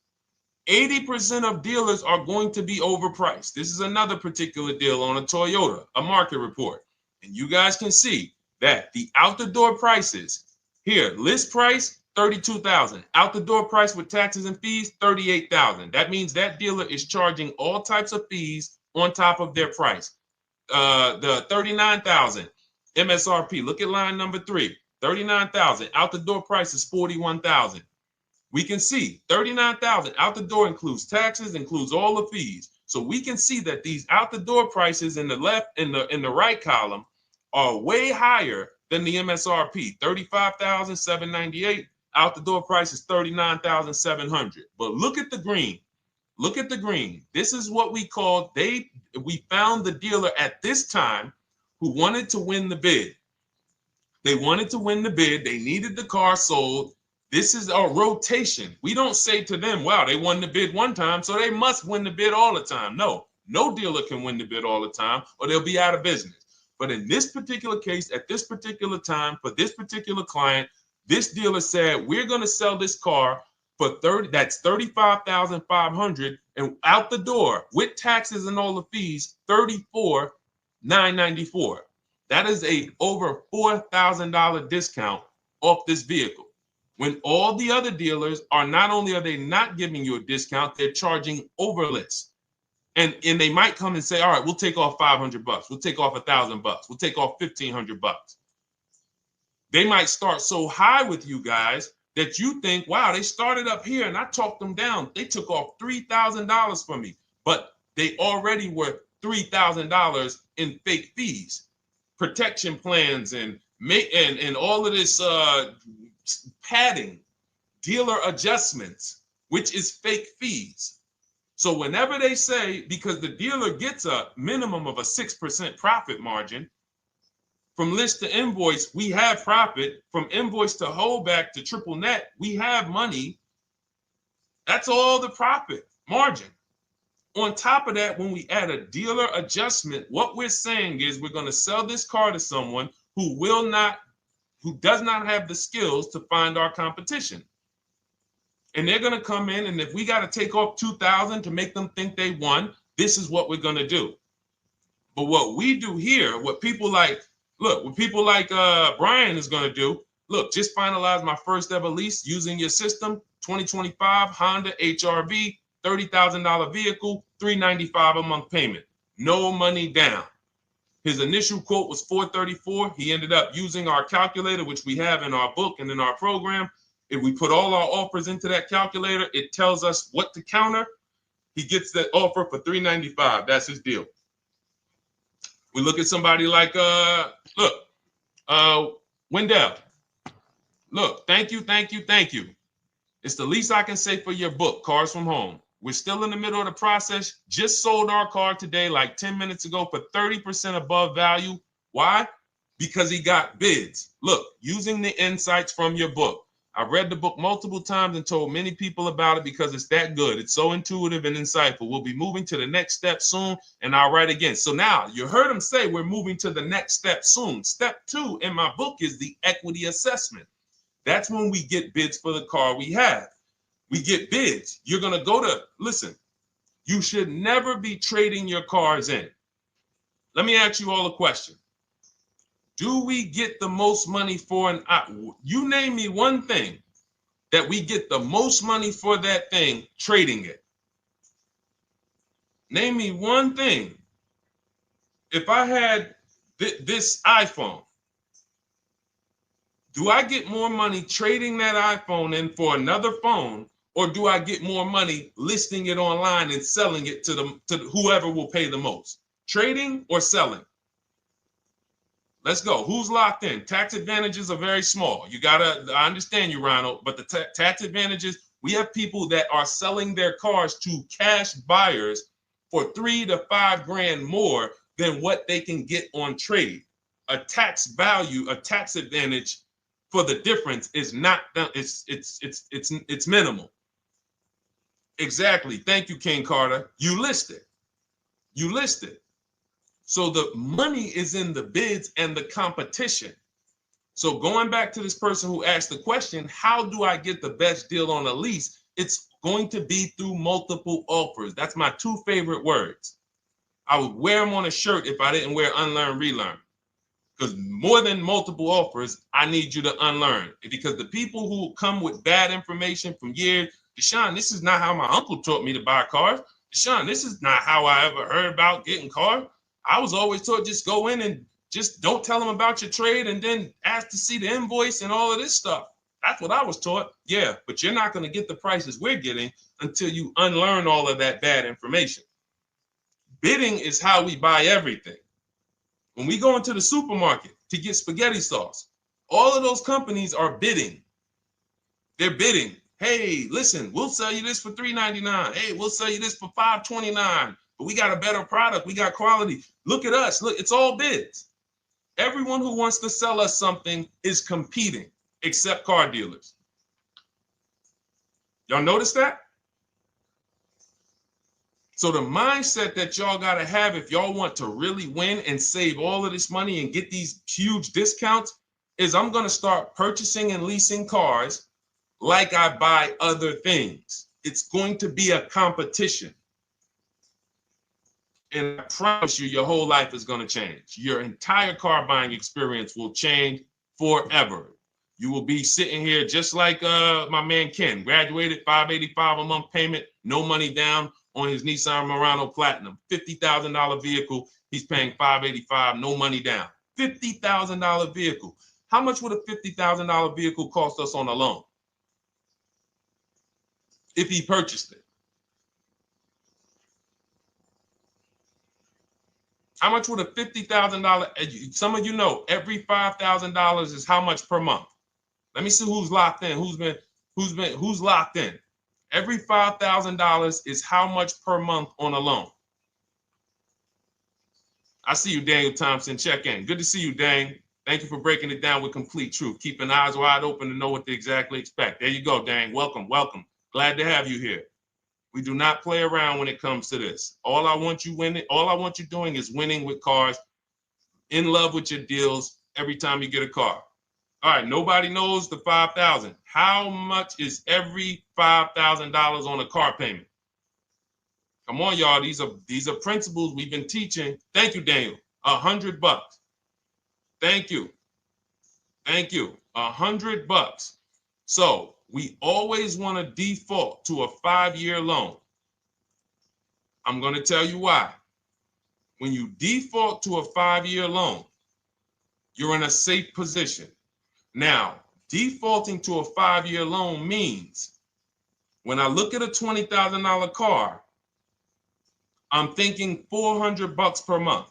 80% of dealers are going to be overpriced. This is another particular deal on a Toyota, a market report. And you guys can see that the out-the-door prices here, list price, $32,000. Out-the-door price with taxes and fees, $38,000. That means that dealer is charging all types of fees on top of their price. The $39,000 MSRP. Look at line number 3. $39,000. Out-the-door price is $41,000. We can see $39,000 out-the-door includes taxes, includes all the fees. So we can see that these out-the-door prices in the left, in the right column, are way higher than the MSRP, $35,798. Out the door price is $39,700. But look at the green. Look at the green. This is what we call, we found the dealer at this time who wanted to win the bid. They wanted to win the bid. They needed the car sold. This is a rotation. We don't say to them, wow, they won the bid one time, so they must win the bid all the time. No dealer can win the bid all the time, or they'll be out of business. But in this particular case, at this particular time, for this particular client, this dealer said, we're going to sell this car for that's $35,500, and out the door with taxes and all the fees, $34,994. That is a over $4,000 discount off this vehicle. When all the other dealers are, not only are they not giving you a discount, they're charging over list. And they might come and say, all right, we'll take off $500. We'll take off $1,000. We'll take off $1,500. They might start so high with you guys that you think, wow, they started up here and I talked them down. They took off $3,000 from me, but they already were $3,000 in fake fees, protection plans, and all of this padding, dealer adjustments, which is fake fees. So whenever they say, because the dealer gets a minimum of a 6% profit margin, from list to invoice, we have profit. From invoice to holdback to triple net, we have money. That's all the profit margin. On top of that, when we add a dealer adjustment, what we're saying is we're going to sell this car to someone who does not have the skills to find our competition. And they're going to come in, and if we got to take off $2,000 to make them think they won, this is what we're going to do. But what we do here, what people like Brian is going to do, look, just finalize my first ever lease using your system, 2025 Honda HRV, $30,000 vehicle, $395 a month payment. no money down. His initial quote was $434. He ended up using our calculator, which we have in our book and in our program. If we put all our offers into that calculator, it tells us what to counter. He gets that offer for $395. That's his deal. We look at somebody like Wendell. Look, thank you. It's the least I can say for your book, Cars from Home. We're still in the middle of the process. Just sold our car today, like 10 minutes ago, for 30% above value. Why? Because he got bids. Look, using the insights from your book. I've read the book multiple times and told many people about it because it's that good. It's so intuitive and insightful. We'll be moving to the next step soon, and I'll write again. So now you heard him say we're moving to the next step soon. Step 2 in my book is the equity assessment. That's when we get bids for the car we have. We get bids. You're going to go to, listen, you should never be trading your cars in. Let me ask you all a question. Do we get the most money for you name me one thing that we get the most money for that thing trading it. Name me one thing. If I had this iPhone, do I get more money trading that iPhone in for another phone, or do I get more money listing it online and selling it to whoever will pay the most? Trading or selling? Let's go. Who's locked in? Tax advantages are very small. I understand you, Ronald, but the tax advantages, we have people that are selling their cars to cash buyers for $3 to $5 grand more than what they can get on trade. A tax value, a tax advantage for the difference is not, it's minimal. Exactly. Thank you, King Carter. You listed. So the money is in the bids and the competition. So going back to this person who asked the question, how do I get the best deal on a lease? It's going to be through multiple offers. That's my 2 favorite words. I would wear them on a shirt if I didn't wear unlearn, relearn. Because more than multiple offers, I need you to unlearn. Because the people who come with bad information from years, Deshone, this is not how my uncle taught me to buy cars. Deshone, this is not how I ever heard about getting cars. I was always taught just go in and just don't tell them about your trade and then ask to see the invoice and all of this stuff. That's what I was taught. Yeah, but you're not going to get the prices we're getting until you unlearn all of that bad information. Bidding is how we buy everything. When we go into the supermarket to get spaghetti sauce, all of those companies are bidding. They're bidding. Hey, listen, we'll sell you this for $3.99. Hey, we'll sell you this for $5.29. But we got a better product. We got quality. Look at us. Look, it's all bids. Everyone who wants to sell us something is competing, except car dealers. Y'all notice that? So the mindset that y'all got to have if y'all want to really win and save all of this money and get these huge discounts is I'm going to start purchasing and leasing cars like I buy other things. It's going to be a competition. And I promise you, your whole life is going to change. Your entire car buying experience will change forever. You will be sitting here just like my man Ken, graduated, $585 a month payment, no money down on his Nissan Murano Platinum, $50,000 vehicle. He's paying $585, no money down. $50,000 vehicle. How much would a $50,000 vehicle cost us on a loan if he purchased it? How much would a $50,000? Some of you know every $5,000 is how much per month. Let me see who's locked in. Who's locked in? Every $5,000 is how much per month on a loan. I see you, Daniel Thompson. Check in. Good to see you, Dang. Thank you for breaking it down with complete truth. Keeping eyes wide open to know what to exactly expect. There you go, Dang. Welcome. Glad to have you here. We do not play around when it comes to this. All I want you doing is winning with cars, in love with your deals every time you get a car. All right, nobody knows the $5,000. How much is every $5,000 on a car payment? Come on, y'all. These are principles we've been teaching. Thank you, Daniel. $100. Thank you. $100. So we always want to default to a 5-year loan. I'm going to tell you why. when you default to a 5-year loan, you're in a safe position. Now, defaulting to a 5-year loan means when I look at a $20,000 car, I'm thinking $400 per month.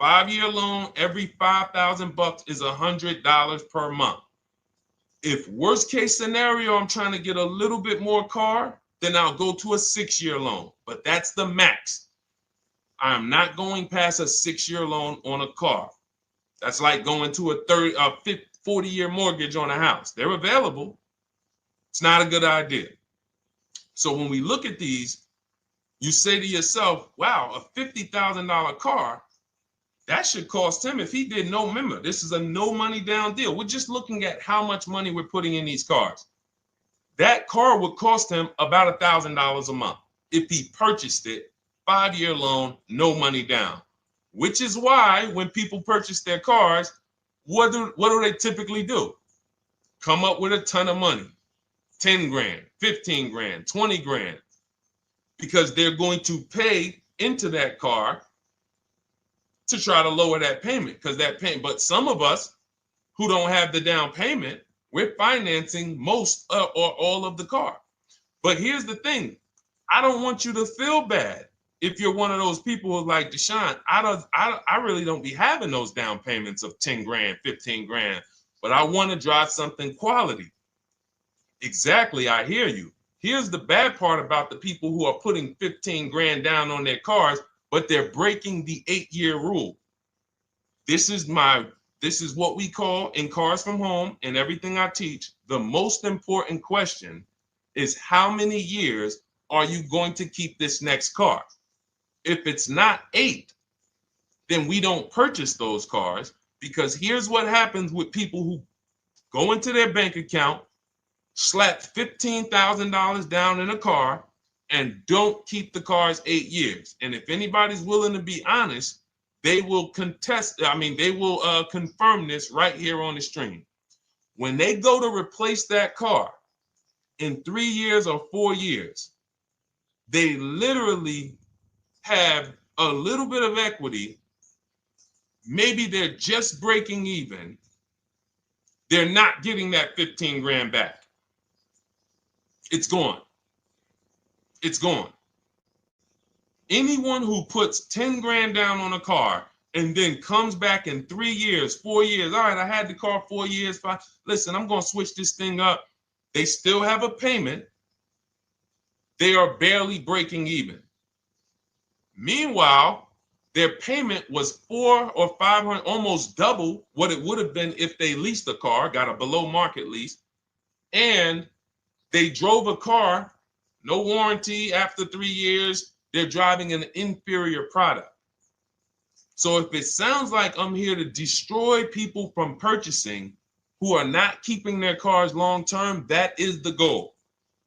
5-year loan, every $5,000 is $100 per month. If worst case scenario, I'm trying to get a little bit more car, then I'll go to a 6-year loan, but that's the max. I'm not going past a 6-year loan on a car. That's like going to a 40-year mortgage on a house. They're available. It's not a good idea. So when we look at these, you say to yourself, wow, a $50,000 car, that should cost him, if he did no, remember, this is a no money down deal. We're just looking at how much money we're putting in these cars. That car would cost him about $1,000 a month if he purchased it, 5-year loan, no money down. Which is why when people purchase their cars, what do they typically do? Come up with a ton of money, 10 grand, 15 grand, 20 grand, because they're going to pay into that car to try to lower that payment, because that payment. But some of us who don't have the down payment, we're financing most or all of the car. But here's the thing. I don't want you to feel bad if you're one of those people who's like, Deshone, I really don't be having those down payments of 10 grand, 15 grand, but I want to drive something quality. Exactly, I hear you. Here's the bad part about the people who are putting 15 grand down on their cars, but they're breaking the 8-year rule. This is what we call in Cars from Home and everything I teach, the most important question is how many years are you going to keep this next car? If it's not 8, then we don't purchase those cars, because here's what happens with people who go into their bank account, slap $15,000 down in a car, and don't keep the cars 8 years. And if anybody's willing to be honest, they will confirm this right here on the stream. When they go to replace that car in 3 years or 4 years, they literally have a little bit of equity. Maybe they're just breaking even. They're not getting that 15 grand back. It's gone. It's gone. Anyone who puts 10 grand down on a car and then comes back in 3 years, 4 years, all right, I had the car 4 years, 5, listen, I'm going to switch this thing up. They still have a payment. They are barely breaking even. Meanwhile, their payment was $400 or $500, almost double what it would have been if they leased a car, got a below market lease, and they drove a car, no warranty after 3 years. They're driving an inferior product. So if it sounds like I'm here to destroy people from purchasing who are not keeping their cars long term, that is the goal.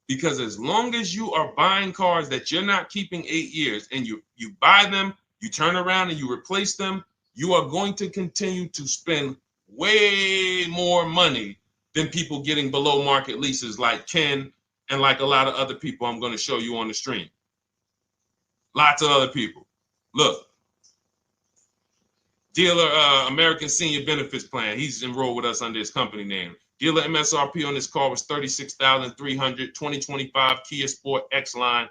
Because as long as you are buying cars that you're not keeping 8 years and you buy them, you turn around and you replace them, you are going to continue to spend way more money than people getting below market leases like Ken and like a lot of other people I'm going to show you on the stream. Lots of other people. Look, dealer American Senior Benefits Plan. He's enrolled with us under his company name. Dealer MSRP on this car was $36,300. 2025 Kia Sport X line.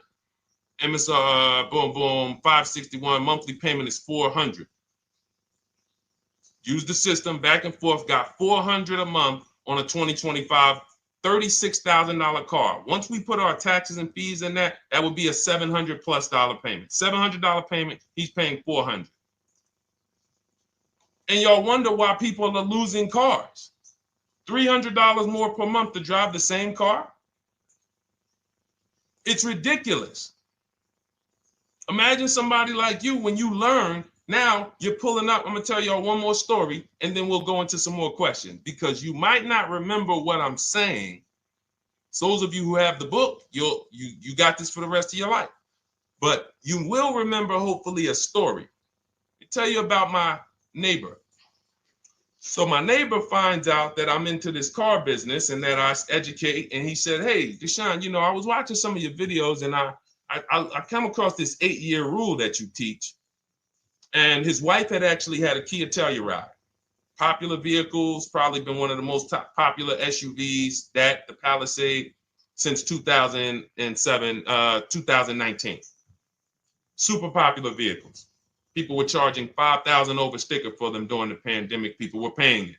MSR boom boom 561. Monthly payment is $400. Use the system back and forth. Got $400 a month on a 2025 $36,000 car. Once we put our taxes and fees in that would be a $700+ payment. $700 payment. He's paying $400. And y'all wonder why people are losing cars. $300 more per month to drive the same car? It's ridiculous. Imagine somebody like you, when you learn, now you're pulling up. I'm going to tell y'all one more story, and then we'll go into some more questions, because you might not remember what I'm saying. So those of you who have the book, you got this for the rest of your life. But you will remember, hopefully, a story. I'll tell you about my neighbor. So my neighbor finds out that I'm into this car business and that I educate. And he said, hey, Deshone, I was watching some of your videos and I come across this 8-year rule that you teach. And his wife had actually had a Kia Telluride. Popular vehicles, probably been one of the most popular SUVs, that the Palisade, since 2007, 2019. Super popular vehicles. People were charging $5,000 over sticker for them during the pandemic. People were paying it.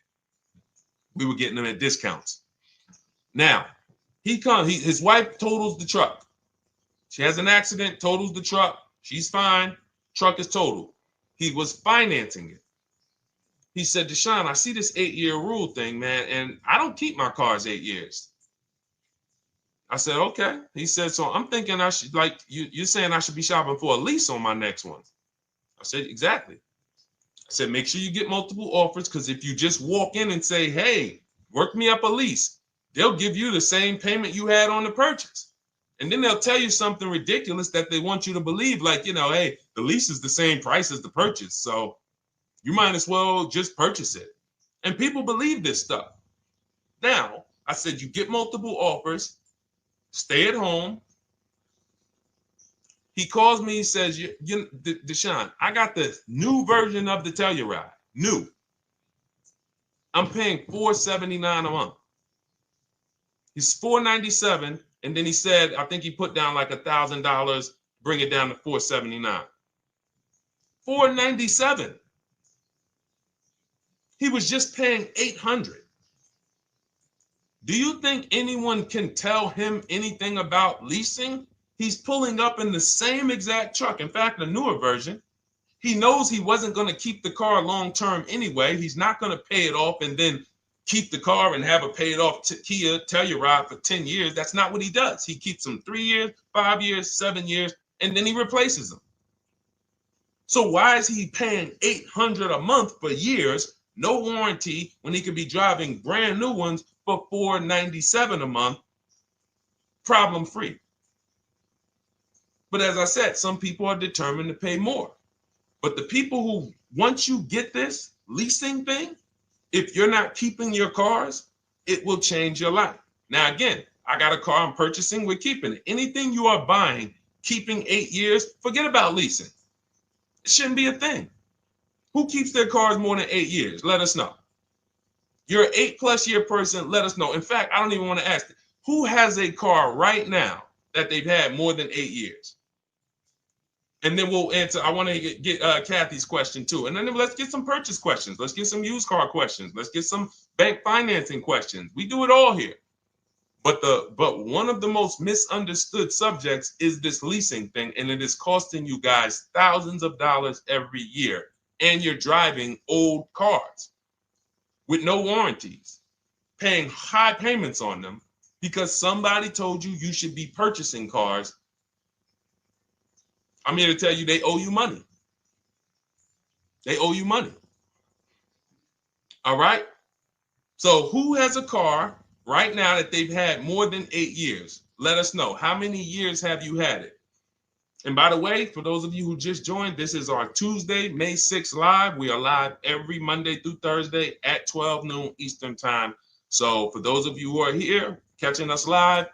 We were getting them at discounts. Now, his wife totals the truck. She has an accident, totals the truck. She's fine. Truck is totaled. He was financing it. He said, Deshone, I see this 8-year rule thing, man, and I don't keep my cars 8 years. I said, okay. He said, so I'm thinking I should, like, you're saying I should be shopping for a lease on my next one. I said, exactly. I said, make sure you get multiple offers, because if you just walk in and say, hey, work me up a lease, they'll give you the same payment you had on the purchase. And then they'll tell you something ridiculous that they want you to believe, like, hey, the lease is the same price as the purchase, so you might as well just purchase it. And people believe this stuff. Now, I said, you get multiple offers, stay at home. He calls me, he says, Deshone, I got the new version of the Telluride, new. I'm paying $479 a month. He's $497, and then he said, I think he put down like $1,000, bring it down to $479. $497. He was just paying $800. Do you think anyone can tell him anything about leasing? He's pulling up in the same exact truck. In fact, a newer version. He knows he wasn't going to keep the car long term anyway. He's not going to pay it off and then keep the car and have a paid off Kia Telluride for 10 years. That's not what he does. He keeps them 3 years, 5 years, 7 years, and then he replaces them. So why is he paying $800 a month for years, no warranty, when he could be driving brand new ones for $497 a month, problem free? But as I said, some people are determined to pay more. But the people who, once you get this leasing thing, if you're not keeping your cars, it will change your life. Now, again, I got a car I'm purchasing, we're keeping it. Anything you are buying, keeping 8 years, forget about leasing. It shouldn't be a thing. Who keeps their cars more than 8 years? Let us know. You're an 8+ year person, let us know. In fact, I don't even want to ask it. Who has a car right now that they've had more than 8 years? And then we'll answer. I want to get Kathy's question too. And then let's get some purchase questions. Let's get some used car questions. Let's get some bank financing questions. We do it all here. But one of the most misunderstood subjects is this leasing thing, and it is costing you guys thousands of dollars every year. And you're driving old cars with no warranties, paying high payments on them because somebody told you you should be purchasing cars. I'm here to tell you they owe you money. They owe you money. All right? So who has a car right now that they've had more than 8 years? Let us know. How many years have you had it? And by the way, for those of you who just joined, this is our Tuesday, May 6th live. We are live every Monday through Thursday at 12 noon Eastern time. So for those of you who are here catching us live,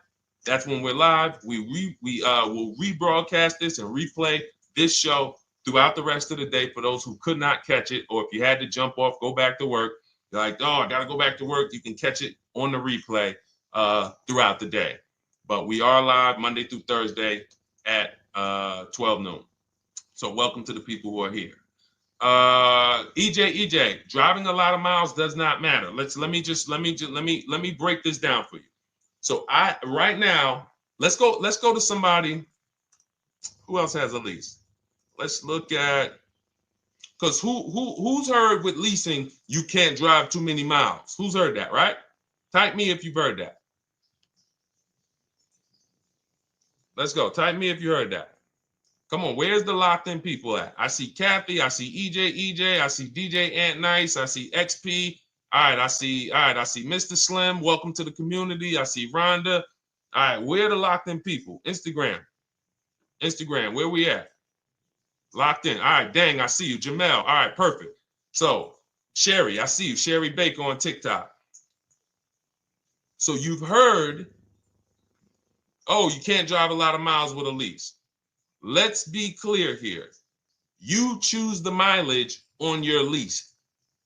that's when we're live. We will rebroadcast this and replay this show throughout the rest of the day for those who could not catch it, or if you had to jump off, go back to work. You're like, oh, I got to go back to work. You can catch it on the replay throughout the day. But we are live Monday through Thursday at 12 noon. So welcome to the people who are here. EJ, driving a lot of miles does not matter. Let me break this down for you. So right now, let's go to somebody who else has a lease. Let's look at, because who's heard with leasing you can't drive too many miles? Who's heard that, right? Type me if you've heard that. Let's go. Type me if you heard that. Come on, where's the locked in people at? I see Kathy, I see EJ, I see DJ Ant Nice, I see XP. All right, I see Mr. Slim. Welcome to the community. I see Rhonda. All right, where are the locked in people? Instagram, where we at? Locked in. All right, dang, I see you. Jamel. All right, perfect. So, Sherry, I see you. Sherry Baker on TikTok. So you've heard, oh, you can't drive a lot of miles with a lease. Let's be clear here. You choose the mileage on your lease.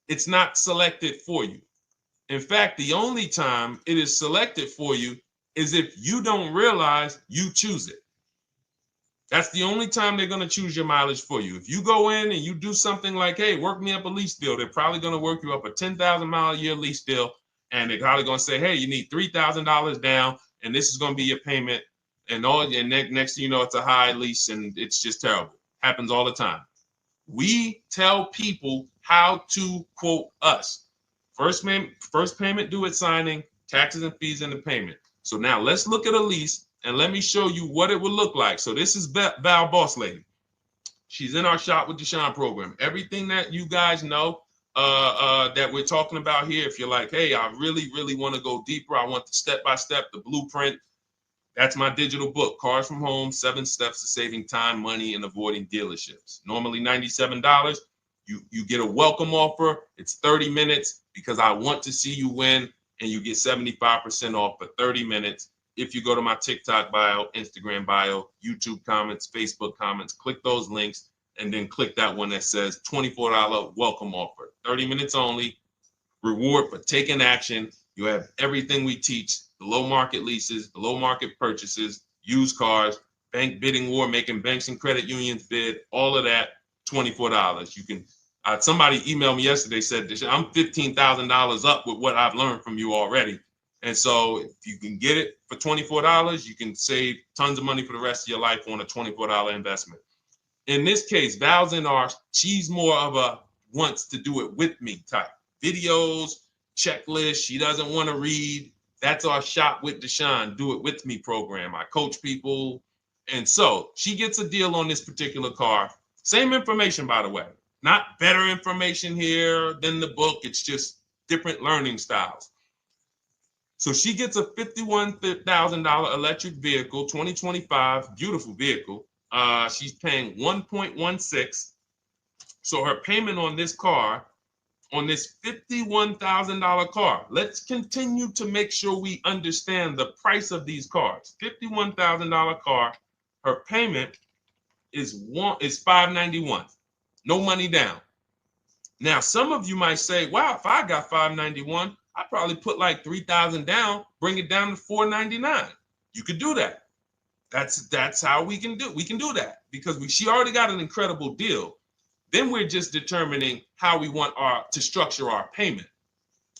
It's not selected for you. In fact, the only time it is selected for you is if you don't realize you choose it. That's the only time they're going to choose your mileage for you. If you go in and you do something like, hey, work me up a lease deal, they're probably going to work you up a 10,000 mile a year lease deal. And they're probably going to say, hey, you need $3,000 down, and this is going to be your payment. And next thing you know, it's a high lease, and it's just terrible. Happens all the time. We tell people how to quote us. First payment due at signing, taxes and fees in the payment. So now let's look at a lease, and let me show you what it would look like. So this is Val Boss Lady. She's in our Shop with Deshone program. Everything that you guys know that we're talking about here, if you're like, hey, I really, really want to go deeper, I want the step-by-step, the blueprint, that's my digital book, Cars from Home, 7 Steps to Saving Time, Money, and Avoiding Dealerships. Normally $97. You get a welcome offer. It's 30 minutes because I want to see you win, and you get 75% off for 30 minutes. If you go to my TikTok bio, Instagram bio, YouTube comments, Facebook comments, click those links, and then click that one that says $24 welcome offer. 30 minutes only, reward for taking action. You have everything we teach, the low market leases, the low market purchases, used cars, bank bidding war, making banks and credit unions bid, all of that, $24. You can, somebody emailed me yesterday, said, I'm $15,000 up with what I've learned from you already. And so if you can get it for $24, you can save tons of money for the rest of your life on a $24 investment. In this case, Val's in our, she's more of a wants to do it with me type. Videos, checklist, she doesn't want to read. That's our Shop with Deshone, do it with me program. I coach people. And so she gets a deal on this particular car. Same information, by the way. Not better information here than the book. It's just different learning styles. So she gets a $51,000 electric vehicle, 2025, beautiful vehicle. She's paying 1.16. So her payment on this car, on this $51,000 car, let's continue to make sure we understand the price of these cars. $51,000 car, her payment is $591. No money down. Now, some of you might say, wow, if I got $591, I probably put like $3,000 down, bring it down to $499. You could do that. That's how we can do. We can do that because she already got an incredible deal. Then we're just determining how we want to structure our payment.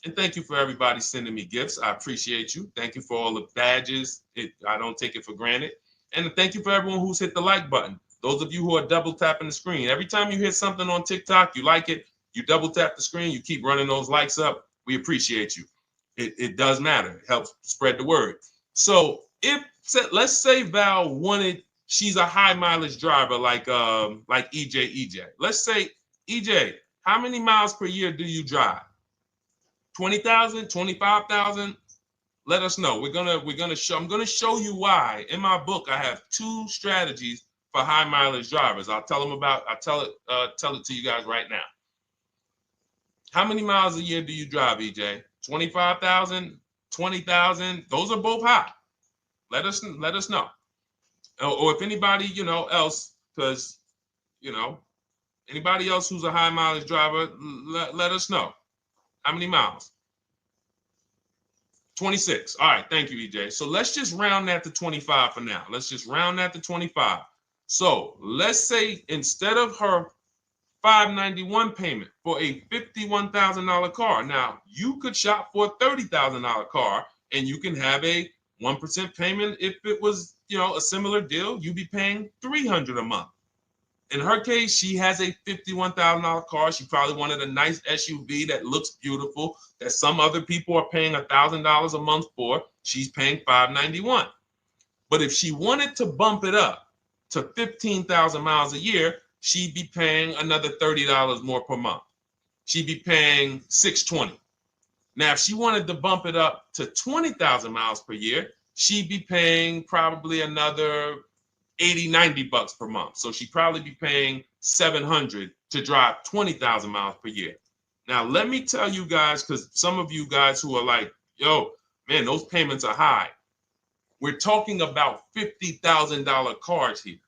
And thank you for everybody sending me gifts. I appreciate you. Thank you for all the badges. I don't take it for granted. And thank you for everyone who's hit the like button. Those of you who are double tapping the screen. Every time you hit something on TikTok, you like it, you double tap the screen, you keep running those likes up. We appreciate you. It does matter. It helps spread the word. So let's say Val wanted, she's a high mileage driver like EJ. Let's say, EJ, how many miles per year do you drive? 20,000, 25,000? Let us know. I'm gonna show you why. In my book, I have 2 strategies for high mileage drivers. I'll tell it to you guys right now. How many miles a year do you drive, EJ? 25,000, 20,000? Those are both high. Let us know. Or if anybody, else, because, anybody else who's a high mileage driver, let us know. How many miles? 26. All right. Thank you, EJ. So let's just round that to 25 for now. Let's just round that to 25. So let's say instead of her $591 payment for a $51,000 car, now you could shop for a $30,000 car and you can have a 1% payment. If it was, a similar deal, you'd be paying $300 a month. In her case, she has a $51,000 car. She probably wanted a nice SUV that looks beautiful, that some other people are paying $1,000 a month for. She's paying $591. But if she wanted to bump it up to 15,000 miles a year, she'd be paying another $30 more per month. She'd be paying $620. Now, if she wanted to bump it up to 20,000 miles per year, she'd be paying probably another $80, $90 per month. So she'd probably be paying $700 to drive 20,000 miles per year. Now, let me tell you guys, because some of you guys who are like, yo, man, those payments are high. We're talking about $50,000 cars here.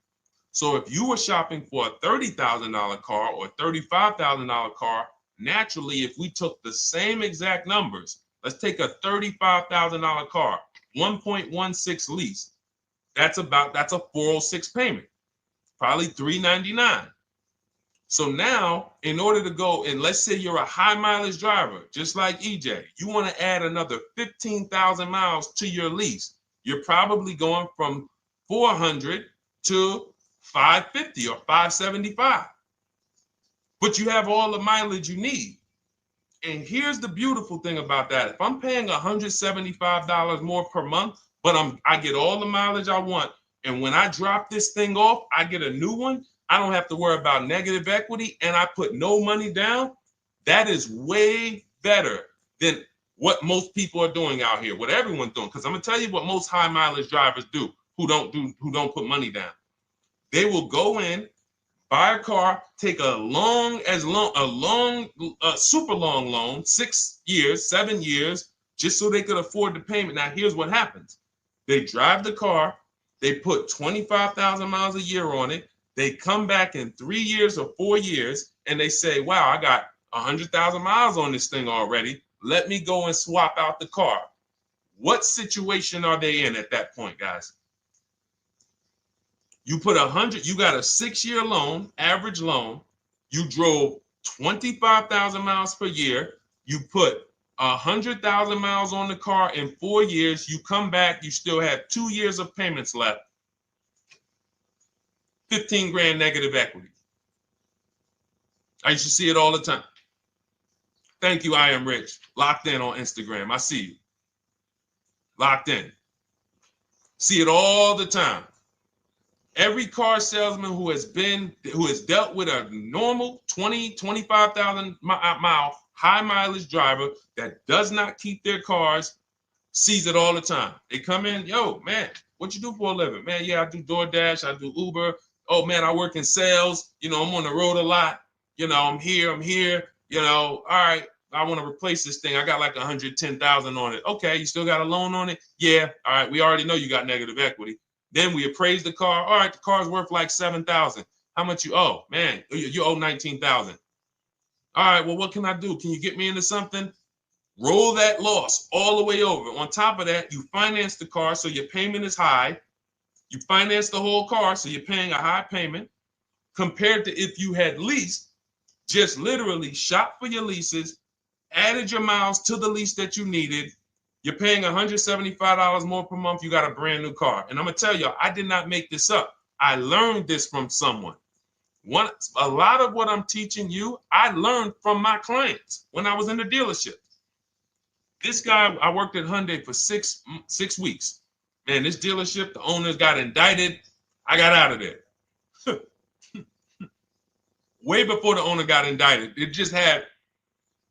So if you were shopping for a $30,000 car or $35,000 car, naturally, if we took the same exact numbers, let's take a $35,000 car, 1.16 lease. That's a 406 payment, probably $399. So now, in order to go, and let's say you're a high mileage driver, just like EJ, you want to add another 15,000 miles to your lease. You're probably going from 400 to 550 or 575. But you have all the mileage you need. And here's the beautiful thing about that. If I'm paying $175 more per month, but I get all the mileage I want, and when I drop this thing off, I get a new one, I don't have to worry about negative equity, and I put no money down. That is way better than what most people are doing out here, what everyone's doing. Because I'm gonna tell you what most high mileage drivers do who don't put money down. They will go in, buy a car, take a super long loan, 6 years, 7 years, just so they could afford the payment. Now, here's what happens. They drive the car, they put 25,000 miles a year on it. They come back in 3 years or 4 years, and they say, wow, I got 100,000 miles on this thing already. Let me go and swap out the car. What situation are they in at that point, guys? You put 100, you got a 6-year loan, average loan. You drove 25,000 miles per year. You put 100,000 miles on the car in 4 years. You come back, you still have 2 years of payments left. 15 grand negative equity. I used to see it all the time. Thank you, I am rich. Locked in on Instagram. I see you. Locked in. See it all the time. Every car salesman who has dealt with a normal 25,000 mile high mileage driver that does not keep their cars sees it all the time. They come in, yo, man, what you do for a living? Man, yeah, I do DoorDash, I do Uber. Oh man, I work in sales. You know, I'm on the road a lot. You know, I'm here. You know, all right, I want to replace this thing. I got like 110,000 on it. Okay, you still got a loan on it? Yeah. All right, we already know you got negative equity. Then we appraise the car. All right, the car's worth like 7,000. How much you owe? Man, you owe 19,000. All right, well, what can I do? Can you get me into something? Roll that loss all the way over. On top of that, you finance the car, so your payment is high. You finance the whole car, so you're paying a high payment compared to if you had leased, just literally shop for your leases, added your miles to the lease that you needed. You're paying $175 more per month. You got a brand new car. And I'm going to tell you, I did not make this up. I learned this from someone. A lot of what I'm teaching you, I learned from my clients when I was in the dealership. This guy, I worked at Hyundai for six weeks. Man, this dealership, the owners got indicted. I got out of there. Way before the owner got indicted. It just had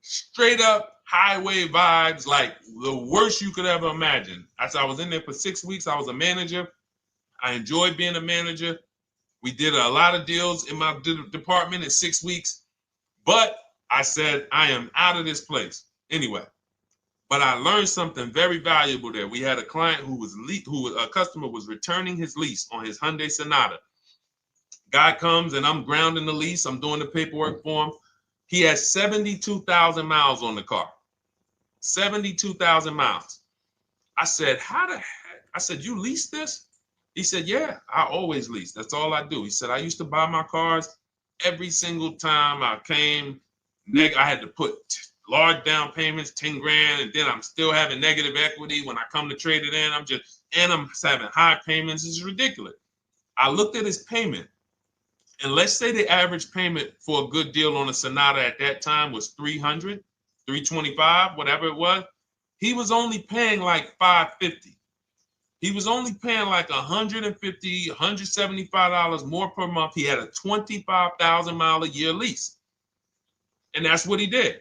straight up highway vibes, like the worst you could ever imagine. As I was in there for 6 weeks, I was a manager. I enjoyed being a manager. We did a lot of deals in my department in 6 weeks. But I said, I am out of this place. Anyway. But I learned something very valuable there. We had a client a customer was returning his lease on his Hyundai Sonata. Guy comes and I'm grounding the lease. I'm doing the paperwork for him. He has 72,000 miles on the car. 72,000 miles. I said, how the heck? I said, you lease this? He said, yeah, I always lease. That's all I do. He said, I used to buy my cars every single time I came. I had to put large down payments, 10 grand, and then I'm still having negative equity when I come to trade it in. I'm having high payments. It's ridiculous. I looked at his payment, and let's say the average payment for a good deal on a Sonata at that time was 300, 325, whatever it was. He was only paying like 550. He was only paying like $150, $175 more per month. He had a 25,000 mile a year lease. And that's what he did.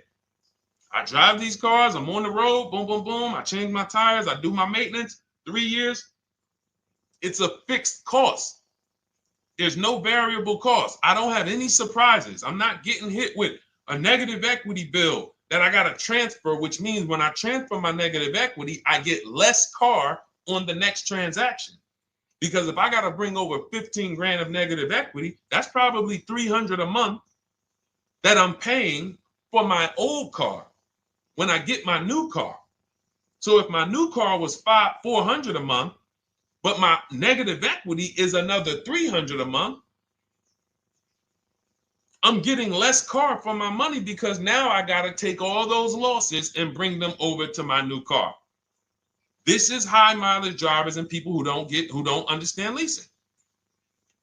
I drive these cars. I'm on the road. Boom, boom, boom. I change my tires. I do my maintenance. 3 years. It's a fixed cost. There's no variable cost. I don't have any surprises. I'm not getting hit with a negative equity bill that I got to transfer, which means when I transfer my negative equity, I get less car on the next transaction. Because if I got to bring over 15 grand of negative equity, that's probably 300 a month that I'm paying for my old car when I get my new car. So if my new car was 400 a month, but my negative equity is another 300 a month, I'm getting less car for my money because now I got to take all those losses and bring them over to my new car. This is high mileage drivers and people who don't understand leasing.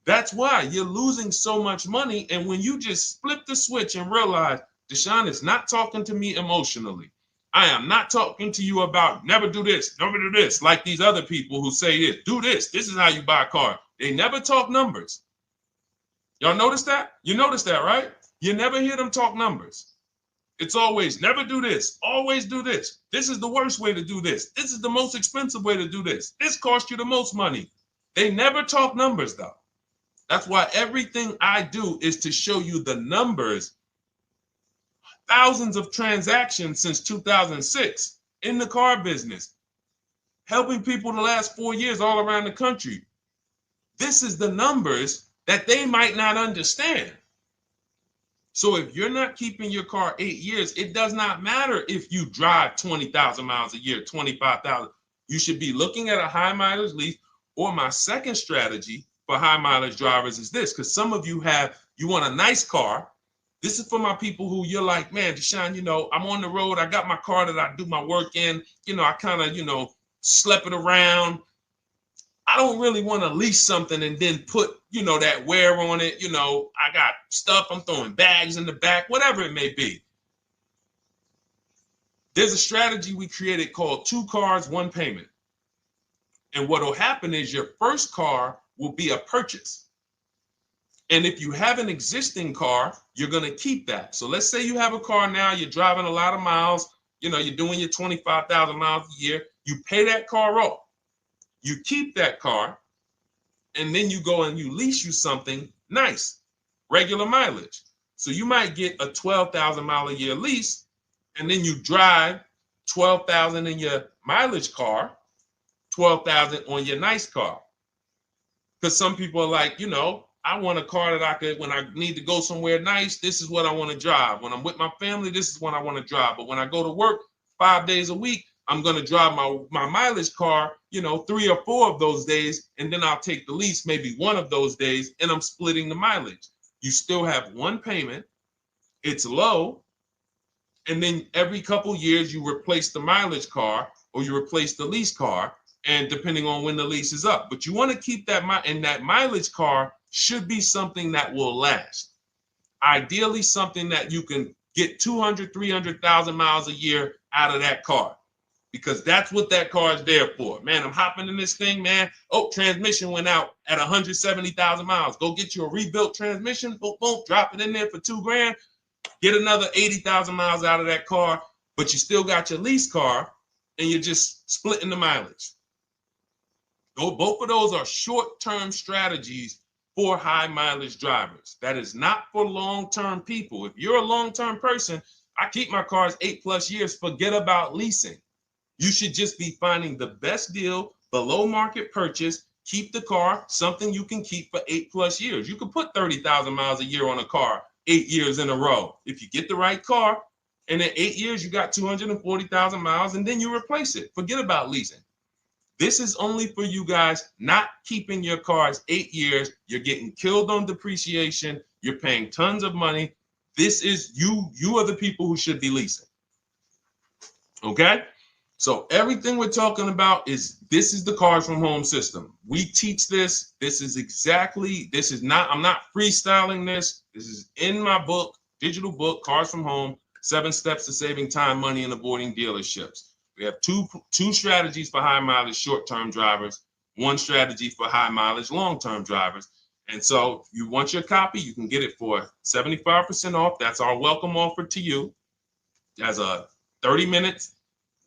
That's why you're losing so much money. And when you just flip the switch and realize Deshone is not talking to me emotionally, I am not talking to you about never do this, like these other people who say this, do this. This is how you buy a car. They never talk numbers. Y'all notice that? You notice that, right? You never hear them talk numbers. It's always never do this, always do this. This is the worst way to do this. This is the most expensive way to do this. This costs you the most money. They never talk numbers though. That's why everything I do is to show you the numbers. Thousands of transactions since 2006 in the car business, helping people the last 4 years all around the country. This is the numbers that they might not understand. So if you're not keeping your car 8 years, it does not matter if you drive 20,000 miles a year, 25,000. You should be looking at a high mileage lease. Or my second strategy for high mileage drivers is this, because some of you want a nice car. This is for my people who you're like, man, Deshone, I'm on the road. I got my car that I do my work in. I kind of, slep it around. I don't really want to lease something and then put, that wear on it. I got stuff. I'm throwing bags in the back, whatever it may be. There's a strategy we created called 2 cars, 1 payment. And what will happen is your first car will be a purchase. And if you have an existing car, you're going to keep that. So let's say you have a car now, you're driving a lot of miles, you're doing your 25,000 miles a year. You pay that car off. You keep that car, and then you go and you lease you something nice, regular mileage. So you might get a 12,000 mile a year lease, and then you drive 12,000 in your mileage car, 12,000 on your nice car. Because some people are like, I want a car that I could, when I need to go somewhere nice, this is what I want to drive. When I'm with my family, this is what I want to drive. But when I go to work 5 days a week, I'm going to drive my mileage car, 3 or 4 of those days, and then I'll take the lease maybe 1 of those days, and I'm splitting the mileage. You still have 1 payment. It's low. And then every couple years, you replace the mileage car or you replace the lease car, and depending on when the lease is up. But you want to keep that, and that mileage car should be something that will last. Ideally, something that you can get 200, 300,000 miles a year out of that car, because that's what that car is there for. Man, I'm hopping in this thing, man. Oh, transmission went out at 170,000 miles. Go get you a rebuilt transmission, boom, boom, drop it in there for $2 grand, get another 80,000 miles out of that car, but you still got your lease car and you're just splitting the mileage. Both of those are short-term strategies for high mileage drivers. That is not for long-term people. If you're a long-term person, I keep my cars 8+ years, forget about leasing. You should just be finding the best deal, below market purchase, keep the car, something you can keep for 8+ years. You can put 30,000 miles a year on a car 8 years in a row. If you get the right car, and in 8 years, you got 240,000 miles, and then you replace it. Forget about leasing. This is only for you guys not keeping your cars 8 years. You're getting killed on depreciation. You're paying tons of money. This is you. You are the people who should be leasing. Okay? So everything we're talking about this is the Cars from Home system. We teach this. This is not, I'm not freestyling this. This is in my book, digital book, Cars from Home, 7 Steps to Saving Time, Money, and Avoiding Dealerships. We have two strategies for high mileage short-term drivers, 1 strategy for high mileage long-term drivers. And so if you want your copy, you can get it for 75% off. That's our welcome offer to you as a 30 minutes.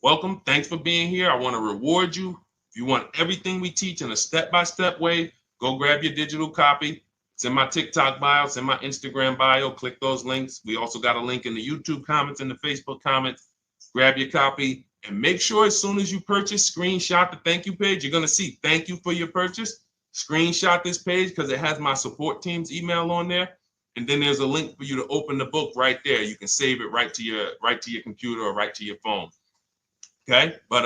Welcome. Thanks for being here. I want to reward you. If you want everything we teach in a step-by-step way, go grab your digital copy. It's in my TikTok bio. It's in my Instagram bio. Click those links. We also got a link in the YouTube comments and the Facebook comments. Grab your copy and make sure as soon as you purchase, screenshot the thank you page. You're going to see thank you for your purchase. screenshot this page because it has my support team's email on there. And then there's a link for you to open the book right there. You can save it right to your computer or right to your phone. Okay, but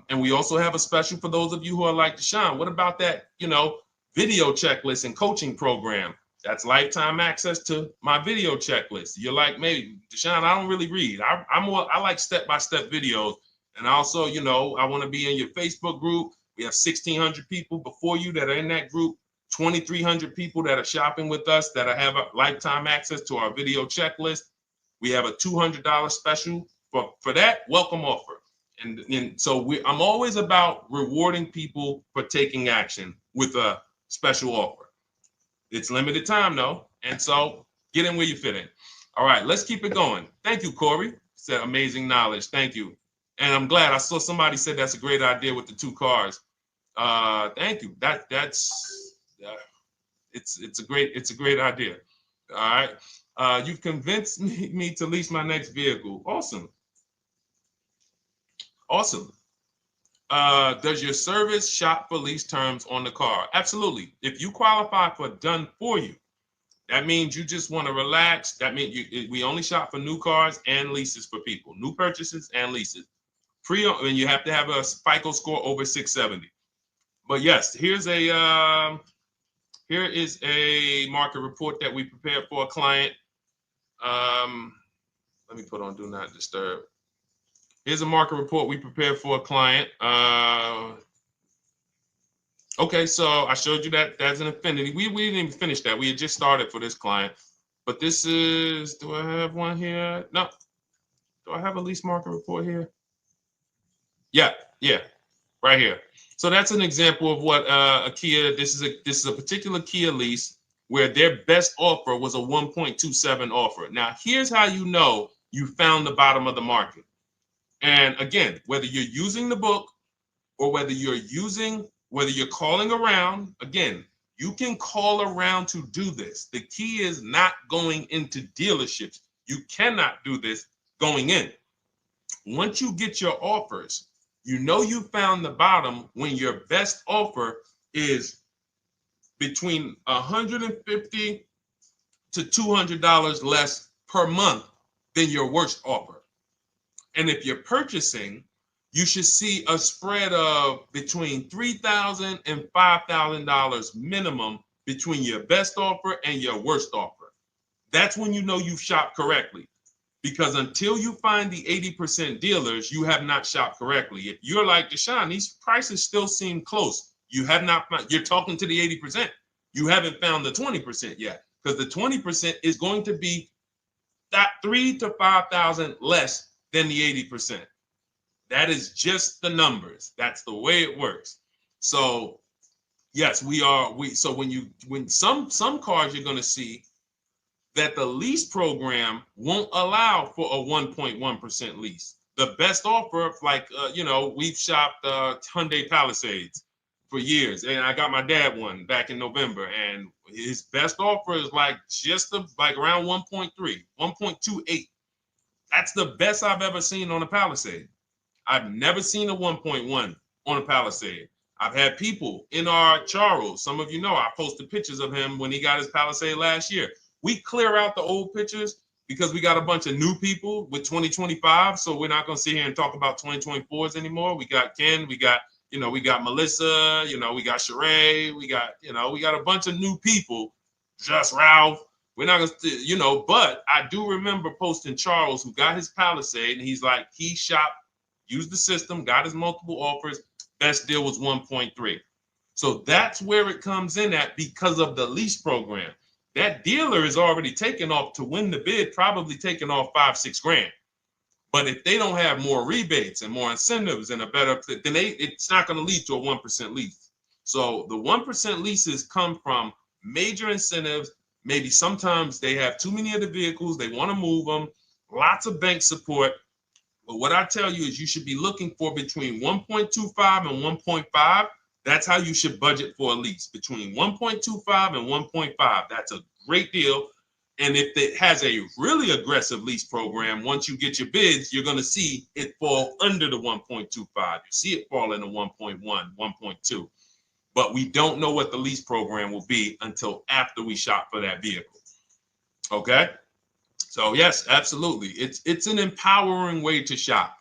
and we also have a special for those of you who are like Deshone. What about that, video checklist and coaching program? That's lifetime access to my video checklist. You're like, maybe Deshone, I don't really read. I like step-by-step videos. And also, I want to be in your Facebook group. We have 1,600 people before you that are in that group. 2,300 people that are shopping with us that have a lifetime access to our video checklist. We have a $200 special for that welcome offer. And so I'm always about rewarding people for taking action with a special offer. It's limited time though. And so get in where you fit in. All right, let's keep it going. Thank you, Corey. Said amazing knowledge. Thank you. And I'm glad I saw somebody said that's a great idea with the 2 cars. Thank you. It's a great idea. All right. You've convinced me to lease my next vehicle. Awesome. Awesome. Does your service shop for lease terms on the car? Absolutely. If you qualify for done for you, that means you just want to relax. That means we only shop for new cars and leases for people, new purchases and leases. And you have to have a FICO score over 670. But yes, here is a market report that we prepared for a client. Let me put on Do Not Disturb. Here's a market report we prepared for a client. Okay, so I showed you that that's an Infinity. We didn't even finish that. We had just started for this client. But this is, do I have one here? No. Do I have a lease market report here? Yeah, right here. So that's an example of what a Kia, this is a particular Kia lease where their best offer was a 1.27 offer. Now, here's how you know you found the bottom of the market. And again, whether you're using the book or whether you're calling around, again, you can call around to do this. The key is not going into dealerships. You cannot do this going in. Once you get your offers, you know you found the bottom when your best offer is between $150 to $200 less per month than your worst offer. And if you're purchasing, you should see a spread of between $3,000 and $5,000 minimum between your best offer and your worst offer. That's when you know you've shopped correctly. Because until you find the 80% dealers, you have not shopped correctly. If you're like Deshone, these prices still seem close. You have not found, you're talking to the 80%. You haven't found the 20% yet. Because the 20% is going to be that $3,000 to $5,000 less than the 80%. That is just the numbers. That's the way it works. So yes, so when some cars you're going to see that the lease program won't allow for a 1.1% lease. The best offer, we've shopped Hyundai Palisades for years, and I got my dad one back in November, and his best offer is around 1.3, 1.28. That's the best I've ever seen on a Palisade. I've never seen a 1.1 on a Palisade. I've had people in our Charles, some of you know, I posted pictures of him when he got his Palisade last year. We clear out the old pictures because we got a bunch of new people with 2025. So we're not going to sit here and talk about 2024s anymore. We got Ken, we got Melissa, we got Sheree, we got a bunch of new people, just Ralph. We're not going to, but I do remember posting Charles who got his Palisade and he's like, he shopped, used the system, got his multiple offers. Best deal was 1.3. So that's where it comes in at because of the lease program. That dealer is already taken off to win the bid, probably taking off $5-6 grand. But if they don't have more rebates and more incentives and a better, then it's not going to lead to a 1% lease. So the 1% leases come from major incentives. Maybe sometimes they have too many of the vehicles. They want to move them. Lots of bank support. But what I tell you is you should be looking for between 1.25 and 1.5. That's how you should budget for a lease, between 1.25 and 1.5. That's a great deal. And if it has a really aggressive lease program, once you get your bids, you're going to see it fall under the 1.25. You see it fall into 1.1, 1.2. but we don't know what the lease program will be until after we shop for that vehicle. Okay? So yes, absolutely. It's an empowering way to shop.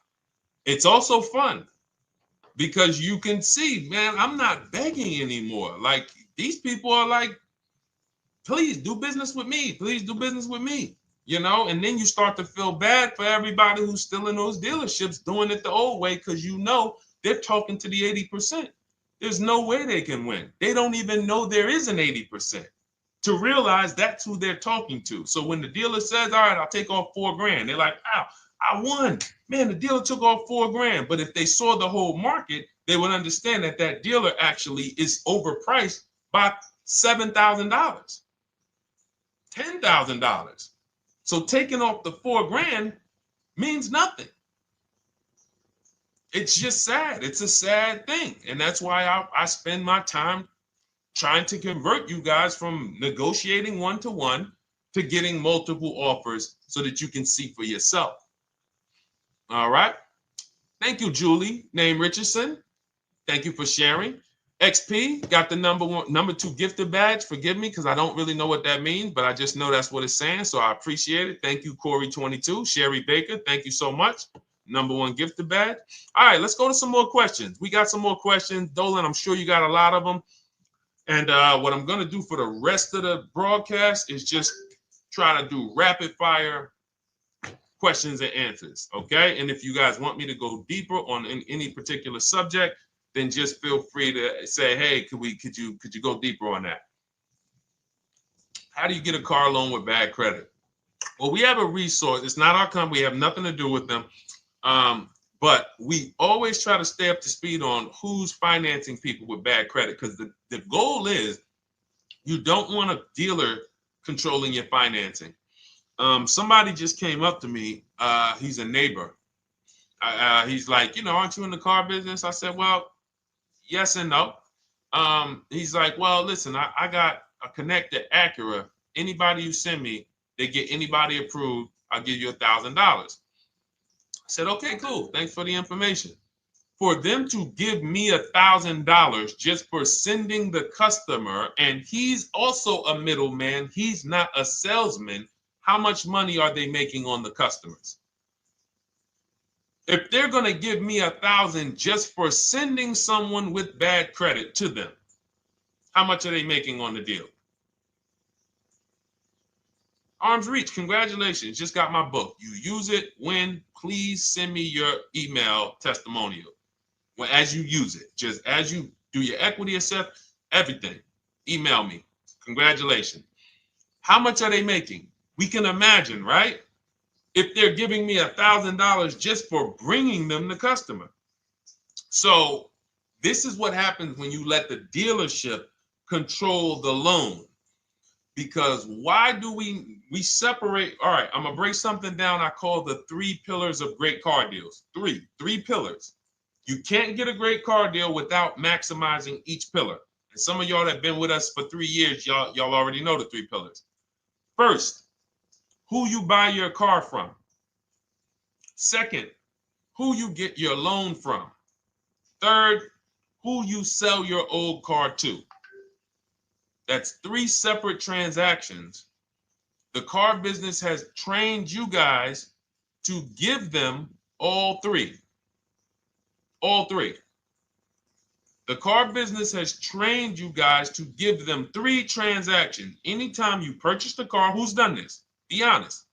It's also fun because you can see, man, I'm not begging anymore. Like these people are like, please do business with me. Please do business with me. You know, and then you start to feel bad for everybody who's still in those dealerships doing it the old way because you know they're talking to the 80%. There's no way they can win. They don't even know there is an 80% to realize that's who they're talking to. So when the dealer says, all right, I'll take off $4,000, they're like, ow, I won. Man, the dealer took off $4,000. But if they saw the whole market, they would understand that that dealer actually is overpriced by $7,000, $10,000. So taking off the $4,000 means nothing. It's just sad. It's a sad thing. And that's why I spend my time trying to convert you guys from negotiating one-to-one to getting multiple offers so that you can see for yourself. All right. Thank you, Julie, name Richardson. Thank you for sharing. XP got the number 2 gifted badge. Forgive me because I don't really know what that means, but I just know that's what it's saying. So I appreciate it. Thank you, Corey22. Sherry Baker, thank you so much. Number 1 gifted badge. All right, let's go to some more questions. We got some more questions. Dolan, I'm sure you got a lot of them. And what I'm going to do for the rest of the broadcast is just try to do rapid fire questions and answers. Okay. And if you guys want me to go deeper on any particular subject, then just feel free to say, hey, could you go deeper on that? How do you get a car loan with bad credit? Well, we have a resource. It's not our company. We have nothing to do with them. But we always try to stay up to speed on who's financing people with bad credit, because the goal is you don't want a dealer controlling your financing. Somebody just came up to me. He's a neighbor. He's like, aren't you in the car business? I said, well, yes and no. He's like, well, listen, I got a connected Acura. Anybody you send me, they get anybody approved, I'll give you $1,000. I said, okay, cool. Thanks for the information. For them to give me $1,000 just for sending the customer, and he's also a middleman, he's not a salesman, how much money are they making on the customers? If they're going to give me $1,000 just for sending someone with bad credit to them, how much are they making on the deal? Arms Reach, congratulations. Just got my book. You use it when, please send me your email testimonial. Well, as you use it, just as you do your equity assessment, everything, email me. Congratulations. How much are they making? We can imagine, right? If they're giving me $1,000 just for bringing them the customer. So this is what happens when you let the dealership control the loan. Because why do we separate? All right, I'm going to break something down I call the 3 pillars of great car deals. Three pillars. You can't get a great car deal without maximizing each pillar. And some of y'all that have been with us for 3 years, y'all already know the 3 pillars. First, who you buy your car from. Second, who you get your loan from. Third, who you sell your old car to. That's 3 separate transactions. The car business has trained you guys to give them all 3. All 3. The car business has trained you guys to give them 3 transactions. Anytime you purchase a car, who's done this? Be honest.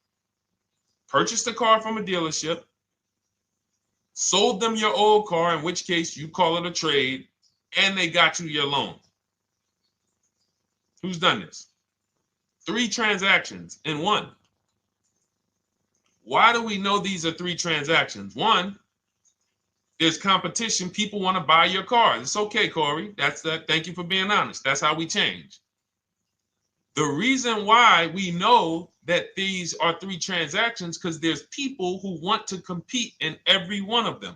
Purchased a car from a dealership, sold them your old car, in which case you call it a trade, and they got you your loan. Who's done this? 3 transactions in one. Why do we know these are 3 transactions? One, there's competition. People want to buy your car. It's okay, Corey. That's that. Thank you for being honest. That's how we change. The reason why we know that these are 3 transactions, because there's people who want to compete in every one of them.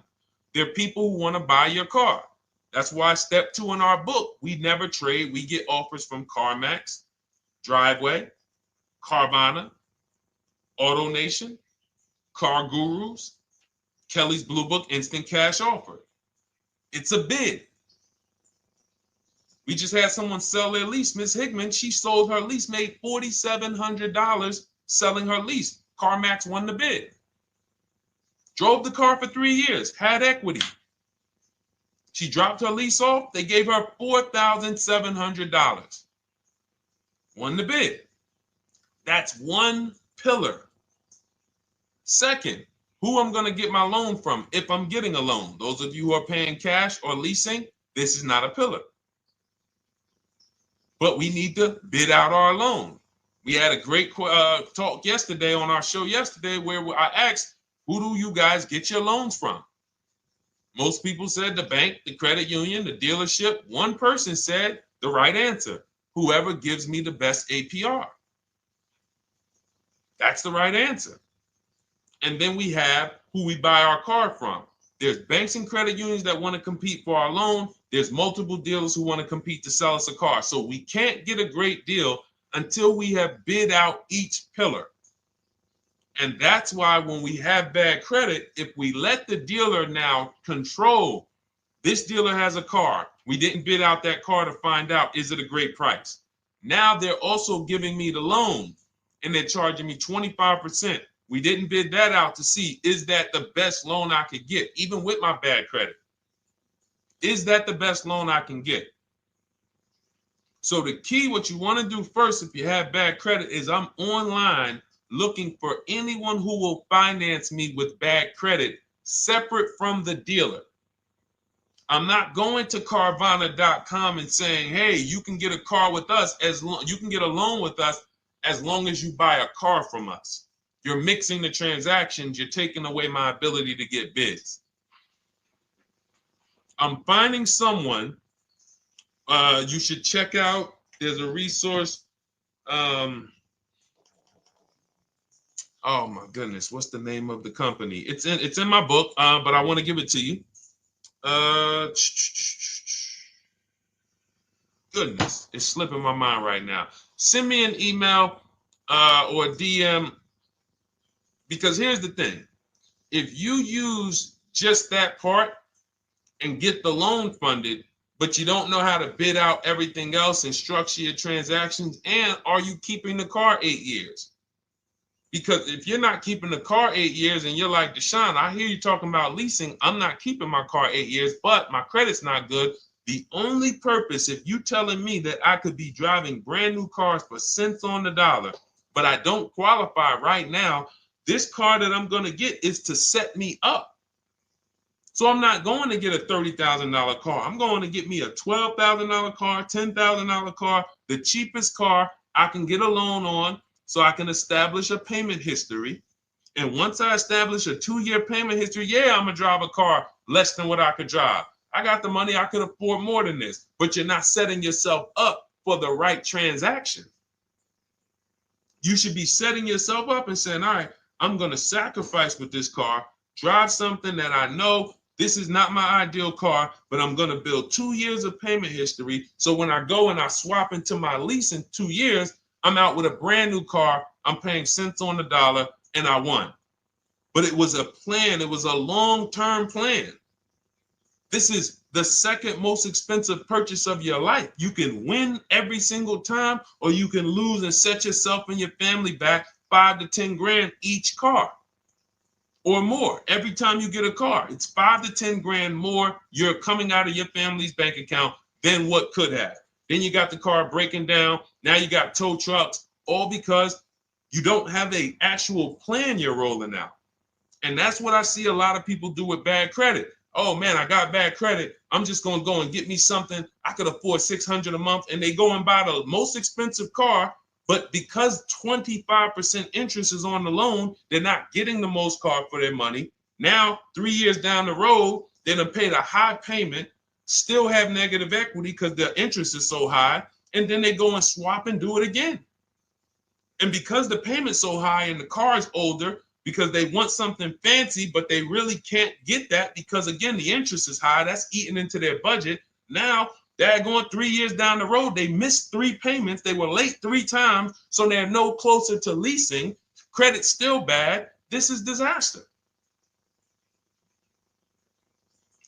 There are people who want to buy your car. That's why step 2 in our book, we never trade. We get offers from CarMax, Driveway, Carvana, AutoNation, Car Gurus, Kelly's Blue Book Instant Cash Offer. It's a bid. We just had someone sell their lease. Miss Hickman, she sold her lease, made $4,700 selling her lease. CarMax won the bid. Drove the car for 3 years, had equity. She dropped her lease off. They gave her $4,700. Won the bid. That's one pillar. Second, who I'm going to get my loan from if I'm getting a loan. Those of you who are paying cash or leasing, this is not a pillar. But we need to bid out our loan. We had a great talk yesterday on our show yesterday where I asked, who do you guys get your loans from? Most people said the bank, the credit union, the dealership. One person said the right answer, whoever gives me the best APR. That's the right answer. And then we have who we buy our car from. There's banks and credit unions that want to compete for our loan. There's multiple dealers who want to compete to sell us a car. So we can't get a great deal until we have bid out each pillar. And that's why when we have bad credit, if we let the dealer now control, this dealer has a car. We didn't bid out that car to find out, is it a great price? Now they're also giving me the loan and they're charging me 25%. We didn't bid that out to see, is that the best loan I could get, even with my bad credit? Is that the best loan I can get? So the key, what you want to do first if you have bad credit is I'm online looking for anyone who will finance me with bad credit separate from the dealer. I'm not going to Carvana.com and saying, hey, you can get a car with us you can get a loan with us as long as you buy a car from us. You're mixing the transactions. You're taking away my ability to get bids. I'm finding someone you should check out. There's a resource. Oh my goodness, what's the name of the company? It's in my book, but I want to give it to you. Goodness, it's slipping my mind right now. Send me an email or a DM, because here's the thing. If you use just that part and get the loan funded, but you don't know how to bid out everything else and structure your transactions, and are you keeping the car 8 years? Because if you're not keeping the car 8 years and you're like, Deshone, I hear you talking about leasing. I'm not keeping my car 8 years, but my credit's not good. The only purpose, if you telling me that I could be driving brand new cars for cents on the dollar, but I don't qualify right now, this car that I'm going to get is to set me up. So I'm not going to get a $30,000 car. I'm going to get me a $12,000 car, $10,000 car, the cheapest car I can get a loan on, so I can establish a payment history. And once I establish a 2-year payment history, yeah, I'm going to drive a car less than what I could drive. I got the money. I could afford more than this. But you're not setting yourself up for the right transaction. You should be setting yourself up and saying, all right, I'm going to sacrifice with this car, drive something that I know this is not my ideal car, but I'm going to build 2 years of payment history. So when I go and I swap into my lease in 2 years, I'm out with a brand new car. I'm paying cents on the dollar, and I won. But it was a plan. It was a long-term plan. This is the second most expensive purchase of your life. You can win every single time, or you can lose and set yourself and your family back 5 to 10 grand each car or more. Every time you get a car, it's 5 to 10 grand more you're coming out of your family's bank account than what could have. Then you got the car breaking down. Now you got tow trucks, all because you don't have an actual plan you're rolling out. And that's what I see a lot of people do with bad credit. Oh man, I got bad credit. I'm just going to go and get me something. I could afford $600 a month. And they go and buy the most expensive car. But because 25% interest is on the loan, they're not getting the most car for their money. Now, 3 years down the road, they're going to pay the high payment, still have negative equity because the interest is so high. And then they go and swap and do it again. And because the payment's so high and the car is older, because they want something fancy, but they really can't get that because, again, the interest is high. That's eating into their budget. Now they're going 3 years down the road. They missed 3 payments. They were late 3 times, so they're no closer to leasing. Credit's still bad. This is disaster.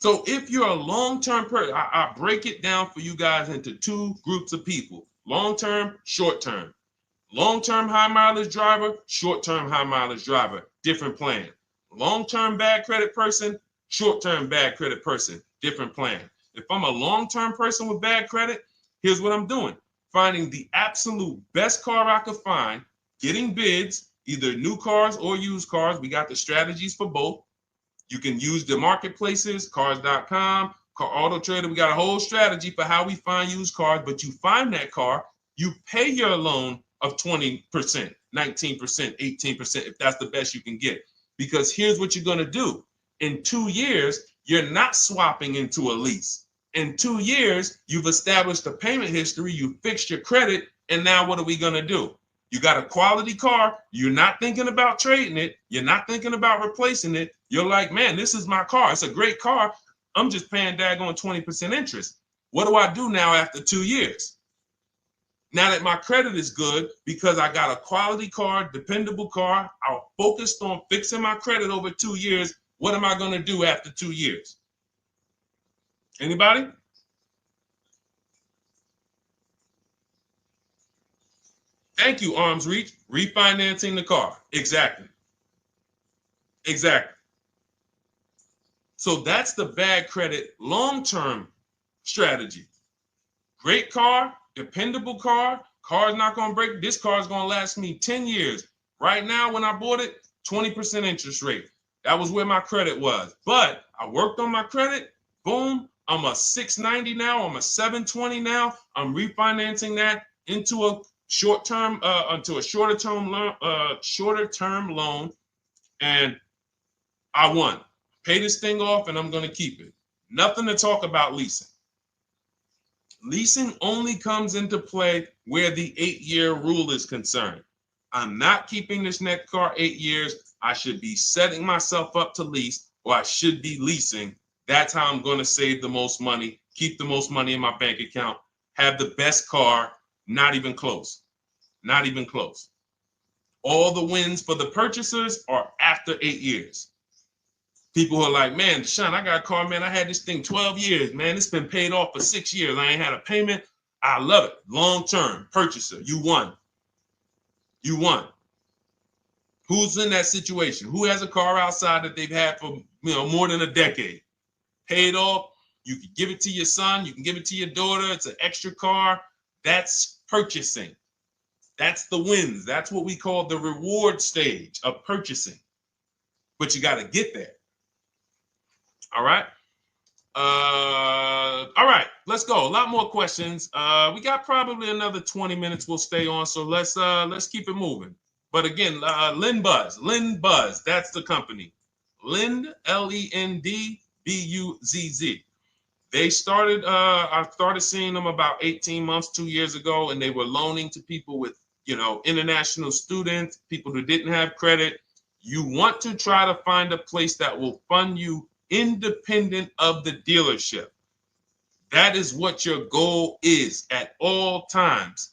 So if you're a long-term person, I break it down for you guys into two groups of people: long-term, short-term. Long-term high mileage driver, short-term high mileage driver, different plan. Long-term bad credit person, short-term bad credit person, different plan. If I'm a long-term person with bad credit, here's what I'm doing: finding the absolute best car I could find, getting bids, either new cars or used cars. We got the strategies for both. You can use the marketplaces, cars.com, Car Auto Trader. We got a whole strategy for how we find used cars, but you find that car, you pay your loan of 20%, 19%, 18%, if that's the best you can get. Because here's what you're going to do. In 2 years, you're not swapping into a lease. In 2 years, you've established a payment history, you fixed your credit, and now what are we going to do? You got a quality car. You're not thinking about trading it. You're not thinking about replacing it. You're like, man, this is my car. It's a great car. I'm just paying daggone 20% interest. What do I do now after 2 years? Now that my credit is good because I got a quality car, dependable car, I focused on fixing my credit over 2 years. What am I going to do after 2 years? Anybody? Thank you, Arms Reach. Refinancing the car. Exactly. Exactly. So that's the bad credit long-term strategy. Great car, dependable car, car's not going to break. This car is going to last me 10 years. Right now, when I bought it, 20% interest rate. That was where my credit was. But I worked on my credit. Boom. I'm a 690 now. I'm a 720 now. I'm refinancing that into a short-term, into a shorter-term loan, and I won. Pay this thing off, and I'm going to keep it. Nothing to talk about leasing. Leasing only comes into play where the 8-year rule is concerned. I'm not keeping this next car 8 years. I should be setting myself up to lease, or I should be leasing. That's how I'm going to save the most money, keep the most money in my bank account, have the best car. Not even close. Not even close. All the wins for the purchasers are after 8 years. People who are like, man, Sean, I got a car, man. I had this thing 12 years, man. It's been paid off for 6 years. I ain't had a payment. I love it. Long-term purchaser. You won. You won. Who's in that situation? Who has a car outside that they've had for more than a decade? Paid off. You can give it to your son. You can give it to your daughter. It's an extra car. That's purchasing. That's the wins. That's what we call the reward stage of purchasing. But you got to get there. All right. All right. Let's go. A lot more questions. We got probably another 20 minutes. We'll stay on. So let's keep it moving. But again, Lynn Buzz. That's the company. Lend, Lendbuzz. They started, I started seeing them about 18 months, 2 years ago, and they were loaning to people with, international students, people who didn't have credit. You want to try to find a place that will fund you independent of the dealership. That is what your goal is at all times.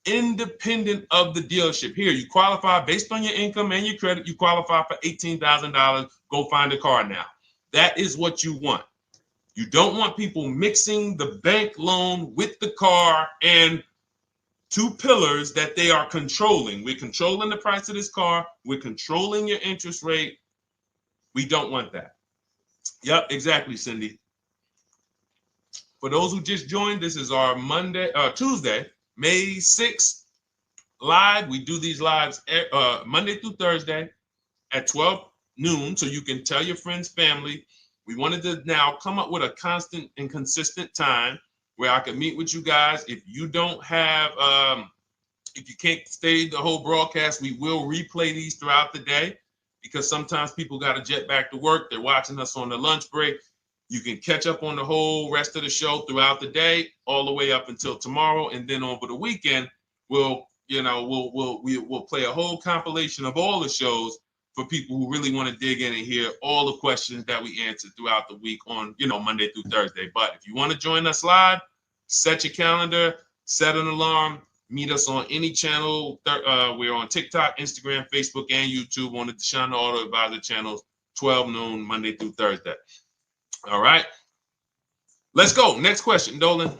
Independent of the dealership. Here, you qualify based on your income and your credit. You qualify for $18,000. Go find a car now. That is what you want. You don't want people mixing the bank loan with the car and two pillars that they are controlling. We're controlling the price of this car. We're controlling your interest rate. We don't want that. Yep, exactly, Cindy. For those who just joined, this is our Tuesday, May 6th live. We do these lives Monday through Thursday at 12 noon, so you can tell your friends, family. We wanted to now come up with a constant and consistent time where I can meet with you guys. If you don't have, if you can't stay the whole broadcast, we will replay these throughout the day because sometimes people got to jet back to work. They're watching us on the lunch break. You can catch up on the whole rest of the show throughout the day, all the way up until tomorrow, and then over the weekend, we'll play a whole compilation of all the shows for people who really want to dig in and hear all the questions that we answered throughout the week on, Monday through Thursday. But if you want to join us live, set your calendar, set an alarm, meet us on any channel. We're on TikTok, Instagram, Facebook, and YouTube on the Deshone the Auto Advisor channels, 12 noon, Monday through Thursday. All right. Let's go. Next question, Dolan.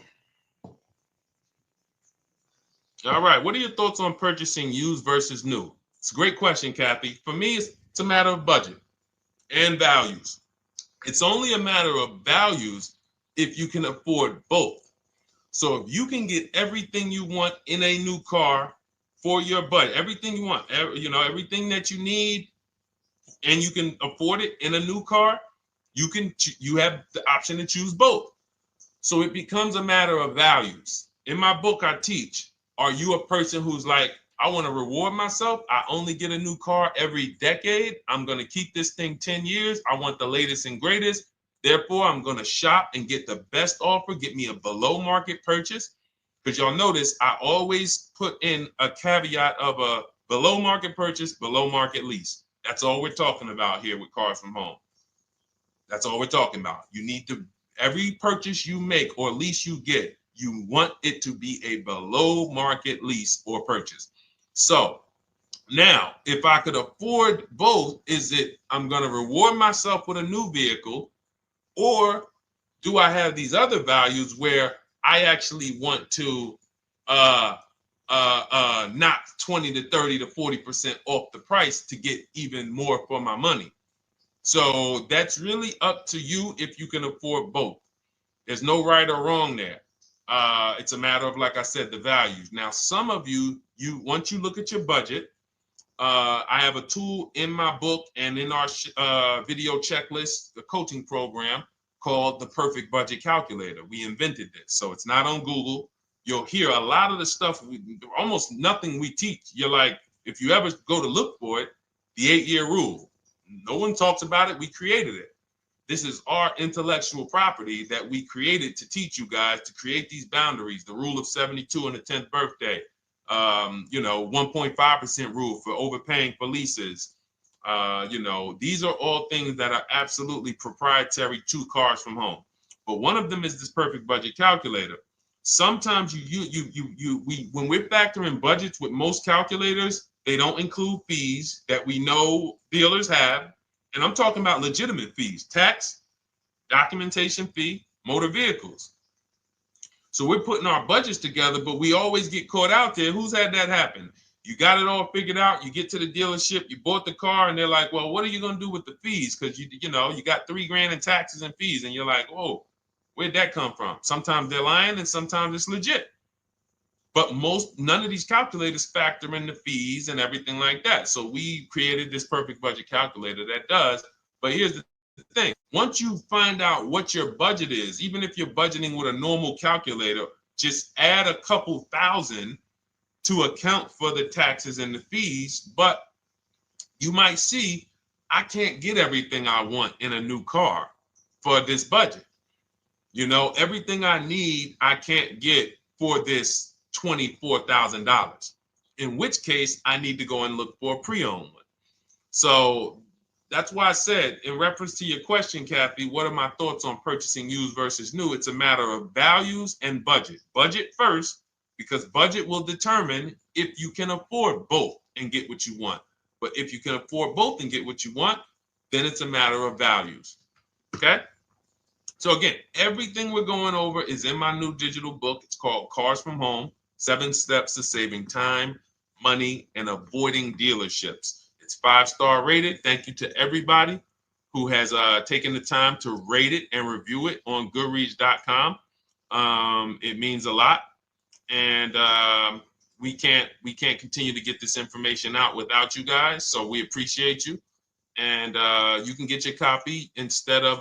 All right. What are your thoughts on purchasing used versus new? It's a great question, Kathy. For me, it's a matter of budget and values. It's only a matter of values if you can afford both. So if you can get everything you want in a new car for your budget, everything you want, everything that you need, and you can afford it in a new car, you have the option to choose both. So it becomes a matter of values. In my book, I teach, are you a person who's like, I want to reward myself. I only get a new car every decade. I'm going to keep this thing 10 years. I want the latest and greatest. Therefore, I'm going to shop and get the best offer, get me a below market purchase. Because y'all notice I always put in a caveat of a below market purchase, below market lease. That's all we're talking about here with Cars from Home. That's all we're talking about. You need to, every purchase you make or lease you get, you want it to be a below market lease or purchase. So now, if I could afford both, is it I'm going to reward myself with a new vehicle, or do I have these other values where I actually want to knock 20 to 30 to 40% off the price to get even more for my money? So that's really up to you if you can afford both. There's no right or wrong there. It's a matter of, like I said, the values. Now, some of you once you look at your budget, I have a tool in my book and in our video checklist, the coaching program called the Perfect Budget Calculator. We invented this. So it's not on Google. You'll hear a lot of the stuff, almost nothing we teach. You're like, if you ever go to look for it, the 8-year rule. No one talks about it. We created it. This is our intellectual property that we created to teach you guys to create these boundaries, the rule of 72 and the 10th birthday, 1.5% rule for overpaying for leases. These are all things that are absolutely proprietary to Cars from Home. But one of them is this perfect budget calculator. Sometimes when we're factoring budgets with most calculators, they don't include fees that we know dealers have. And I'm talking about legitimate fees, tax, documentation fee, motor vehicles. So we're putting our budgets together, but we always get caught out there. Who's had that happen? You got it all figured out. You get to the dealership, you bought the car, and they're like, well, what are you going to do with the fees? Because you got $3,000 in taxes and fees. And you're like, whoa, where'd that come from? Sometimes they're lying and sometimes it's legit. But none of these calculators factor in the fees and everything like that. So we created this perfect budget calculator that does. But here's the thing. Once you find out what your budget is, even if you're budgeting with a normal calculator, just add a couple thousand to account for the taxes and the fees. But you might see, I can't get everything I want in a new car for this budget. Everything I need, I can't get for this $24,000, in which case I need to go and look for a pre-owned one. So that's why I said, in reference to your question, Kathy, what are my thoughts on purchasing used versus new? It's a matter of values and budget. Budget first, because budget will determine if you can afford both and get what you want. But if you can afford both and get what you want, then it's a matter of values. Okay? So again, everything we're going over is in my new digital book. It's called Cars from Home, 7 Steps to Saving Time, Money, and Avoiding Dealerships. It's 5-star rated. Thank you to everybody who has taken the time to rate it and review it on Goodreads.com. It means a lot. And we can't continue to get this information out without you guys. So we appreciate you. And you can get your copy instead of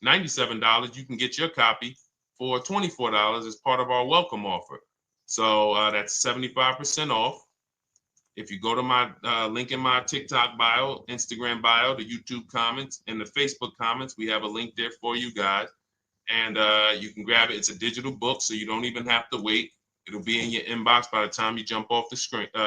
$97, you can get your copy for $24 as part of our welcome offer. So that's 75% off. If you go to my link in my TikTok bio, Instagram bio, the YouTube comments, and the Facebook comments, we have a link there for you guys. And you can grab it. It's a digital book, so you don't even have to wait. It'll be in your inbox by the time you jump off the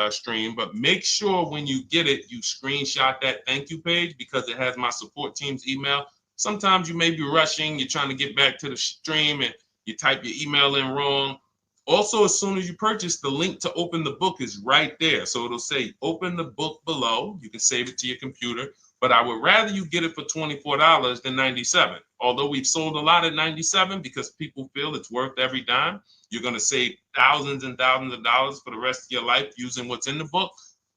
stream. But make sure when you get it, you screenshot that thank you page, because it has my support team's email. Sometimes you may be rushing, you're trying to get back to the stream and you type your email in wrong. Also, as soon as you purchase, the link to open the book is right there. So it'll say open the book below. You can save it to your computer. but I would rather you get it for $24 than $97. Although we've sold a lot at $97 because people feel it's worth every dime. You're going to save thousands and thousands of dollars for the rest of your life using what's in the book.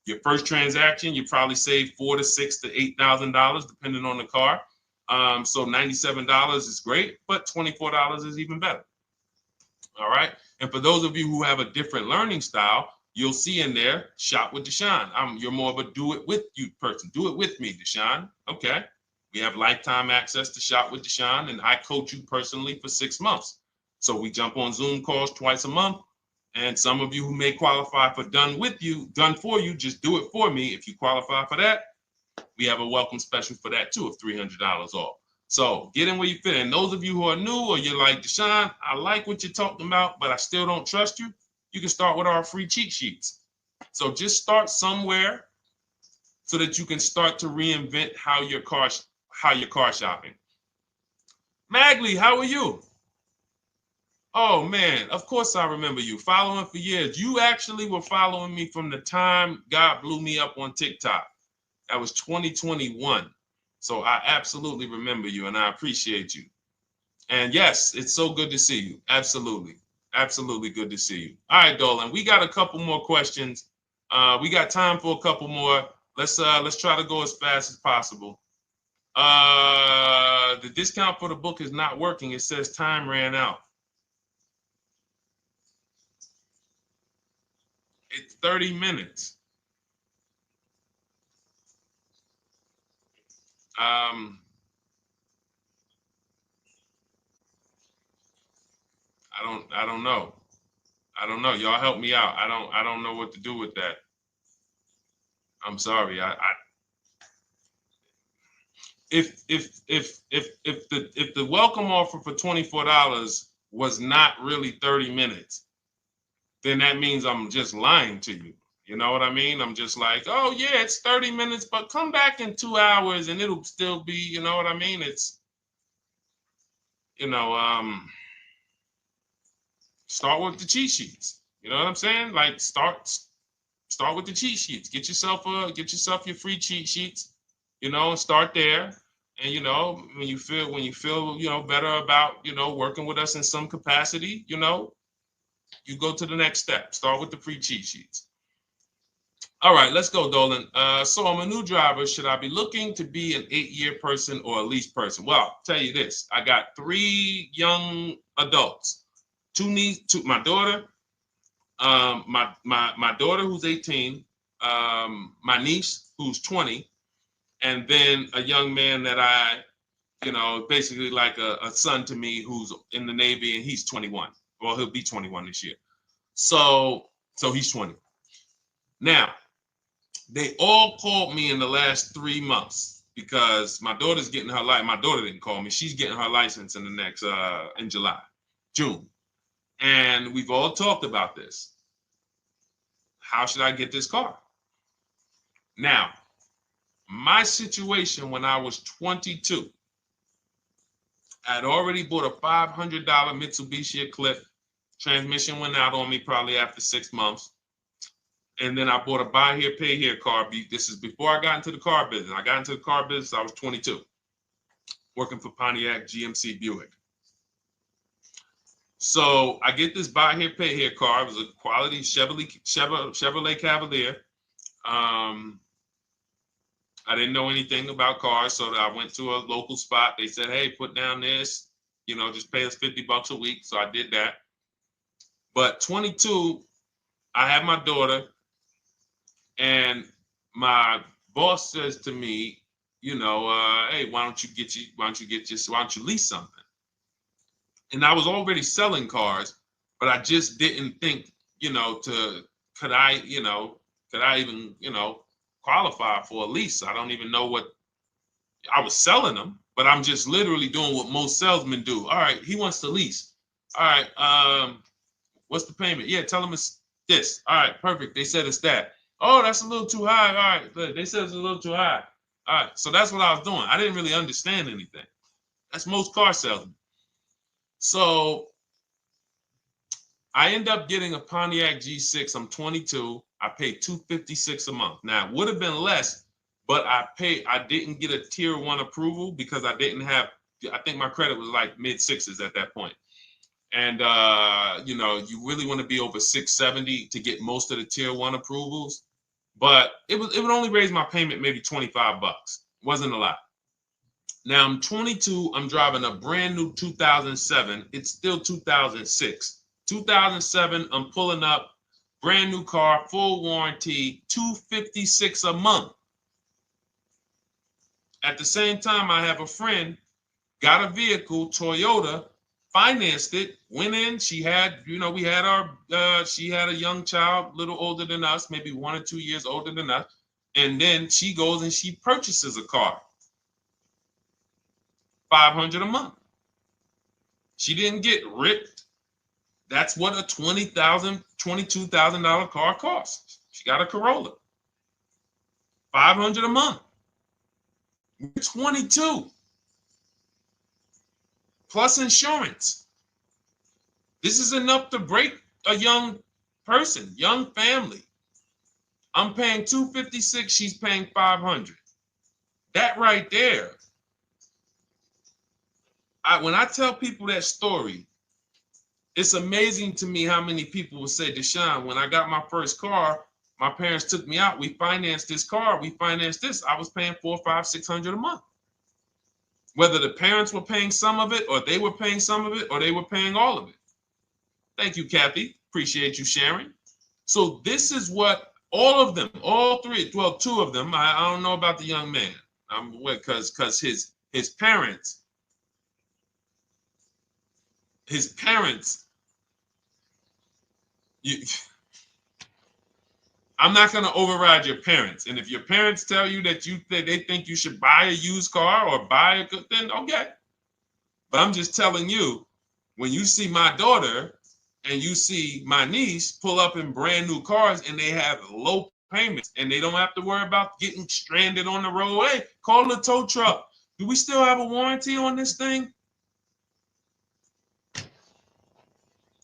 Your first transaction, you probably save $4,000 to $6,000 to $8,000 depending on the car. So $97 is great, but $24 is even better. All right. And for those of you who have a different learning style, you'll see in there, shop with Deshone. You're more of a do it with you person. Do it with me, Deshone. Okay. We have lifetime access to shop with Deshone, and I coach you personally for 6 months. So we jump on Zoom calls twice a month. And some of you who may qualify for done for you, just do it for me. If you qualify for that, we have a welcome special for that too of $300 off. So get in where you fit. And those of you who are new or you're like, Deshone, I like what you're talking about, but I still don't trust you. You can start with our free cheat sheets. So just start somewhere so that you can start to reinvent how you're car shopping. Magley, how are you? Oh man, of course I remember you. Following for years. You actually were following me from the time God blew me up on TikTok. That was 2021. So I absolutely remember you and I appreciate you. And yes, it's so good to see you. Absolutely. Absolutely good to see you. All right, Dolan, we got a couple more questions. We got time for a couple more. Let's try to go as fast as possible. The discount for the book is not working. It says time ran out. It's 30 minutes. I don't know. I don't know. Y'all help me out. I don't know what to do with that. I'm sorry. If the welcome offer for $24 was not really 30 minutes, then that means I'm just lying to you. You know what I mean? I'm just like, oh yeah, it's 30 minutes, but come back in 2 hours and it'll still be, you know what I mean? It's, start with the cheat sheets. You know what I'm saying? Like start with the cheat sheets. Get yourself your free cheat sheets, and start there. And when you feel better about working with us in some capacity, you go to the next step. Start with the free cheat sheets. All right, let's go, Dolan. So I'm a new driver. Should I be looking to be an 8-year person or a lease person? Well, I'll tell you this. I got 3 young adults. 2 my daughter, my daughter who's 18, my niece who's 20, and then a young man that I, basically like a son to me who's in the Navy and he's 21. Well, he'll be 21 this year. So he's 20. Now, they all called me in the last 3 months because my daughter's getting her license. My daughter didn't call me. She's getting her license in the next, in June. And we've all talked about this. How should I get this car? Now, my situation when I was 22, I'd already bought a $500 Mitsubishi Eclipse. Transmission went out on me probably after 6 months. And then I bought a buy here, pay here car. This is before I got into the car business. I got into the car business, I was 22, working for Pontiac GMC Buick. So I get this buy here, pay here car. It was a quality Chevrolet Cavalier. I didn't know anything about cars, so I went to a local spot. They said, hey, put down this, just pay us $50 a week. So I did that. But 22, I had my daughter, and my boss says to me, hey, why don't you lease something? And I was already selling cars, but I just didn't think, could I even, qualify for a lease? I don't even know what I was selling them, but I'm just literally doing what most salesmen do. All right, he wants to lease. All right, what's the payment? Yeah, tell him it's this. All right, perfect. They said it's that. Oh, that's a little too high. All right, they said it's a little too high. All right, so that's what I was doing. I didn't really understand anything. That's most car salesmen. So I end up getting a Pontiac G6. I'm 22. I pay $256 a month. Now, it would have been less, but I didn't get a tier 1 approval because I didn't have, I think my credit was like mid 6s at that point. And you know, you really want to be over 670 to get most of the tier 1 approvals. But it would only raise my payment maybe $25. Wasn't a lot. Now I'm 22. I'm driving a brand new 2007. It's still 2006. 2007. I'm pulling up, brand new car, full warranty, $256 a month. At the same time, I have a friend got a vehicle, Toyota, financed it, went in. She had, you know, we had our, she had a young child, a little older than us, maybe 1 or 2 years older than us. And then she goes and she purchases a car, $500 a month. She didn't get ripped. That's what a $20,000, $22,000 car costs. She got a Corolla, $500 a month. We're 22. Plus insurance. This is enough to break a young person, young family. I'm paying $256, she's paying $500. That right there. When I tell people that story, it's amazing to me how many people will say, Deshone, when I got my first car, my parents took me out, we financed this car, we financed this. I was paying $400, $500, $600 a month. Whether the parents were paying some of it, or they were paying some of it, or they were paying all of it. Thank you, Kathy. Appreciate you sharing. So this is what all of them, all three, well, 2 of them, I don't know about the young man, because his parents, I'm not going to override your parents. And if your parents tell you that they think you should buy a used car or buy a good, then okay. But I'm just telling you, when you see my daughter and you see my niece pull up in brand new cars and they have low payments and they don't have to worry about getting stranded on the road, hey, call the tow truck. Do we still have a warranty on this thing?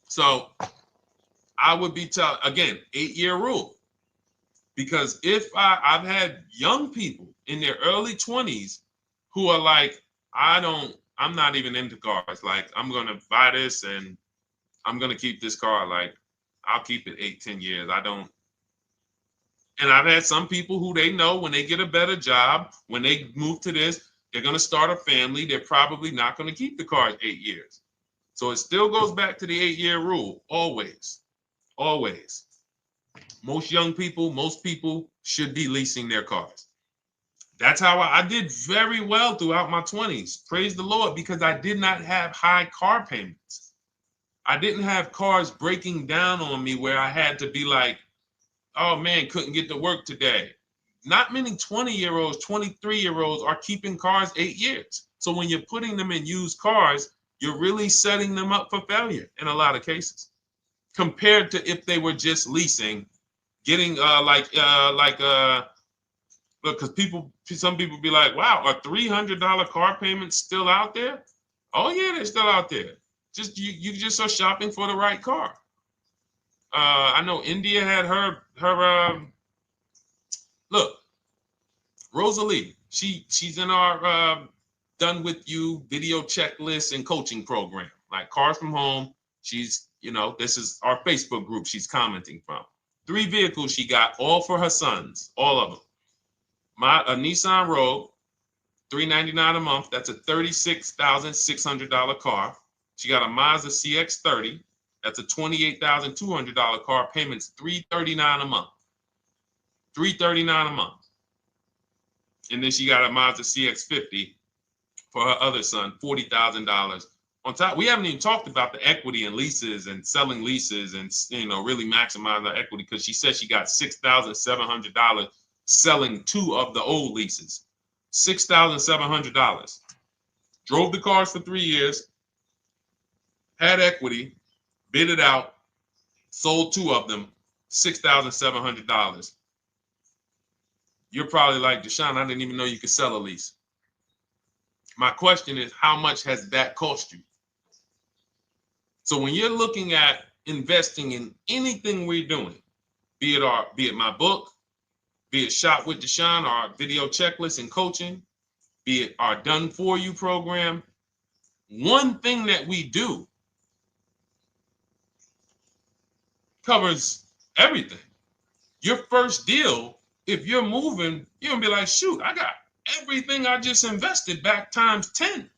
So I would be telling, again, 8-year rule. Because if I've had young people in their early 20s who are like, I'm not even into cars. Like, I'm going to buy this and I'm going to keep this car. Like, I'll keep it 8-10 years. And I've had some people who they know when they get a better job, when they move to this, they're going to start a family. They're probably not going to keep the car 8 years. So it still goes back to the 8-year rule. Always, always. Most people should be leasing their cars. That's how I did very well throughout my 20s. Praise the Lord, because I did not have high car payments. I didn't have cars breaking down on me where I had to be like, oh man, couldn't get to work today. Not many 20-year-olds, 23-year-olds are keeping cars 8 years. So when you're putting them in used cars, you're really setting them up for failure in a lot of cases, compared to if they were just leasing, getting look, because some people be like, wow, are $300 car payments still out there? Oh yeah, they're still out there. Just you just are shopping for the right car. I know India had her look, Rosalie, she's in our done with you video checklist and coaching program, like Cars from Home. She's, you know, this is our Facebook group she's commenting from. 3 vehicles she got, all for her sons, all of them. A Nissan Rogue, $399 a month. That's a $36,600 car. She got a Mazda CX-30. That's a $28,200 car. Payments $339 a month. $339 a month. And then she got a Mazda CX-50 for her other son, $40,000. On top, we haven't even talked about the equity and leases and selling leases and, you know, really maximizing her equity, because she said she got $6,700 selling 2 of the old leases. $6,700. Drove the cars for 3 years, had equity, bid it out, sold 2 of them, $6,700. You're probably like, Deshone, I didn't even know you could sell a lease. My question is, how much has that cost you? So when you're looking at investing in anything we're doing, be it my book, be it Shop with Deshone, our video checklist and coaching, be it our Done For You program. One thing that we do covers everything. Your first deal, if you're moving, you're gonna be like, shoot, I got everything I just invested back times 10.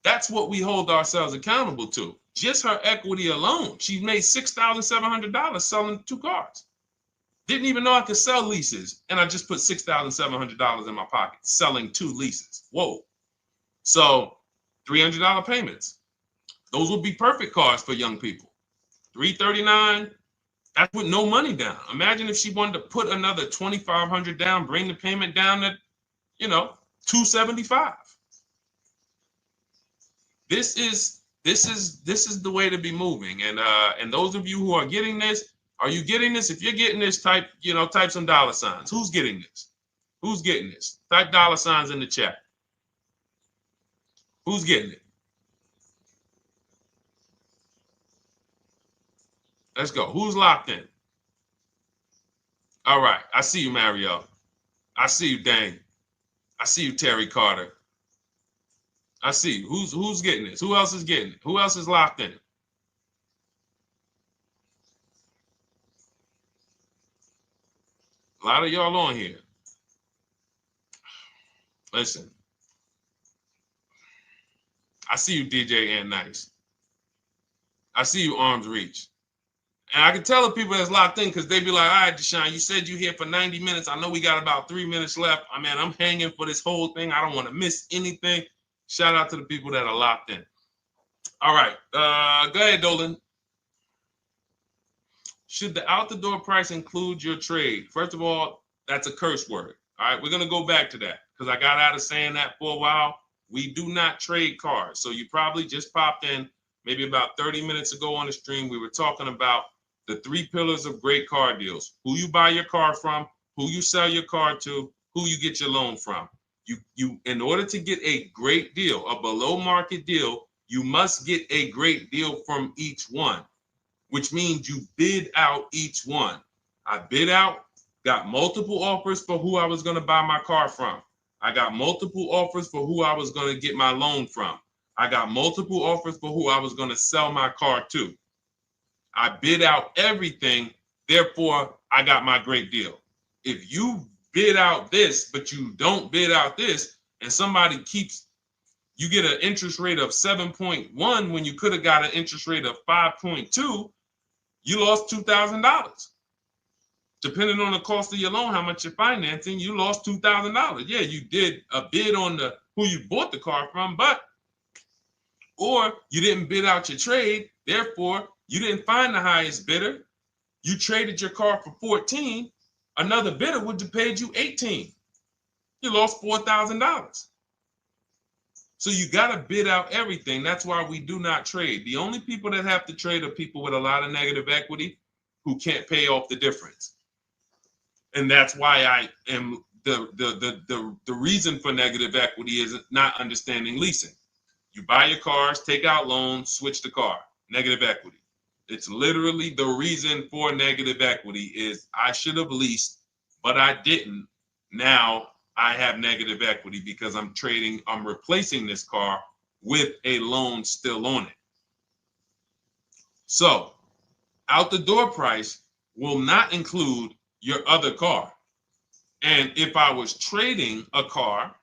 That's what we hold ourselves accountable to. Just her equity alone, she's made $6,700 selling 2 cars. Didn't even know I could sell leases, and I just put $6,700 in my pocket selling 2 leases. Whoa. So $300 payments. Those would be perfect cars for young people. $339, that's with no money down. Imagine if she wanted to put another $2,500 down, bring the payment down to, $275. This is the way to be moving. And those of you who are getting this, are you getting this? If you're getting this, type some dollar signs. Who's getting this? Who's getting this? Type dollar signs in the chat. Who's getting it? Let's go. Who's locked in? All right. I see you, Mario. I see you, Dane. I see you, Terry Carter. I see you. Who's getting this? Who else is getting it? Who else is locked in? A lot of y'all on here. Listen. I see you, DJ and Nice. I see you, Arms Reach. And I can tell the people that's locked in because they be like, all right, Deshone, you said you here for 90 minutes. I know we got about 3 minutes left. I'm hanging for this whole thing. I don't want to miss anything. Shout out to the people that are locked in. All right. Go ahead, Dolan. Should the out-the-door price include your trade? First of all, that's a curse word. All right. We're going to go back to that because I got out of saying that for a while. We do not trade cars. So you probably just popped in maybe about 30 minutes ago on the stream. We were talking about the 3 pillars of great car deals: who you buy your car from, who you sell your car to, who you get your loan from. You in order to get a great deal, a below market deal, you must get a great deal from each one, which means you bid out each one. I bid out, got multiple offers for who I was going to buy my car from. I got multiple offers for who I was going to get my loan from. I got multiple offers for who I was going to sell my car to. I bid out everything, therefore I got my great deal. If you bid out this, but you don't bid out this, and somebody you get an interest rate of 7.1 when you could have got an interest rate of 5.2, you lost $2,000. Depending on the cost of your loan, how much you're financing, you lost $2,000. Yeah, you did a bid on who you bought the car from, or you didn't bid out your trade, therefore you didn't find the highest bidder. You traded your car for 14. Another bidder would have paid you 18. You lost $4,000. So you got to bid out everything. That's why we do not trade. The only people that have to trade are people with a lot of negative equity who can't pay off the difference. And that's why I am the reason for negative equity is not understanding leasing. You buy your cars, take out loans, switch the car. Negative equity. It's literally the reason for negative equity is I should have leased, but I didn't. Now I have negative equity because I'm replacing this car with a loan still on it. So out the door price will not include your other car. And if I was trading a car,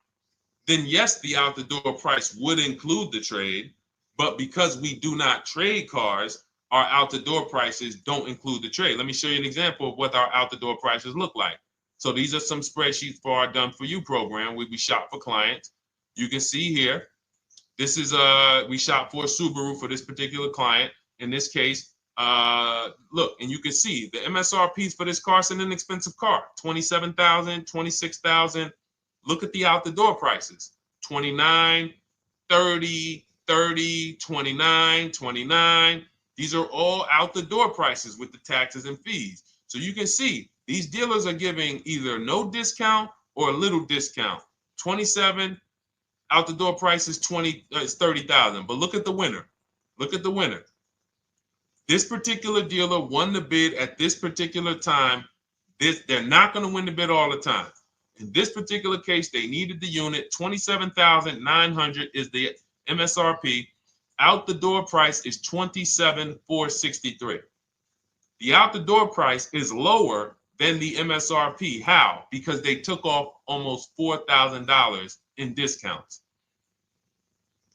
then yes, the out the door price would include the trade. But because we do not trade cars, our out the door prices don't include the trade. Let me show you an example of what our out the door prices look like. So these are some spreadsheets for our Done For You program where we shop for clients. You can see here, this is we shop for a Subaru for this particular client. In this case, look, and you can see the MSRPs for this car. It's an inexpensive car, $27,000, $26,000. Look at the out the door prices, 29, 30, 30, 29, 29. These are all out the door prices with the taxes and fees. So you can see these dealers are giving either no discount or a little discount. 27 out the door price is 30,000. But look at the winner. Look at the winner. This particular dealer won the bid at this particular time They're not going to win the bid all the time. In this particular case, they needed the unit. $27,900 is the MSRP. Out the door price is $27,463. The out the door price is lower than the MSRP. How? Because they took off almost $4,000 in discounts.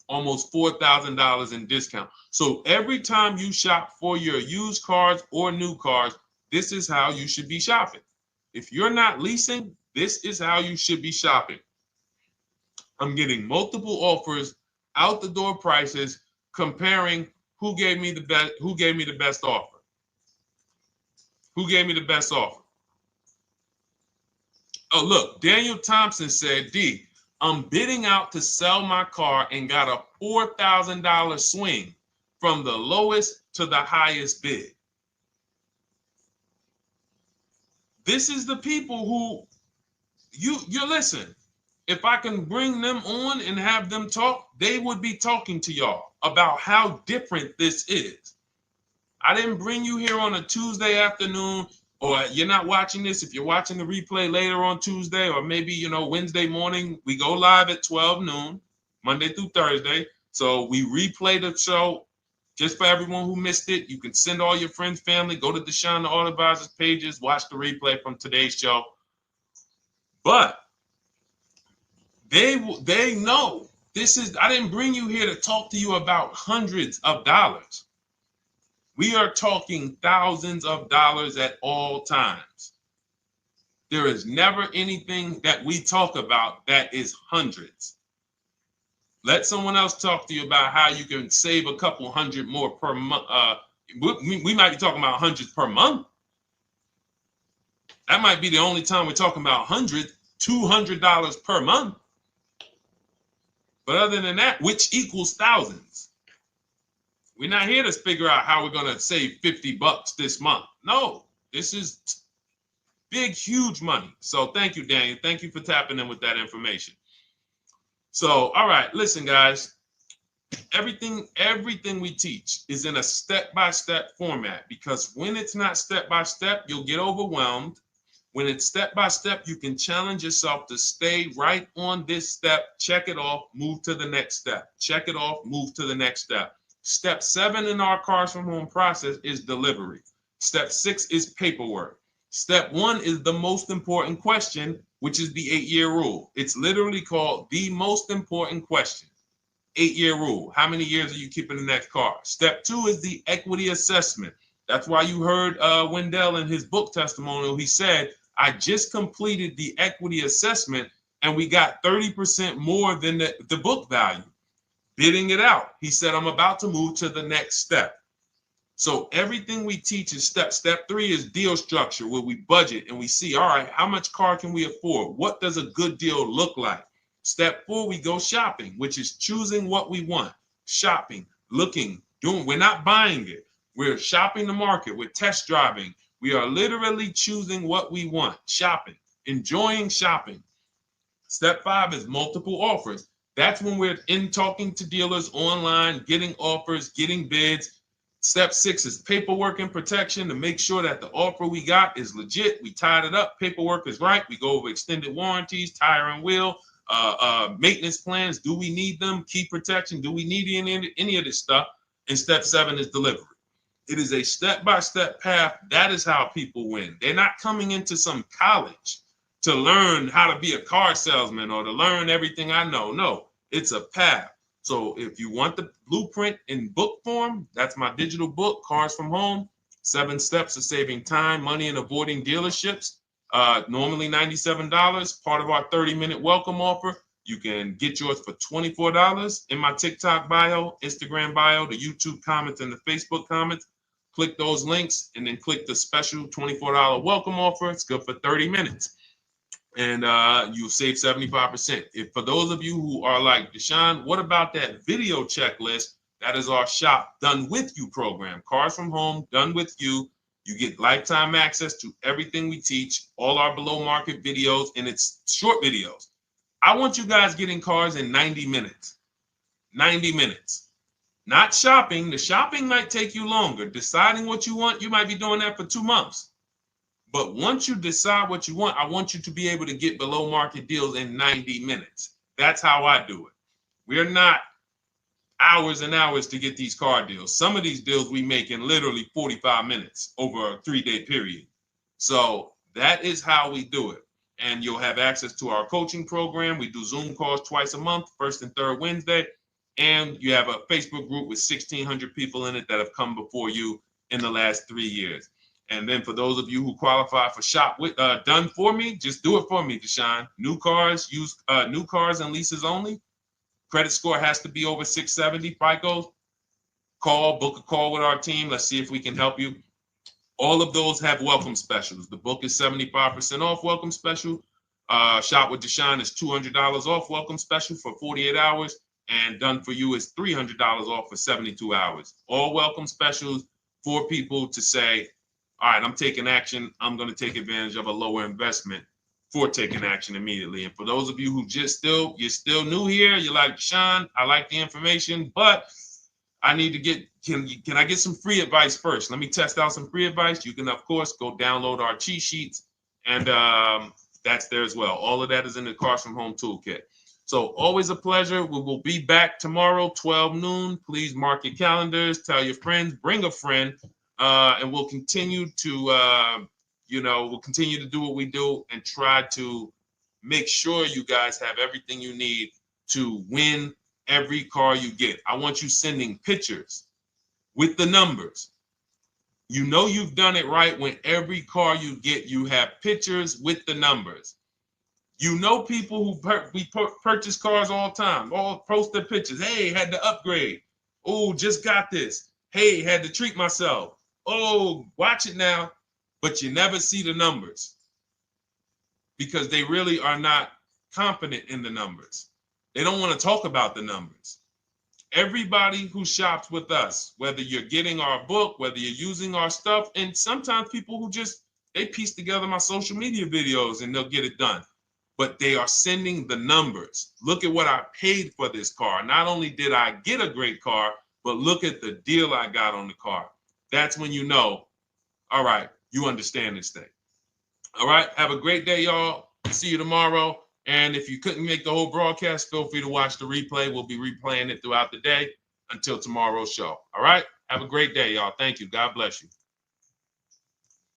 Almost $4,000 in discount. So every time you shop for your used cars or new cars, this is how you should be shopping. If you're not leasing, this is how you should be shopping. I'm getting multiple offers, out the door prices, comparing who gave me the best offer. Who gave me the best offer? Oh, look, Daniel Thompson said, D, I'm bidding out to sell my car and got a $4,000 swing from the lowest to the highest bid. This is the people who you listen. If I can bring them on and have them talk, they would be talking to y'all about how different this is. I didn't bring you here on a Tuesday afternoon, or you're not watching this. If you're watching the replay later on Tuesday, or maybe, Wednesday morning, we go live at 12 noon, Monday through Thursday. So we replay the show just for everyone who missed it. You can send all your friends, family, go to Deshone the Auto Advisor's pages, watch the replay from today's show. But they know this is, I didn't bring you here to talk to you about hundreds of dollars. We are talking thousands of dollars at all times. There is never anything that we talk about that is hundreds. Let someone else talk to you about how you can save a couple hundred more per month. We might be talking about hundreds per month. That might be the only time we're talking about hundreds, $200 per month. But other than that, which equals thousands. We're not here to figure out how we're going to save $50 this month. No, this is big, huge money. So thank you, Daniel. Thank you for tapping in with that information. So, all right, listen, guys. Everything we teach is in a step-by-step format, because when it's not step-by-step, you'll get overwhelmed. When it's step-by-step, you can challenge yourself to stay right on this step, check it off, move to the next step. Check it off, move to the next step. Step 7 in our Cars from Home process is delivery. Step 6 is paperwork. Step 1 is the most important question, which is the 8-year rule. It's literally called the most important question. 8-year rule. How many years are you keeping the next car? Step 2 is the equity assessment. That's why you heard Wendell in his book testimonial. He said, I just completed the equity assessment and we got 30% more than the book value. Bidding it out. He said, I'm about to move to the next step. So everything we teach is step. Step 3 is deal structure, where we budget and we see, all right, how much car can we afford? What does a good deal look like? Step 4, we go shopping, which is choosing what we want. Shopping, looking, doing. We're not buying it. We're shopping the market. We're test driving. We are literally choosing what we want. Shopping, enjoying shopping. Step 5 is multiple offers. That's when we're in talking to dealers online, getting offers, getting bids. Step 6 is paperwork and protection to make sure that the offer we got is legit. We tied it up. Paperwork is right. We go over extended warranties, tire and wheel, maintenance plans. Do we need them? Key protection. Do we need any of this stuff? And step 7 is delivery. It is a step-by-step path. That is how people win. They're not coming into some college to learn how to be a car salesman or to learn everything I know. No, it's a path. So if you want the blueprint in book form, that's my digital book, Cars from Home, 7 Steps of Saving Time, Money, and Avoiding Dealerships. Normally $97, part of our 30-minute welcome offer. You can get yours for $24 in my TikTok bio, Instagram bio, the YouTube comments, and the Facebook comments. Click those links and then click the special $24 welcome offer. It's good for 30 minutes. And you'll save 75%. If for those of you who are like, Deshone, what about that video checklist? That is our Shop Done With You program. Cars from Home, Done With You. You get lifetime access to everything we teach, all our below market videos, and it's short videos. I want you guys getting cars in 90 minutes. 90 minutes. Not shopping. The shopping might take you longer. Deciding what you want, you might be doing that for 2 months. But once you decide what you want, I want you to be able to get below market deals in 90 minutes. That's how I do it. We're not hours and hours to get these car deals. Some of these deals we make in literally 45 minutes over a 3-day period. So that is how we do it. And you'll have access to our coaching program. We do Zoom calls twice a month, first and third Wednesday. And you have a Facebook group with 1,600 people in it that have come before you in the last 3 years. And then for those of you who qualify for shop with done for me, just do it for me, Deshone. New cars, new cars and leases only. Credit score has to be over 670 FICO. Book a call with our team. Let's see if we can help you. All of those have welcome specials. The book is 75% off welcome special. Shop with Deshone is $200 off welcome special for 48 hours. And done for you is $300 off for 72 hours. All welcome specials for people to say, all right, I'm taking action. I'm going to take advantage of a lower investment for taking action immediately. And for those of you who you're still new here, you're like, Deshone, I like the information, but I need to get, can I get some free advice first? Let me test out some free advice. You can, of course, go download our cheat sheets, and that's there as well. All of that is in the Cars from Home Toolkit. So always a pleasure. We will be back tomorrow, 12 noon. Please mark your calendars, tell your friends, bring a friend, and we'll continue to, we'll continue to do what we do and try to make sure you guys have everything you need to win every car you get. I want you sending pictures with the numbers. You know you've done it right when every car you get, you have pictures with the numbers. You know people who purchase cars all the time, all post their pictures. Hey, had to upgrade. Oh, just got this. Hey, had to treat myself. Oh, watch it now. But you never see the numbers because they really are not confident in the numbers. They don't want to talk about the numbers. Everybody who shops with us, whether you're getting our book, whether you're using our stuff, and sometimes people who they piece together my social media videos and they'll get it done. But they are sending the numbers. Look at what I paid for this car. Not only did I get a great car, but look at the deal I got on the car. That's when you know, all right, you understand this thing. All right, have a great day, y'all. See you tomorrow. And if you couldn't make the whole broadcast, feel free to watch the replay. We'll be replaying it throughout the day until tomorrow's show. All right, have a great day, y'all. Thank you. God bless you.